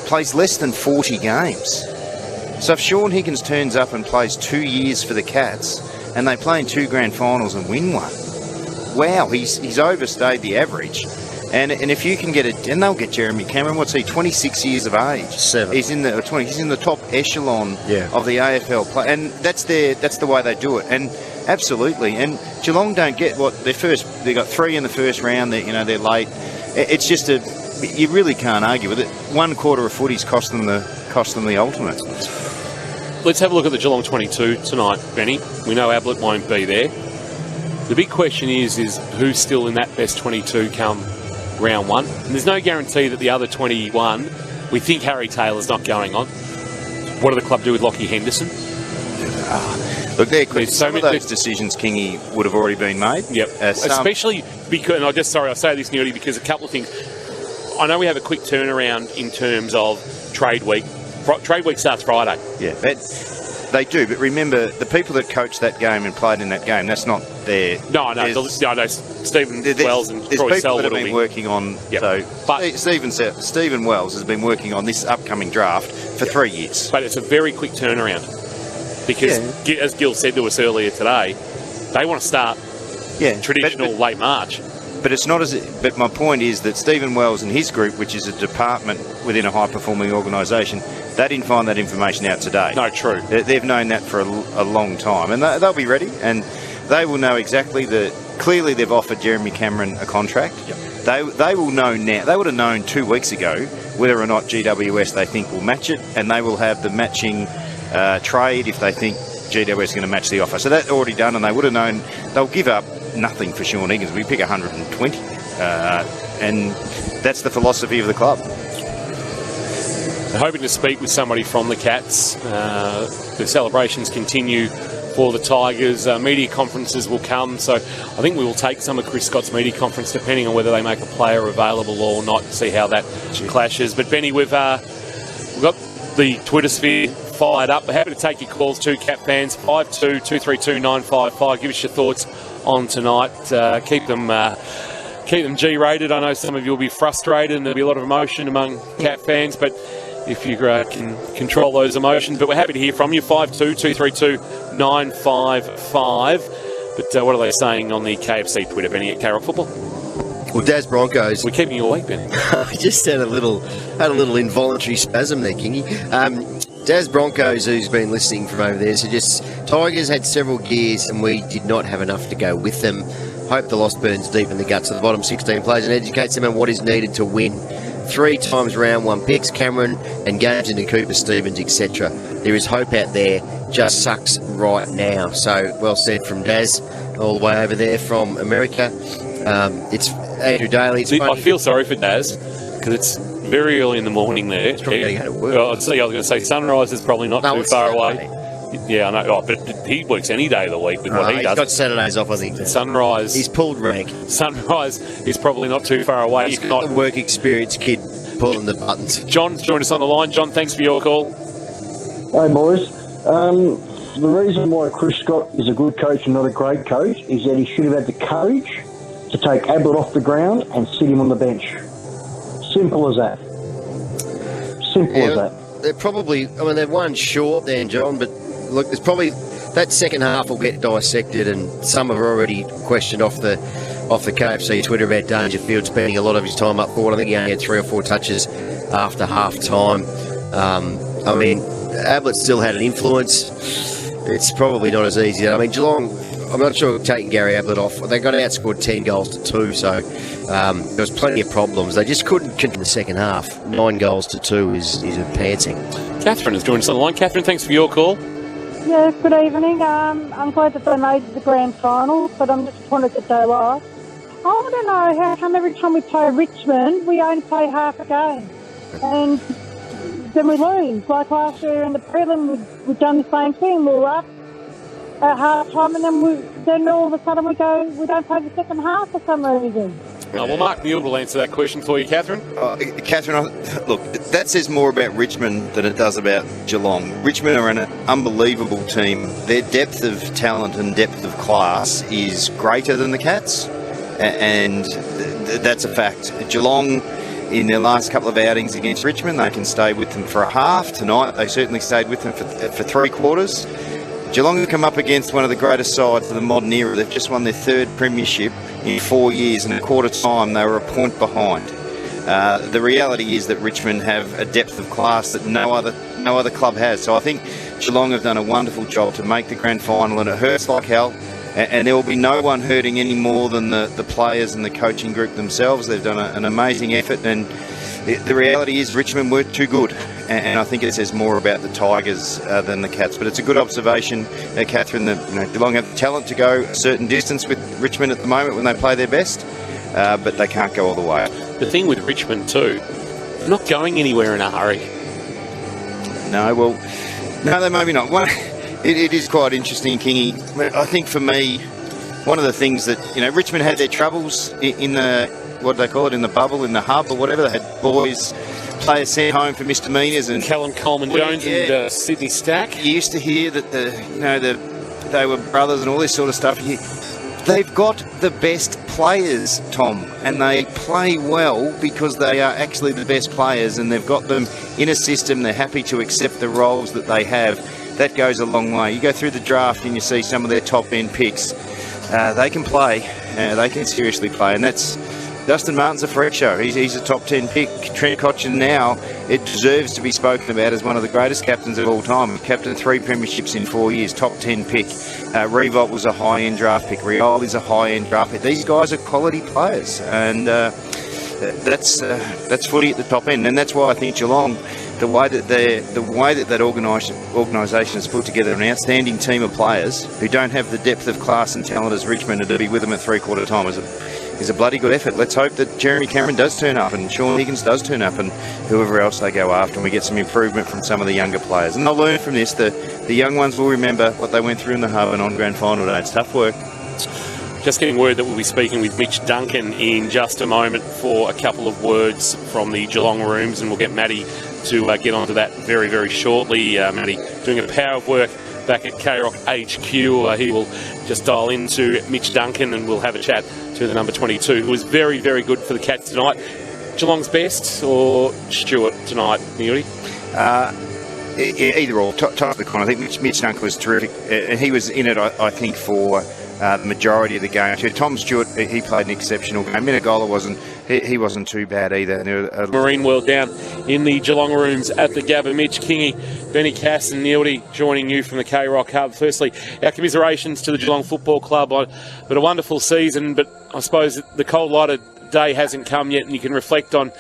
plays less than 40 games. So if Shaun Higgins turns up and plays 2 years for the Cats, and they play in 2 grand finals and win one, wow, he's overstayed the average. And if you can get it, and they'll get Jeremy Cameron. What's he? 26 years of age. 7. He's in the top echelon of the AFL play, and that's the way they do it. And absolutely. And Geelong don't get they got 3 in the first round. They're late. It's just you really can't argue with it. 1 quarter of footy's cost them the ultimate. Let's have a look at the Geelong 22 tonight, Benny. We know Ablett won't be there. The big question is who's still in that best 22 come round 1. And there's no guarantee that the other 21, we think Harry Taylor's not going on. What do the club do with Lockie Henderson? Look, some of those decisions, Kingy, would have already been made. Yep. Especially because, and I say this, Newty, because a couple of things. I know we have a quick turnaround in terms of trade week. Trade week starts Friday. Yeah, they do. But remember, the people that coached that game and played in that game, that's not their... No. Stephen Wells and Troy Selwood. There's people that have been working on... Yep. Stephen Wells has been working on this upcoming draft for 3 years. But it's a very quick turnaround. Because, as Gil said to us earlier today, they want to start traditional late March. But it's not But my point is that Stephen Wells and his group, which is a department within a high-performing organisation, they didn't find that information out today. No, true. They've known that for a long time, and they'll be ready, and they will know exactly clearly they've offered Jeremy Cameron a contract. Yep. They will know now. They would have known 2 weeks ago whether or not GWS they think will match it, and they will have the matching trade if they think GWS is going to match the offer. So that's already done, and they would have known they'll give up nothing for Sean Higgins. We pick 120, and that's the philosophy of the club. They're hoping to speak with somebody from the Cats. The celebrations continue for the Tigers. Media conferences will come, so I think we will take some of Chris Scott's media conference depending on whether they make a player available or not, to see how that clashes. But Benny, we've got the Twitter sphere fired up. We're happy to take your calls too, Cat fans. 52-232-955. Give us your thoughts on tonight. Keep them G-rated. I know some of you will be frustrated and there'll be a lot of emotion among Cat fans, but if you can control those emotions. But we're happy to hear from you. 52-232-955. But what are they saying on the KFC Twitter, Benny, at K-Rock Football? Well, Daz Broncos. We're keeping you awake, Benny. I just had a little involuntary spasm there, Kingy. Daz Broncos, who's been listening from over there, suggests Tigers had several gears and we did not have enough to go with them. Hope the loss burns deep in the guts of the bottom 16 players and educates them on what is needed to win. 3 times round 1 picks, Cameron and games into Cooper, Stevens, etc. There is hope out there, just sucks right now. So, well said from Daz, all the way over there from America. It's Andrew Daly. I feel sorry for Daz, because it's very early in the morning there. It's probably going to go to work. I was going to say sunrise is probably not too far away. Yeah, I know. Oh, but he works any day of the week with what he does. He's got Saturdays off, I think. Sunrise. He's pulled rank. Sunrise is probably not too far away. He's got a work experience kid pulling the buttons. John's joined us on the line. John, thanks for your call. Hey, boys. The reason why Chris Scott is a good coach and not a great coach is that he should have had the courage to take Ablett off the ground and sit him on the bench. Simple as that. Simple as that. They're probably, they're one short then, John, but look, there's probably that second half will get dissected, and some have already questioned off the KFC Twitter about Dangerfield spending a lot of his time up forward. I think he only had 3 or 4 touches after half time. Ablett still had an influence. It's probably not as easy. Geelong, I'm not sure taking Gary Ablett off. They got outscored 10 goals to 2, so there was plenty of problems. They just couldn't in the second half. 9 goals to 2 is a pantsing. Catherine has joined us on the line. Catherine, thanks for your call. Yeah, good evening. I'm glad that they made the grand final, but I'm disappointed that they lost. I want to know how come every time we play Richmond, we only play half a game, and then we lose. Like last year in the prelim, we've done the same thing. We were up at half time, and then all of a sudden we don't play the second half for some reason. Well, Mark Neal will answer that question for you, Catherine. Catherine, look, that says more about Richmond than it does about Geelong. Richmond are an unbelievable team. Their depth of talent and depth of class is greater than the Cats, and that's a fact. Geelong, in their last couple of outings against Richmond, they can stay with them for a half. Tonight, they certainly stayed with them for 3 quarters. Geelong have come up against one of the greatest sides of the modern era. They've just won their 3rd premiership in 4 years, and a quarter time they were a point behind. The reality is that Richmond have a depth of class that no other club has. So I think Geelong have done a wonderful job to make the grand final, and it hurts like hell. And there will be no one hurting any more than the players and the coaching group themselves. They've done an amazing effort, and the reality is Richmond were too good. And I think it says more about the Tigers than the Cats. But it's a good observation, Catherine, that Geelong have the talent to go a certain distance with Richmond at the moment when they play their best, but they can't go all the way. The thing with Richmond too, they're not going anywhere in a hurry. No, they maybe not. It is quite interesting, Kingy. I think for me, one of the things that, Richmond had their troubles in the, what do they call it, in the bubble, in the hub or whatever. They had players sent home for misdemeanours, and Callum Coleman-Jones and Sydney Stack. You used to hear that they were brothers and all this sort of stuff. They've got the best players, Tom, and they play well because they are actually the best players, and they've got them in a system. They're happy to accept the roles that they have. That goes a long way. You go through the draft and you see some of their top-end picks. They can play. They can seriously play, and that's Dustin Martin's a freak show. He's a top 10 pick. Trent Cotchin now, it deserves to be spoken about as one of the greatest captains of all time. Captain 3 premierships in 4 years, top 10 pick. Revolt was a high-end draft pick. Riol is a high-end draft pick. These guys are quality players, and that's footy at the top end, and that's why I think Geelong, the way that organisation has put together an outstanding team of players who don't have the depth of class and talent as Richmond, and to be with them at three-quarter time is a bloody good effort. Let's hope that Jeremy Cameron does turn up and Sean Higgins does turn up and whoever else they go after, and we get some improvement from some of the younger players. And they'll learn from this. The young ones will remember what they went through in the hub and on grand final day. It's tough work. Just getting word that we'll be speaking with Mitch Duncan in just a moment for a couple of words from the Geelong rooms, and we'll get Matty to get onto that very, very shortly. Matty doing a power of work back at K-Rock HQ. He will just dial into Mitch Duncan and we'll have a chat to the number 22, who was very, very good for the Cats tonight. Geelong's best or Stewart tonight, Neely? Either or. Top of the con. I think Mitch Duncan was terrific. And he was in it, I think, for the majority of the game. Tom Stewart, he played an exceptional game. Minagola wasn't too bad either. Marine World down in the Geelong rooms at the Gabba. Mitch, Kingy, Benny Cass and Neildy joining you from the K-Rock Hub. Firstly, our commiserations to the Geelong Football Club on but a wonderful season, but I suppose the cold light of day hasn't come yet, and you can reflect on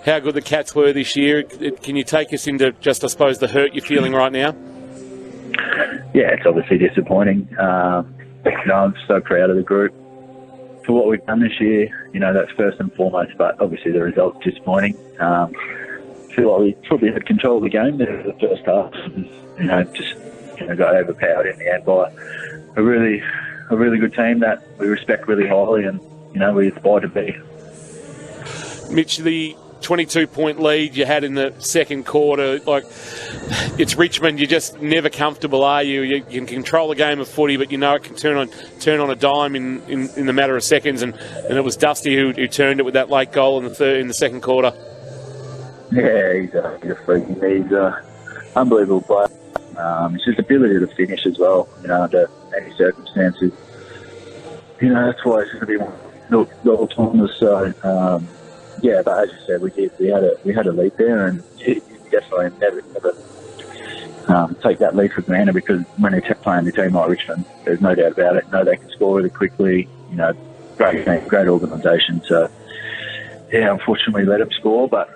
how good the Cats were this year. Can you take us into just, I suppose, the hurt you're feeling right now? Yeah, it's obviously disappointing. I'm so proud of the group for what we've done this year. That's first and foremost, but obviously the result's disappointing. I feel like we probably had control of the game there for the first half. And, got overpowered in the end by a really good team that we respect really highly, and we aspire to be. Mitch, the 22-point lead you had in the second quarter, it's Richmond. You're just never comfortable, are you? You can control a game of footy, but it can turn on a dime in the matter of seconds. And it was Dusty who turned it with that late goal in the second quarter. Yeah, he's a freak. He's an unbelievable player. It's his ability to finish as well. Under any circumstances. That's why it's going to be one of the all-timers. So. Yeah, but as you said, we had a lead there, and you definitely never take that lead for granted, because when you're playing a team like Richmond, there's no doubt about it. They can score really quickly. Great team, great organisation. So yeah, unfortunately, let them score, but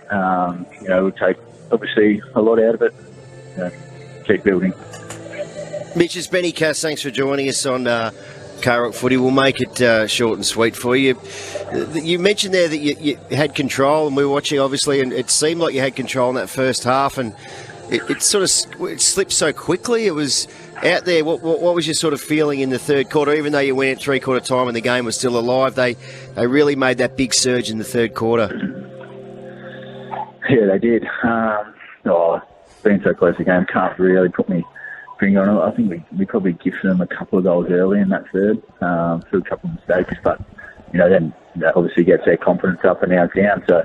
we'll take obviously a lot out of it. Keep building. Mitch, it's Benny Cass. Thanks for joining us on K-Rock Footy. We'll make it short and sweet for you. You mentioned there that you had control, and we were watching, obviously, and it seemed like you had control in that first half, and it slipped so quickly. It was out there. What was your sort of feeling in the third quarter? Even though you went at three-quarter time and the game was still alive, they really made that big surge in the third quarter. Yeah, they did. Being so close to the game can't really put me finger on it. I think we probably gifted them a couple of goals early in that third through a couple of mistakes, but then that obviously gets their confidence up and now it's down. So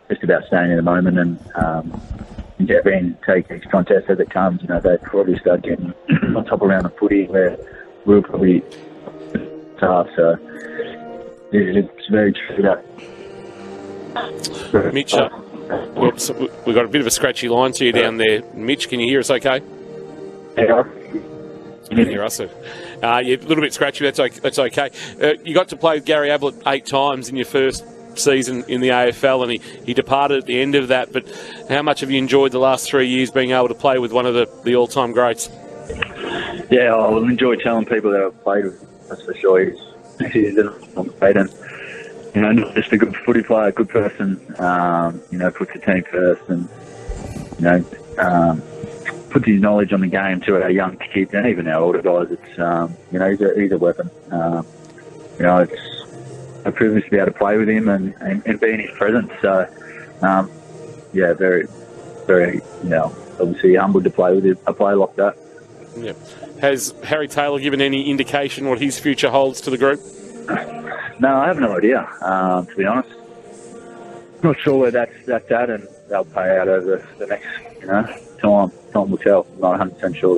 just about staying in the moment and take each contest as it comes. They probably start getting on top around the footy where we'll probably tough. So it's very true that. Mitch, we've got a bit of a scratchy line to you down there. Mitch, can you hear us okay? Yeah. You can hear us. Yeah, a little bit scratchy, that's okay. You got to play with Gary Ablett 8 times in your first season in the AFL, and he departed at the end of that, but how much have you enjoyed the last 3 years being able to play with one of the all-time greats? Yeah, I'll enjoy telling people that I've played with, that's for sure. He's an awesome great, and not just a good footy player, a good person, puts the team first, and puts his knowledge on the game to our young kids and even our older guys. It's he's a weapon. It's a privilege to be able to play with him and be in his presence. So very, very obviously humbled to play with a player like that. Yeah. Has Harry Taylor given any indication what his future holds to the group? No, I have no idea, to be honest. Not sure where that's at, and they'll pay out over the next, time will tell. I'm not 100% sure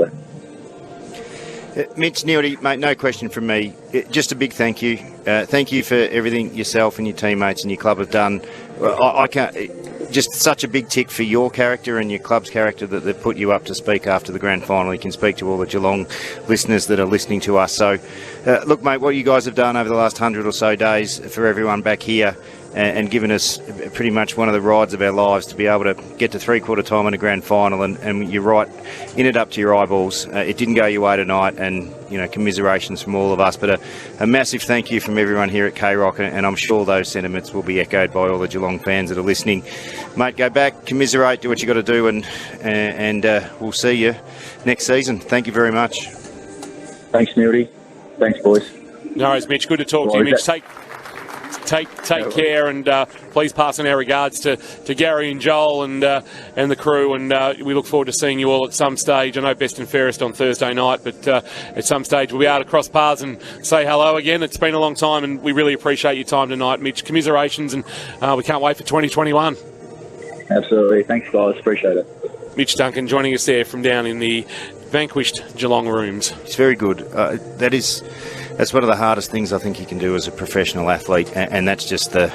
there. Mitch, Neildy, mate, no question from me. Just a big thank you. Thank you for everything yourself and your teammates and your club have done. I can't. Just such a big tick for your character and your club's character that they've put you up to speak after the grand final. You can speak to all the Geelong listeners that are listening to us. So, look, mate, what you guys have done over the last 100 or so days for everyone back here, and given us pretty much one of the rides of our lives to be able to get to three-quarter time in a grand final, and you're right, in it up to your eyeballs. It didn't go your way tonight, and commiserations from all of us, but a massive thank you from everyone here at K-Rock, and I'm sure those sentiments will be echoed by all the Geelong fans that are listening. Mate, go back, commiserate, do what you got to do, and we'll see you next season. Thank you very much. Thanks, Nildy. Thanks, boys. No worries, Mitch. Good to talk to you, Mitch. Take care, and please pass on our regards to Gary and Joel and the crew, and we look forward to seeing you all at some stage. I know best and fairest on Thursday night, but at some stage we'll be able to cross paths and say hello again. It's been a long time, and we really appreciate your time tonight, Mitch. Commiserations, and we can't wait for 2021. Absolutely. Thanks, guys. Appreciate it. Mitch Duncan joining us there from down in the vanquished Geelong rooms. It's very good. That's one of the hardest things I think you can do as a professional athlete, and that's just the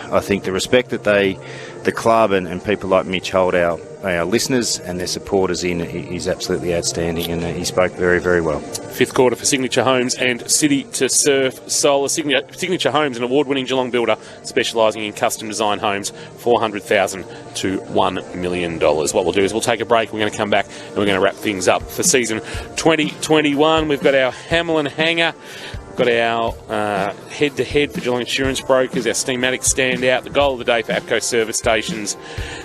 respect that the club and people like Mitch hold our listeners and their supporters in. He's absolutely outstanding, and he spoke very, very well. Fifth quarter for Signature Homes and City to Surf Solar. Signature Homes, an award-winning Geelong builder specialising in custom design homes, $400,000 to $1 million. What we'll do is we'll take a break. We're going to come back and we're going to wrap things up for season 2021. We've got our Hamlin Hanger. Got our head-to-head for Geelong Insurance Brokers, our Steamatic standout, the goal of the day for APCO service stations,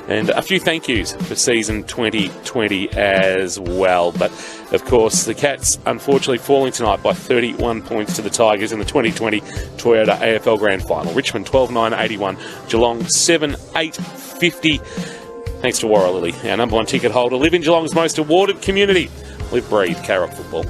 and a few thank yous for season 2020 as well. But, of course, the Cats unfortunately falling tonight by 31 points to the Tigers in the 2020 Toyota AFL Grand Final. Richmond 12-9-81, Geelong 7-8-50. Thanks to Warra Lily, our number one ticket holder. Live in Geelong's most awarded community. Live, breathe, K-Rock football.